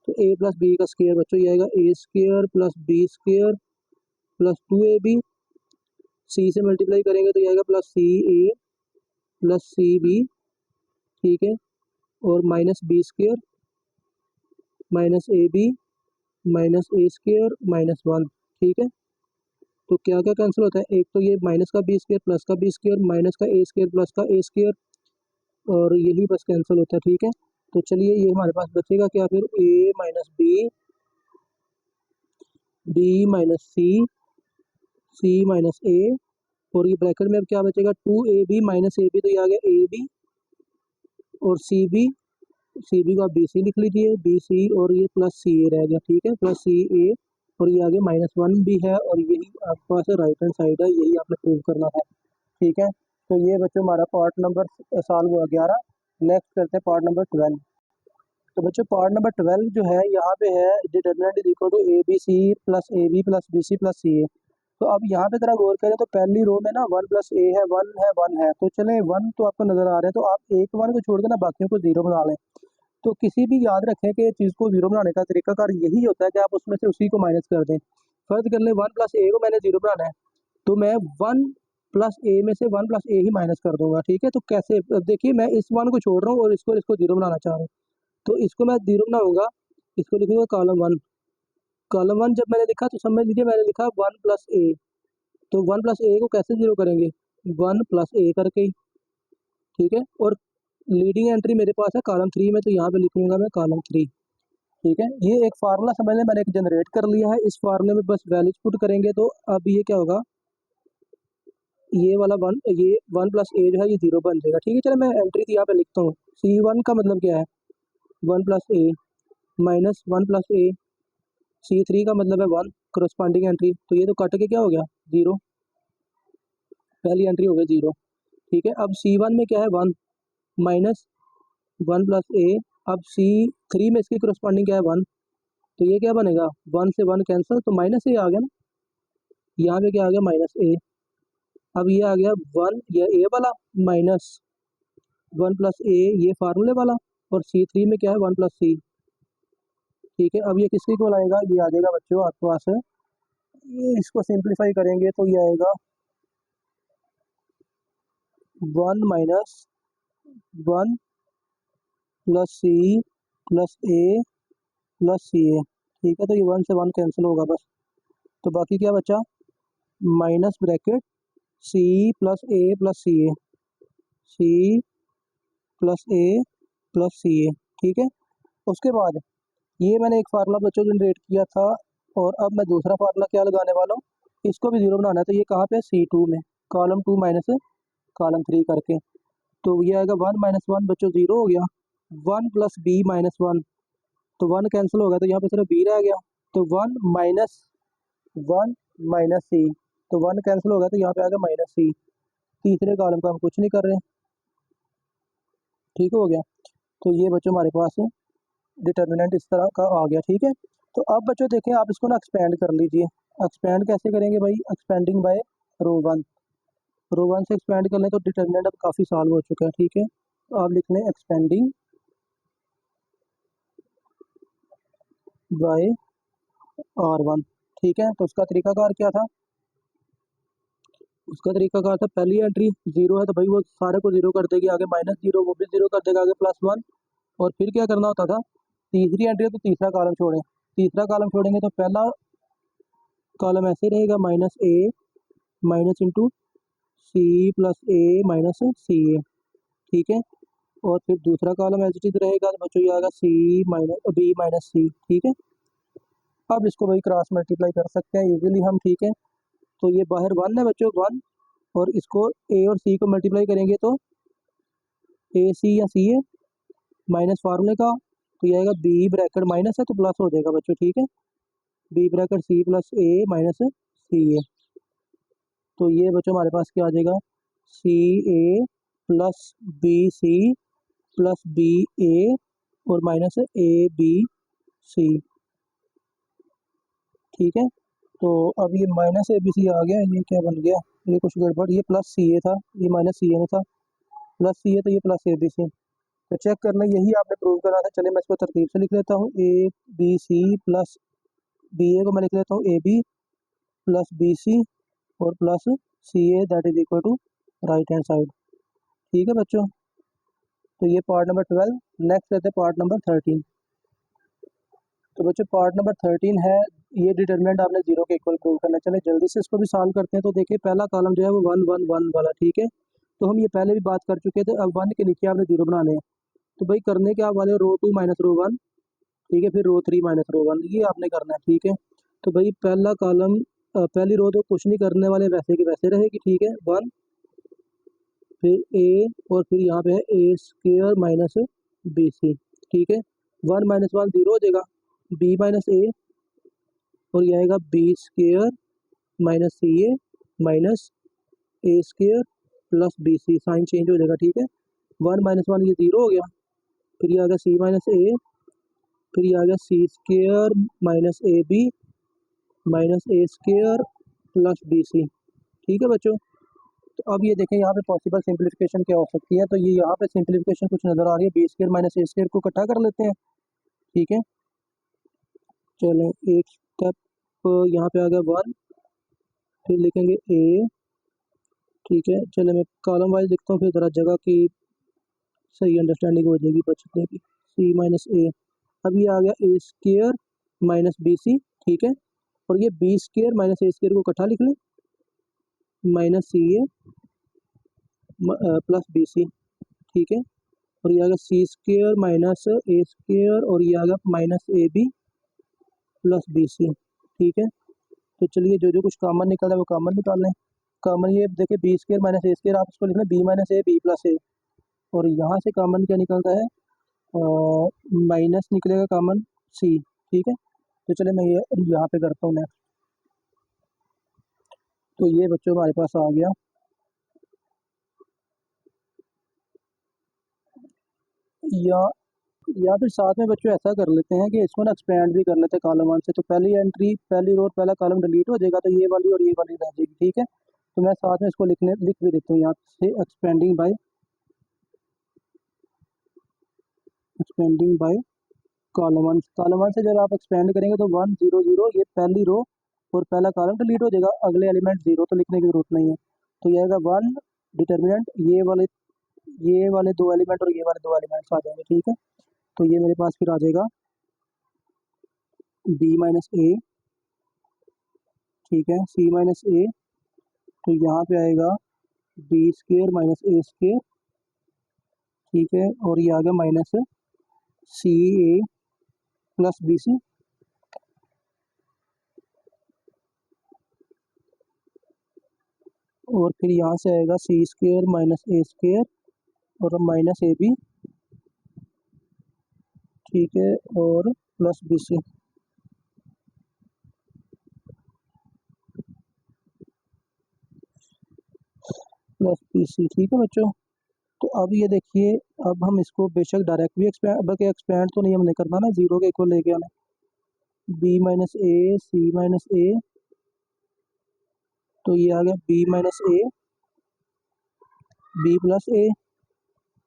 तो ए प्लस बी का स्क्वायर बच्चों ये आएगा A square plus B square plus 2ab, C से मल्टीप्लाई करेंगे तो ये आएगा प्लस सी ए प्लस सी बी। ठीक है, और minus B square minus A B minus A square minus 1। ठीक है, तो क्या क्या कैंसिल होता है, एक तो ये माइनस का बी स्क्वायर प्लस का बी स्क्वायर माइनस का ए स्क्वायर प्लस का ए स्क्वायर और यही बस कैंसिल होता है। ठीक है, तो चलिए ये हमारे पास बचेगा क्या फिर, ए minus B minus C minus ए और ये ब्रैकेट में अब क्या बचेगा 2ab माइनस ए बी, तो ये आ गया ए बी और सी बी को आप बी सी लिख लीजिए, बी सी और ये प्लस सी ए रह गया। ठीक है, प्लस सी ए और ये आगे -1 भी है और यही आपके पास राइट हैंड साइड है, यही आपने प्रूव करना है। ठीक है, तो ये बच्चों हमारा पार्ट नंबर सॉल्व हुआ 11। नेक्स्ट करते हैं पार्ट नंबर 12। तो बच्चों पार्ट नंबर 12 जो है यहाँ पे है determinant is equal to A B C plus A B plus B C plus सी ए। तो अब यहाँ पे जरा गौर करें तो पहली रो में ना 1 प्लस ए है 1 है 1 है, तो चले 1 तो आपको नजर आ रहे हैं, तो आप एक 1 को छोड़ के ना बाकियों को 0 बना लें। तो किसी भी याद रखें कि चीज़ को जीरो बनाने का तरीकाकार यही होता है कि आप उसमें से उसी को माइनस कर दें। फर्ज कर लें 1 प्लस ए को मैंने जीरो बनाना है, तो मैं 1 प्लस ए में से 1 प्लस ए ही माइनस कर दूंगा। ठीक है, तो कैसे, अब देखिए मैं इस 1 को छोड़ रहा हूँ और इसको जीरो बनाना चाह रहा हूँ, तो इसको मैं जीरो बनाऊंगा, इसको लिखूंगा कॉलम 1। कॉलम 1 जब मैंने लिखा तो समझ लीजिए मैंने लिखा 1 प्लस ए, तो 1 प्लस ए को कैसे जीरो करेंगे, 1 प्लस ए करके ही। ठीक है, और लीडिंग एंट्री मेरे पास है कॉलम 3 में, तो यहाँ पे लिखूंगा मैं कॉलम 3। ठीक है, ये एक फार्मूला समझ लें, मैंने एक जनरेट कर लिया है। इस फार्मूले में बस वैल्यूज पुट करेंगे तो अब ये क्या होगा, ये वाला 1, ये 1 प्लस ए जो है ये जीरो बन जाएगा। ठीक है, चलो मैं एंट्री यहाँ पे लिखता हूँ। C1 का मतलब क्या है, 1 प्लस ए माइनस 1 प्लस ए। C3 का मतलब है 1, करस्पॉन्डिंग एंट्री, तो ये तो कट के क्या हो गया, जीरो, पहली एंट्री हो गई जीरो। ठीक है, अब C1 में क्या है 1 माइनस 1 प्लस ए। अब C3 में इसकी करस्पॉन्डिंग क्या है 1, तो ये क्या बनेगा, 1 से 1 कैंसिल, तो माइनस ए आ गया ना, यहाँ पे क्या आ गया माइनस ए। अब ये आ गया 1, ये ए वाला माइनस 1 प्लस ए ये फार्मूले वाला, और C3 में क्या है 1 प्लस सी। ठीक है, अब ये किसके इक्वल आएगा, ये आ जाएगा बच्चों आपके पास है, ये इसको सिंप्लीफाई करेंगे तो ये आएगा 1 minus 1 plus C plus A plus C a. ठीक है, तो ये 1 से 1 कैंसिल होगा बस, तो बाकी क्या बचा, minus bracket C plus A plus C A, C plus A plus C a. ठीक है, उसके बाद ये मैंने एक फार्मूला बच्चों जनरेट किया था, और अब मैं दूसरा फार्मूला क्या लगाने वाला हूँ, इसको भी जीरो बनाना है, तो ये कहाँ पे, C2 में, कॉलम 2 माइनस कॉलम 3 करके, तो ये आएगा 1 माइनस 1 बच्चों जीरो हो गया, 1 प्लस बी माइनस 1, तो 1 कैंसिल हो गया, तो यहाँ पे सिर्फ बी रह गया, तो 1 माइनस 1 माइनस सी, तो 1 कैंसिल हो गया, तो यहाँ पे आ गया माइनस सी। तीसरे कॉलम का हम कुछ नहीं कर रहे। ठीक हो गया, तो ये बच्चों हमारे पास डिटर्मिनेंट इस तरह का आ गया। ठीक है, तो अब बच्चों देखें, आप इसको ना एक्सपेंड कर लीजिए। एक्सपेंड कैसे करेंगे भाई, एक्सपेंडिंग बाय रो 1, रो 1 से एक्सपेंड कर लें तो डिटर्मिनेंट अब काफ़ी सॉल्व हो चुका है। ठीक है, तो आप लिख लें एक्सपेंडिंग बाय R1। ठीक है, तो उसका तरीकाकार क्या था, उसका तरीकाकार था पहली एंट्री जीरो है तो भाई वो सारे को जीरो कर देगी, आगे माइनस जीरो वो भी जीरो कर देगा, आगे प्लस 1, और फिर क्या करना होता था, तीसरी एंट्री है तो तीसरा कॉलम छोड़ें, तीसरा कॉलम छोड़ेंगे तो पहला कॉलम ऐसे रहेगा minus A minus into C plus A minus C a. ठीक है, और फिर दूसरा कॉलम एज इट इज रहेगा, तो बच्चों ये आएगा सी माइनस बी माइनस सी। ठीक है, अब इसको भाई क्रॉस मल्टीप्लाई कर सकते हैं इजीली हम। ठीक है, तो ये बाहर 1 है बच्चों 1, और इसको ए और सी को मल्टीप्लाई करेंगे तो ए सी या सी ए माइनस फार्मूले का, तो ये आएगा बी ब्रैकेट माइनस है तो प्लस हो जाएगा बच्चों। ठीक है, बी ब्रैकेट सी प्लस ए माइनस सी ए, तो ये बच्चों हमारे पास क्या आ जाएगा, सी ए plus B C plus B A और माइनस ए बी सी। ठीक है, तो अब ये माइनस ए बी सी आ गया, ये क्या बन गया, ये कुछ गड़बड़, ये प्लस सी ए था, ये माइनस सी ए में था, प्लस सी ए तो ये प्लस ए बी सी। तो चेक करना, यही आपने प्रूव करा था। चलिए मैं इसको तरतीब से लिख लेता हूँ, A B C plus B A को मैं लिख लेता हूँ A B plus B C और plus C A, that is equal to right hand side. ठीक है बच्चों, तो ये पार्ट नंबर 12। नेक्स्ट लेते हैं पार्ट नंबर 13। तो बच्चों पार्ट नंबर 13 है, ये डिटरमिनेंट आपने जीरो के इक्वल प्रूव करना है। चले जल्दी से इसको भी सॉल्व करते हैं। तो देखिए पहला कॉलम जो है वो 1 1 1 वाला। ठीक है, तो हम ये पहले भी बात कर चुके थे, अब 1 के नीचे आपने जीरो बनाने हैं, तो भाई करने के आप वाले रो 2 माइनस रो 1। ठीक है, फिर रो 3 माइनस रो 1, ये आपने करना है। ठीक है, तो भाई पहला कॉलम पहली रो तो कुछ नहीं करने वाले, वैसे की वैसे रहेगी। ठीक है, 1 फिर ए और फिर यहाँ पे है ए स्क्र माइनस बी सी। ठीक है, 1 माइनस 1 जीरो हो जाएगा, बी माइनस ए और ये आएगा B square minus C A minus A square plus B C, sign change हो जाएगा। ठीक है, 1 माइनस 1 ये जीरो हो गया, फिर ये आ गया सी माइनस ए, फिर ये आ गया C square minus A B minus A square plus B C. ठीक है बच्चों, तो अब ये देखें यहाँ पे पॉसिबल सिंप्लीफिकेशन क्या हो सकती है। तो ये यहाँ पे सिंप्लीफिकेशन कुछ नज़र आ रही है, बी स्क्वायर माइनस ए स्क्वायर को इकट्ठा कर लेते हैं। ठीक है, चलें एक स्टेप यहाँ पे आ गया 1, फिर लिखेंगे ए। ठीक है, चले मैं कॉलम वाइज लिखता हूँ, फिर ज़रा जगह की सही अंडरस्टैंडिंग हो जाएगी बचने की। सी माइनस ए, अब ये आ गया A square minus B C. ठीक है, और ये बी स्क्वायर माइनस ए स्क्वायर को इकट्ठा लिख लें, माइनस सी ए प्लस बी सी। ठीक है, और ये आ गया सी स्क्वायर माइनस ए स्क्वायर, और ये आ गया माइनस ए बी प्लस बी सी। ठीक है, तो चलिए जो जो कुछ कॉमन निकल रहा है वो कॉमन निकाल लें। कॉमन ये देखिए बी स्क्वायर माइनस ए स्क्वायर, आप इसको लिख लें B minus A B plus A, और यहाँ से कॉमन क्या निकलता है, माइनस निकलेगा कॉमन सी। ठीक है, तो चले मैं ये यहाँ पे करता हूँ नेक्स्ट। तो ये बच्चों हमारे पास आ गया, या फिर साथ में बच्चों ऐसा कर लेते हैं कि इसको ना एक्सपेंड भी कर लेते हैं कॉलम 1 से। तो पहली एंट्री पहली रो पहला कॉलम डिलीट हो जाएगा, तो ये वाली और ये वाली रह जाएगी। ठीक है, तो मैं साथ में इसको लिख भी देता हूँ यहाँ से, एक्सपेंडिंग बाय कॉलम 1। कॉलम 1 से जब आप एक्सपेंड करेंगे तो 1 0 0 ये पहली रो और पहला कॉलम डिलीट हो जाएगा, अगले एलिमेंट 0 तो लिखने की जरूरत नहीं है। तो ये आएगा 1 डिटर्मिनेंट, ये वाले 2 एलिमेंट और ये वाले 2 एलिमेंट्स आ जाएंगे। ठीक है, तो ये मेरे पास फिर आ जाएगा बी माइनस ए। ठीक है, सी माइनस ए, तो यहाँ पे आएगा बी स्क्वायर माइनस ए स्क्वायर। ठीक है, और ये आ गया माइनस सी ए प्लस बी सी। और फिर यहाँ से आएगा सी स्क्वायर माइनस ए स्क्वायर और माइनस ए बी। ठीक है, और plus B C. Plus B C. ठीक है बच्चों, तो अब ये देखिए, अब हम इसको बेशक डायरेक्ट भी एक्सपेंड, बल्कि एक्सपेंड तो नहीं हमने करना ना, जीरो के इक्वल लेके आना। बी माइनस ए सी माइनस ए, तो ये आ गया B minus A B plus A.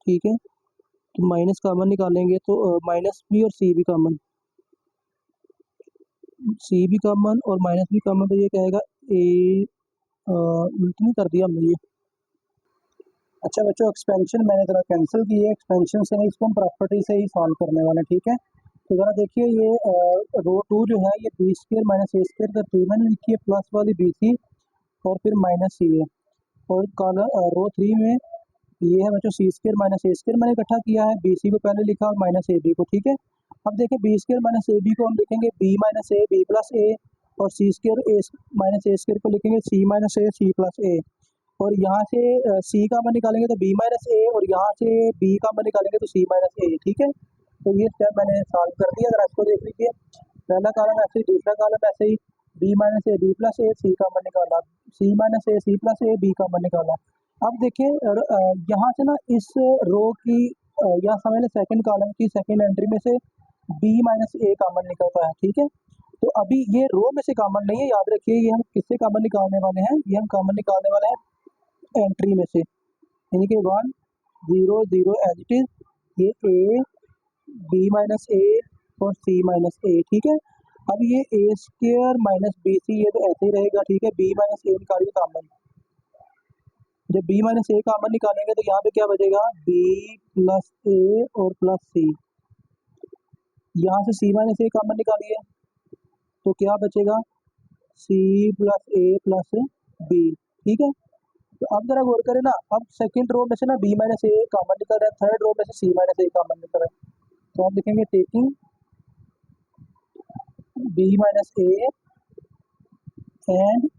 ठीक है, तो माइनस कॉमन निकालेंगे तो माइनस बी और सी भी कॉमन, सी भी कॉमन और माइनस भी कॉमन, तो ये क्या आएगा ए नहीं कर दिया हमने ये। अच्छा बच्चों, एक्सपेंशन मैंने ज़रा कैंसिल की है, एक्सपेंशन से नहीं, इसको हम प्रॉपर्टी से ही सॉल्व करने वाले हैं। ठीक है, तो ज़रा देखिए ये रो 2 जो है ये बी स्क्वायर माइनस ए स्क्वायर का 2 मैंने लिखी है, प्लस वाली बी सी और फिर माइनस सी है, और कॉलम रो 3 में ये है बच्चों सी स्क्वायर माइनस ए स्क्वायर मैंने इकट्ठा किया है, बी सी को पहले लिखा और माइनस ए बी को। ठीक है, अब देखिए बी स्क्वायर माइनस ए बी को हम लिखेंगे B minus A B plus A, और C square A minus A square को लिखेंगे सी minus A C plus A, और यहाँ से सी का मन निकालेंगे तो बी माइनस ए, और यहाँ से बी का मन निकालेंगे तो सी माइनस ए। ठीक है, तो ये स्टेप मैंने सॉल्व कर दिया, अगर आपको देख लीजिए पहला कॉलम ऐसे ही, दूसरा कॉलम ऐसे ही, बी माइनस ए बी प्लस ए, सी का मन निकाला, सी माइनस ए सी प्लस ए, बी का मन निकाला। अब देखिए यहाँ से ना इस रो की या समझ लें सेकंड कॉलम की सेकंड एंट्री में से बी माइनस ए कॉमन निकलता है। ठीक है, तो अभी ये रो में से कॉमन नहीं है, याद रखिए ये हम किससे कॉमन निकालने वाले हैं, ये हम कॉमन निकालने वाले हैं एंट्री में से, यानी कि 1 0 0 एज इट इज, ये ए बी माइनस ए और सी माइनस ए। ठीक है, अब ये ए स्क्वायर माइनस बी सी ये तो ऐसे ही रहेगा। ठीक है, बी माइनस ए निकालिए कॉमन, जब बी माइनस ए कॉमन निकालेंगे तो यहाँ पे क्या बचेगा बी प्लस ए और प्लस सी। यहाँ से सी माइनस ए कॉमन निकालिए तो क्या बचेगा सी प्लस ए प्लस बी। ठीक है, तो अब जरा गौर करें ना, अब सेकंड रो में से ना बी माइनस ए कॉमन निकल रहा है, थर्ड रो में से सी माइनस ए कॉमन निकल रहा है, तो आप लिखेंगे taking B minus A and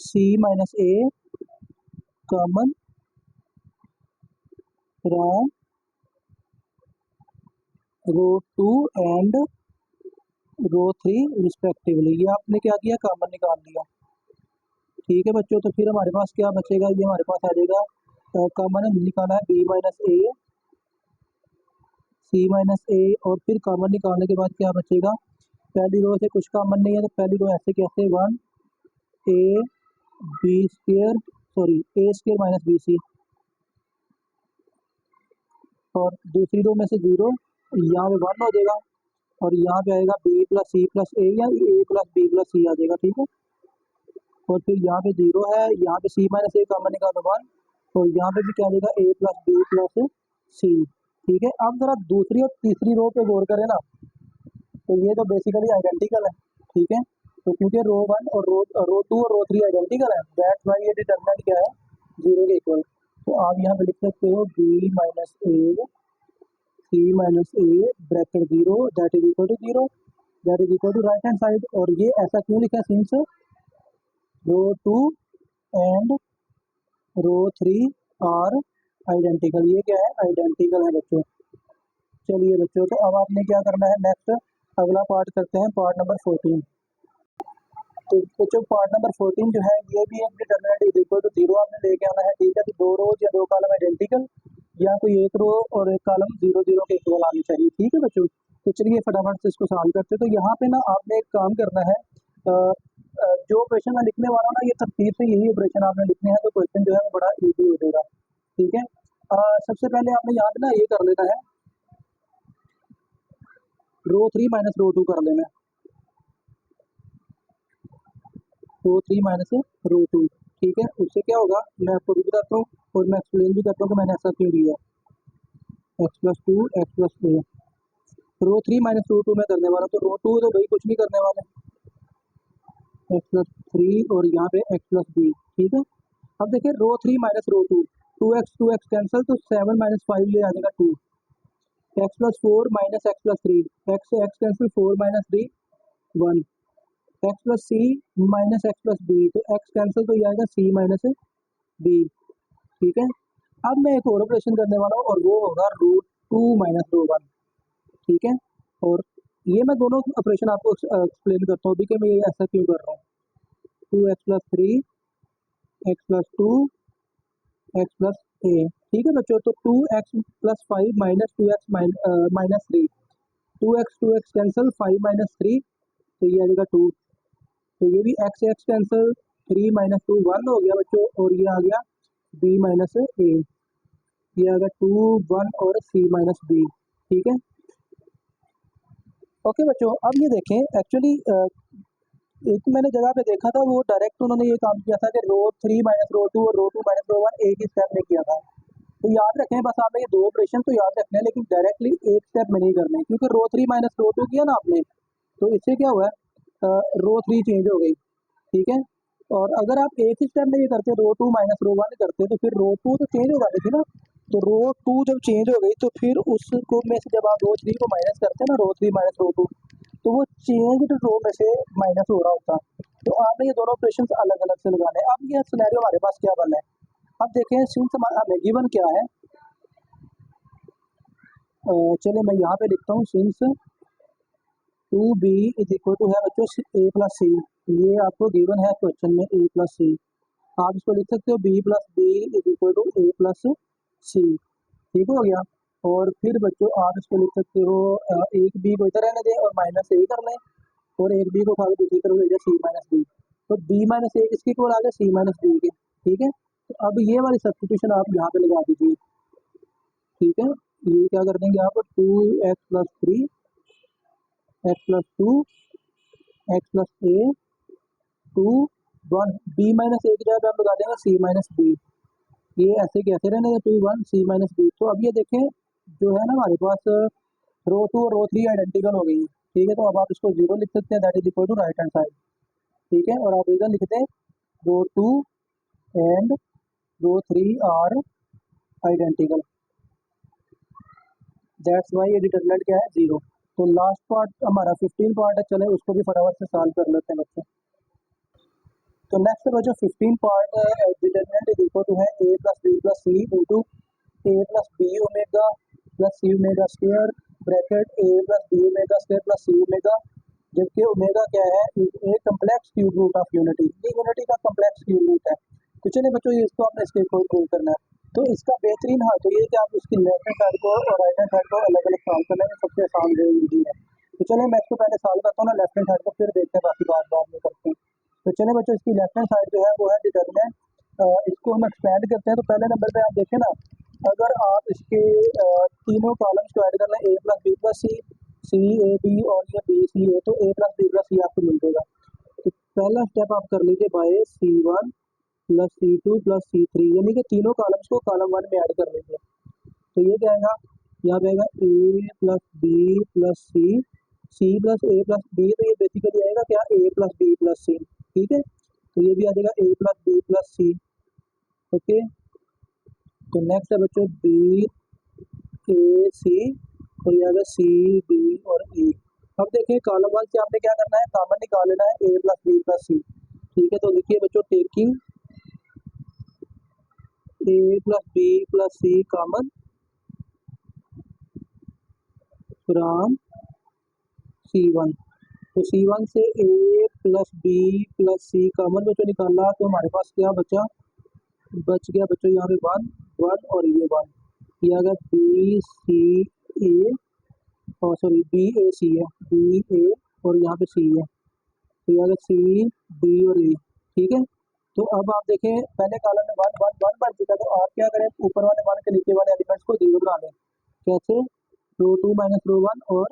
C minus A common from row 2 and row 3 respectively. ये आपने क्या किया कॉमन निकाल लिया। ठीक है बच्चों, तो फिर हमारे पास क्या बचेगा, ये हमारे पास आ जाएगा कॉमन निकाला है बी माइनस ए सी माइनस ए, और फिर कॉमन निकालने के बाद क्या बचेगा, पहली रो से कुछ कॉमन नहीं है तो पहली रो ऐसे कैसे 1 A B square sorry A square minus B C, और दूसरी रो में से 0, यहाँ पे 1 हो जाएगा, और यहाँ पे आएगा बी प्लस सी प्लस ए या ए प्लस बी प्लस सी आ जाएगा, ठीक है। और फिर यहाँ पे 0 है, यहाँ पे सी माइनस ए कॉमन निकालो 1, और यहाँ पे भी क्या देगा ए प्लस बी प्लस सी, ठीक है। अब जरा दूसरी और तीसरी रो पे गौर करें ना, तो ये तो बेसिकली आइडेंटिकल है, ठीक है। तो क्योंकि रो 1 और रो 2 और रो 3 आइडेंटिकल है, दैट्स व्हाई ये डिटरमिनेंट क्या है, 0 के इक्वल। तो आप यहाँ पे लिख सकते हो B minus A C minus A bracket 0 that is equal to 0, that is equal to right hand side. और ये ऐसा क्यों लिखा है, since row 2 and row 3 are identical, ये क्या है, आइडेंटिकल है बच्चों। चलिए बच्चों, तो अब आपने क्या करना है, नेक्स्ट अगला पार्ट करते हैं, पार्ट नंबर 14। तो बच्चों पार्ट नंबर 14 जो है, ये भी एक डिटरमिनेंट इज इक्वल टू 0 आपने लेके आना है, ठीक है। तो 2 रोज या 2 कॉलम आइडेंटिकल, या कोई एक रो और एक कॉलम 0 0 के इक्वल आनी चाहिए, ठीक है बच्चों। तो चलिए फटाफट से इसको सॉल्व करते हैं। तो यहाँ पे ना आपने एक काम करना है, जो ऑपरेशन मैं लिखने वाला हूँ ना, ये तरतीब से यही ऑपरेशन आपने लिखने हैं, तो क्वेश्चन जो है वो बड़ा इजी हो जाएगा, ठीक है। सबसे पहले आपने यहाँ पे ना ये कर लेना है, रो 3 माइनस रो 2 कर लेना है, रो 3 माइनस रो 2, ठीक है। उससे क्या होगा मैं आपको भी बताता हूँ, और मैं एक्सप्लेन भी करता हूँ कि मैंने ऐसा क्यों किया। एक्स प्लस 2 एक्स प्लस ए, रो 3 माइनस रो 2 मैं करने वाला हूँ, तो रो 2 तो भाई कुछ नहीं करने वाले, एक्स प्लस 3 और यहाँ पे एक्स प्लस बी, ठीक है। अब देखिए रो 3 माइनस रो 2, 2x कैंसिल, तो 7 माइनस 5 ले आ जाएगा 2, X plus 4 minus X plus 3, X से X cancel, 4 minus 3 1, X plus C minus X plus B, तो एक्स कैंसिल तो ये आएगा सी माइनस बी, ठीक है। अब मैं एक और ऑपरेशन करने वाला हूँ, और वो होगा रूट 2 माइनस रो 1, ठीक है। और ये मैं दोनों ऑपरेशन आपको एक्सप्लेन करता हूँ अभी कि मैं ये ऐसा क्यों कर रहा हूँ। 2x plus 3 X plus 2 X plus A, ठीक है बच्चों। तो 2x plus 5 minus 2x minus 3, 2x cancel, 5 minus 3, तो ये आ जाएगा 2, तो ये भी x से x कैंसिल, 3 माइनस 2 1 हो गया बच्चों, और ये आ गया b माइनस ए, ये आ गया 2 1 और c माइनस b, ठीक है। ओके बच्चों, अब ये देखें एक्चुअली एक मैंने जगह पे देखा था, वो डायरेक्ट उन्होंने ये काम किया था कि रो 3 माइनस रो 2 और रो 2 माइनस रो 1 एक ही स्टेप में किया था। तो याद रखें बस आपने ये दो ऑपरेशन तो याद रखने हैं, लेकिन डायरेक्टली एक स्टेप में नहीं करने, क्योंकि रो 3 माइनस रो 2 किया ना आपने, तो इससे क्या हुआ है, रो 3 चेंज हो गई, ठीक है। और अगर आप एक ही स्टेप में ये करते रो 2 माइनस रो 1 करते, तो फिर रो 2 तो चेंज हो जाती थी ना। तो रो 2 जब चेंज हो गई, तो फिर उसको में से जब आप रो 3 को माइनस करते हैं ना, रो 3 माइनस रो 2, तो वो चेंज रो में से माइनस हो रहा होता। तो आपने ये दोनों ऑपरेशन अलग अलग से लगाने। अब ये सिनेरियो हमारे पास क्या बना है, अब देखें सिंस हमें गिवन क्या है, चलिए मैं यहाँ पे लिखता हूँ, since 2b is equal to है बच्चों a प्लस सी, ये आपको गिवन है क्वेश्चन में a प्लस सी, आप इसको लिख सकते हो b plus B is equal to a plus सी, ठीक हो गया। और फिर बच्चों आप इसको लिख सकते हो, एक b को इधर रहने दें और माइनस a कर लें, और एक b को उठा के दूसरी तरफ ले जाए c माइनस बी, तो b माइनस a किसके इक्वल आ गया, c माइनस बी के, ठीक है। तो अब ये वाली सब्स्टिट्यूशन आप यहाँ पे लगा दीजिए, ठीक है। ये क्या कर देंगे आप, 2x plus 3 X plus 2 X plus A 2 1, B minus A की जगह आप लगा देंगे सी माइनस बी, ये ऐसे कैसे रहने 2 1 सी माइनस बी। तो अब ये देखें जो है ना हमारे पास रो 2 और रो 3 आइडेंटिकल हो गई है, ठीक है। तो अब आप इसको 0 लिख सकते हैं, that is equal to right hand side, ठीक है। और आप इधर लिख दें row 2 and row 3 are identical, that's why ये डिटरमिनेंट क्या है, 0। तो लास्ट पार्ट हमारा 15 पार्ट है, चले उसको भी फटाफट से सॉल्व कर लेते हैं बच्चों। तो नेक्स्ट बच्चों 15 part determinant is equal to है a plus B plus C into A plus B omega plus C omega square bracket a plus B omega square plus C omega, जबकि ओमेगा क्या है, एक complex cube root of unity, ये unity का complex cube root है। तो चलिए बच्चों ये इसको आपने इसके प्रूव करना है। तो इसका बेहतरीन हाल तो ये कि आप उसकी लेफ्ट हैंड साइड को और राइट हैंड साइड को अलग अलग सॉल्व करने में सबसे आसान वे यही है। तो चलिए मैं इसको पहले सॉल्व करता हूँ ना लेफ्ट हैंड साइड को, फिर देखते हैं बाकी बात बाद में करते हैं। तो चलिए बच्चों इसकी लेफ्ट हैंड साइड जो है वो है डिटरमिनेंट इसको हम एक्सपेंड करते हैं तो पहले नंबर पे आप देखें ना, अगर आप इसके तीनों कॉलम्स को ऐड कर लें, A plus B plus C, C A B और ये बी सी ए, तो A plus B plus C आपको मिल जाएगा। तो पहला स्टेप आप कर लीजिए bye C1 plus C2 plus C3, यानी कि तीनों कॉलम्स को कॉलम 1 में ऐड कर लीजिए। तो ये क्या आएगा, यहाँ पे आएगा ए प्लस बी प्लस सी प्लस ए प्लस बी, तो ये बेसिकली आएगा क्या, ए प्लस बी प्लस सी। ठीक है, तो ये भी आ जाएगा A plus B plus C. Okay, तो नेक्स्ट है बच्चों बी ए सी, और ये आएगा सी बी और ई। अब देखिए कॉलम 1 से आपने क्या करना है, कॉमन निकाल लेना है ए प्लस बी प्लस सी। ठीक है, तो देखिए बच्चों, taking A plus B plus C common from C1, तो C1 से A plus B plus C common बच्चों निकाला, तो हमारे पास क्या बचा, बच गया बच्चों यहाँ पे 1 1 और ये 1, ये आ गया बी सी ए, और सॉरी बी ए सी है, बी ए और यहाँ पे सी है, तो ये आ गया सी बी और ए। ठीक है, तो अब आप देखें पहले कॉलम में 1 1 1 बन चुका, तो आप क्या करें, ऊपर वाले 1 के नीचे वाले एलिमेंट्स को 0 बना लें। कैसे, रो 2 माइनस रो 1 और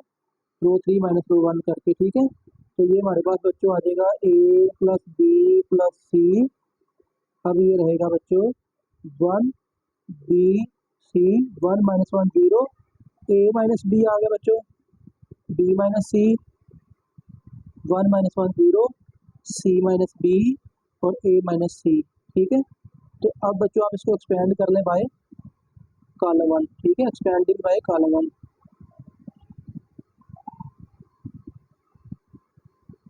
रो 3 माइनस रो 1 करके। ठीक है, तो ये हमारे पास बच्चों आ जाएगा ए प्लस बी प्लस सी। अब ये रहेगा बच्चों 1 बी सी, 1 माइनस 1 0, ए माइनस बी आ गया बच्चों, बी माइनस सी, 1 माइनस 1 0, सी माइनस बी और ए माइनस सी। ठीक है, तो अब बच्चों आप इसको एक्सपेंड कर लें बाय कॉलम 1। ठीक है, एक्सपेंडिंग बाय कॉलम 1,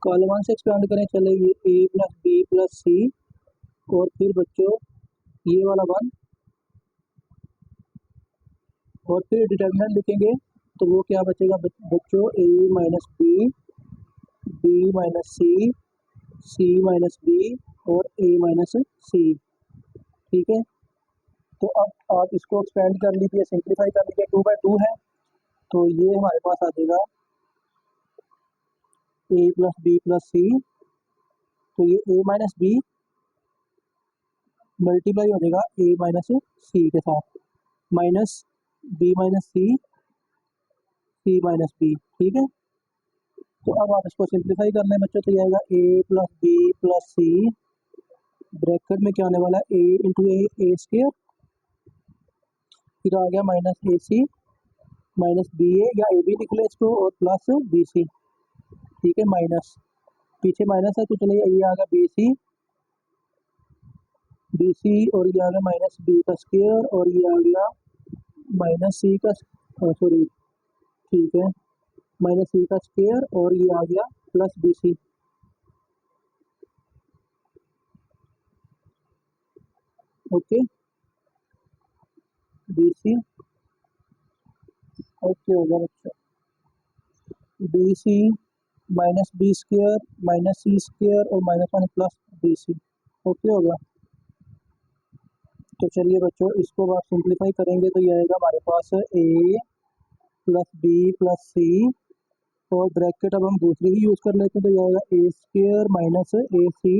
कॉलम 1 से एक्सपेंड करें, चले ये ए प्लस बी प्लस सी, और फिर बच्चों ये वाला 1, और फिर डिटर्मिनेंट लिखेंगे, तो वो क्या बचेगा बच्चों, ए minus B, B minus C, C minus B और ए माइनस सी। ठीक है, तो अब आप इसको एक्सपेंड कर लीजिए, सिंप्लीफाई कर लीजिए, 2 बाई 2 है, तो ये हमारे पास आ जाएगा ए प्लस बी प्लस सी, तो ये ए माइनस बी मल्टीप्लाई हो जाएगा ए माइनस सी के साथ, minus B minus C minus B. ठीक है, तो अब आप इसको सिंप्लीफाई कर लें बच्चों, तो ये आएगा ए plus B plus C, bracket में क्या आने वाला है, ए इंटू ए स्क्वायर, फिर आ गया माइनस ए सी माइनस बी ए, या ए बी लिख ले इसको, और प्लस बी सी। ठीक है, माइनस, पीछे माइनस है तो चलिए ये आ गया बी सी, और ये आ गया माइनस बी का स्क्वायर, और ये आ गया माइनस सी का, सॉरी ठीक है, माइनस सी का स्क्वायर, और ये आ गया plus B C. Okay, B C, okay हो गया बच्चा, बी सी माइनस बी स्क्वायर माइनस सी स्क्वायर और minus 1 plus B C. Okay हो गया, तो चलिए बच्चों इसको आप सिंप्लीफाई करेंगे, तो ये आएगा हमारे पास ए प्लस बी प्लस सी, और ब्रैकेट अब हम दूसरी ही यूज़ कर लेते हैं, तो ये आएगा A square minus A C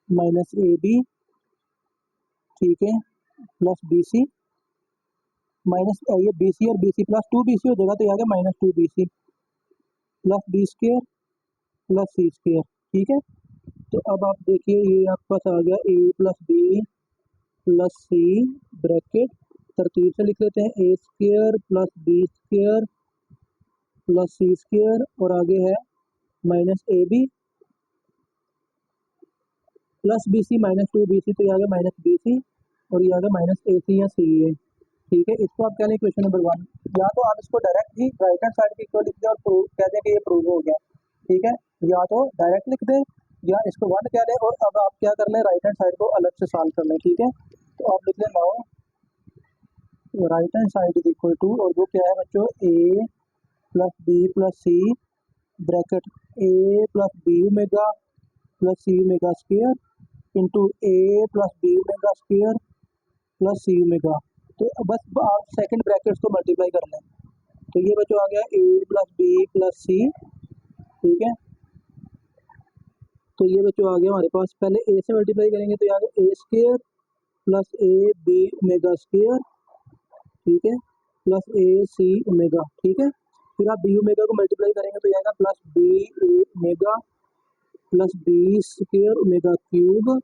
minus A B. ठीक है, प्लस बी सी माइनस, ये बी सी और बी सी प्लस 2 बी सी हो जाएगा, तो ये आ गया माइनस 2 बी सी प्लस बी स्क्वायर प्लस सी स्क्वायर। ठीक है, तो अब आप देखिए ये आपके पास आ गया ए plus B plus C, bracket तरतीब से लिख लेते हैं, A square plus B square plus C square, और आगे है माइनस ए B plus B C minus 2 B C, तो ये आ गया माइनस बी सी, और ये आ गया माइनस ए सी या सी ए। ठीक है, इसको आप कह लें क्वेश्चन नंबर 1, या तो आप इसको डायरेक्ट ही राइट हैंड साइड की इक्वल लिख दें और प्रूव कह दें कि ये प्रूव हो गया। ठीक है, या तो डायरेक्ट लिख दें या इसको 1 कह दें, और अब आप क्या कर लें, राइट हैंड साइड को अलग से सॉल्व कर लें। ठीक है, तो आप लिख लें now right hand side is equal to, और वो क्या है बच्चों, A plus B plus C, bracket A plus B omega plus C omega square into A plus B omega square plus C omega. तो बस आप सेकंड ब्रैकेट्स को multiply कर लें, तो ये बच्चों आ गया ए प्लस बी प्लस सी। ठीक है, तो ये बच्चों आ गया हमारे पास, पहले ए से मल्टीप्लाई करेंगे तो यहाँ A square plus A B omega square, ठीक है, प्लस ए सी ओमेगा, ठीक है। फिर आप बी ओमेगा को मल्टीप्लाई करेंगे तो आएगा plus B omega plus B square omega cube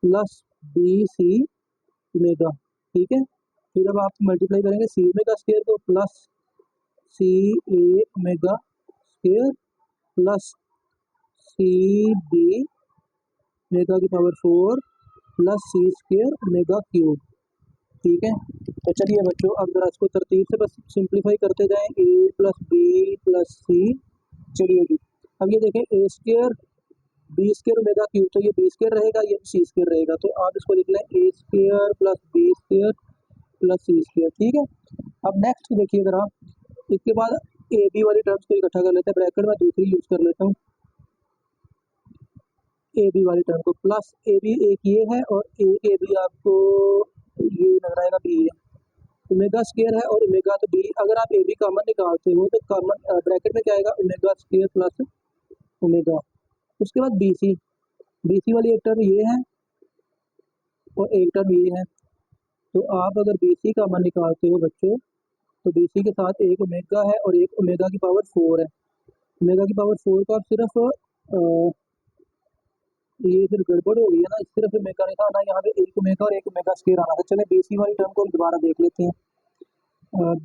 plus B C omega, ठीक है। फिर अब आप मल्टीप्लाई करेंगे सी ओमेगा स्क्र को plus C A omega square plus C B omega की power 4 plus C square omega cube, ठीक है। तो चलिए बच्चों अब जरा इसको तरतीब से बस सिंप्लीफाई करते जाएं, A plus B plus C, चलिए जी। अब ये देखें A square B square omega cube, तो ये बी स्क्र रहेगा, ये सी स्क्र रहेगा, तो आप इसको लिख लें A square plus B square plus C square, ठीक है। अब नेक्स्ट देखिए जरा, इसके बाद ए बी वाली टर्म्स को इकट्ठा कर लेते हैं, ब्रैकेट में दूसरी यूज कर लेता हूँ, ए बी वाली टर्म को प्लस ए बी एक ये है और एक ए बी आपको ये नजर आएगा बी है, ओमेगा स्क्र है और ओमेगा तो बी, अगर आप ए बी कॉमन निकालते हो तो कॉमन ब्रैकेट में क्या आएगा ओमेगा स्क्र प्लस ओमेगा। उसके बाद बी सी वाली एक टर्म ये है और एक टर्म ये है, तो आप अगर बी सी कॉमन निकालते हो बच्चों तो बी सी के साथ एक ओमेगा है और एक ओमेगा की पावर 4 है, ओमेगा की पावर 4 को आप सिर्फ ये फिर गड़बड़ हो गई है ना, सिर्फ ओमेगा नहीं था आना, यहाँ पे एक ओमेगा और एक ओमेगा स्क्वायर आना था। चले बी सी वाली टर्म को हम दोबारा देख लेते हैं,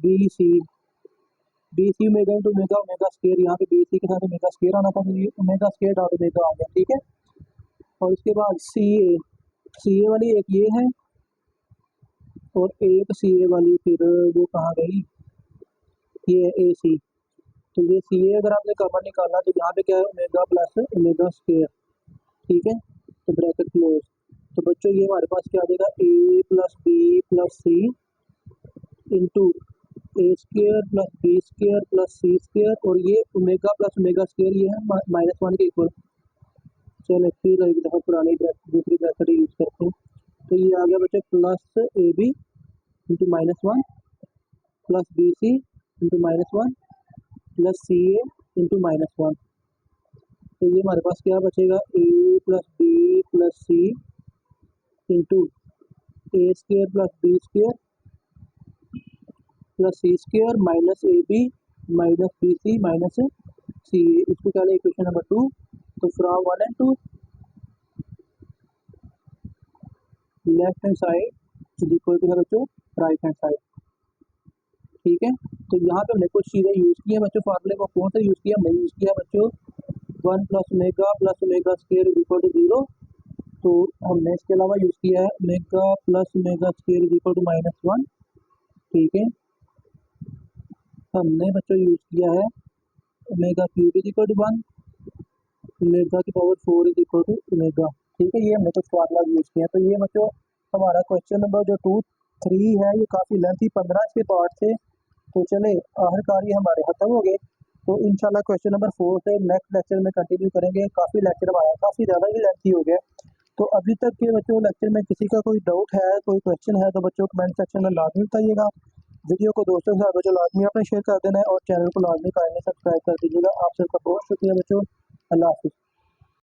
B C omega into omega omega square, यहाँ पे बी सी के साथ ओमेगा स्क्वायर आना था, तो ये ओमेगा स्क्वायर डॉट ओमेगा आ गया, ठीक है। और इसके बाद सी ए वाली एक ये है और एक सी ए वाली फिर वो कहाँ गई, ये है ए सी, तो ये सी ए अगर आपने कॉमन निकालना तो यहाँ पे क्या है ओमेगा प्लस ओमेगा स्क्वायर, ठीक है, तो ब्रैकेट क्लोज। तो बच्चों ये हमारे पास क्या आ जाएगा A plus B plus C into A square plus B square plus C square, और ये ओमेगा प्लस ओमेगा स्क्र ये है -1 के इक्वल। चलो फिर एक दफ़ा पुरानी दूसरी ब्रैकेट यूज करते हैं, तो ये आ गया बच्चों plus A B into -1 plus B C into -1 plus C A into -1, तो ये हमारे पास क्या बचेगा A plus B plus C into A square plus B square plus C square minus A B minus B C minus C A, इसको क्या है equation number 2। तो from 1 and 2 left hand side is equal to है बच्चों right hand side, ठीक है। तो यहाँ पे हमने कुछ चीज़ें यूज़ की हैं बच्चों, फार्मूले को कौन सा यूज़ किया, हमने यूज़ किया बच्चों 1 plus omega square is equal to 0, तो हमने इसके अलावा यूज़ किया है omega plus omega square is equal to -1, ठीक है। हमने बच्चों यूज़ किया है omega cube is equal to 1, omega की power 4 is equal to omega, ठीक है। ये हमने कुछ फार्मूला यूज़ किया है। तो ये बच्चों हमारा क्वेश्चन नंबर जो 2-3 है ये काफ़ी लेंथी 15 इसके पार्ट थे, तो चले आखिरकार ये हमारे खत्म हो गए। तो इंशाल्लाह क्वेश्चन नंबर 4 से नेक्स्ट लेक्चर में कंटिन्यू करेंगे। काफ़ी लेक्चर हमारा काफ़ी ज़्यादा ही लेंथी हो गया, तो अभी तक के बच्चों लेक्चर में किसी का कोई डाउट है, कोई क्वेश्चन है तो बच्चों कमेंट सेक्शन में लाजमी बताइएगा। वीडियो को दोस्तों के साथ बच्चों लाजमी आपने शेयर कर देना है और चैनल को लाजमी काइंडली सब्सक्राइब कर दीजिएगा। आप सबका बहुत शुक्रिया बच्चों, अल्लाह हाफिज़।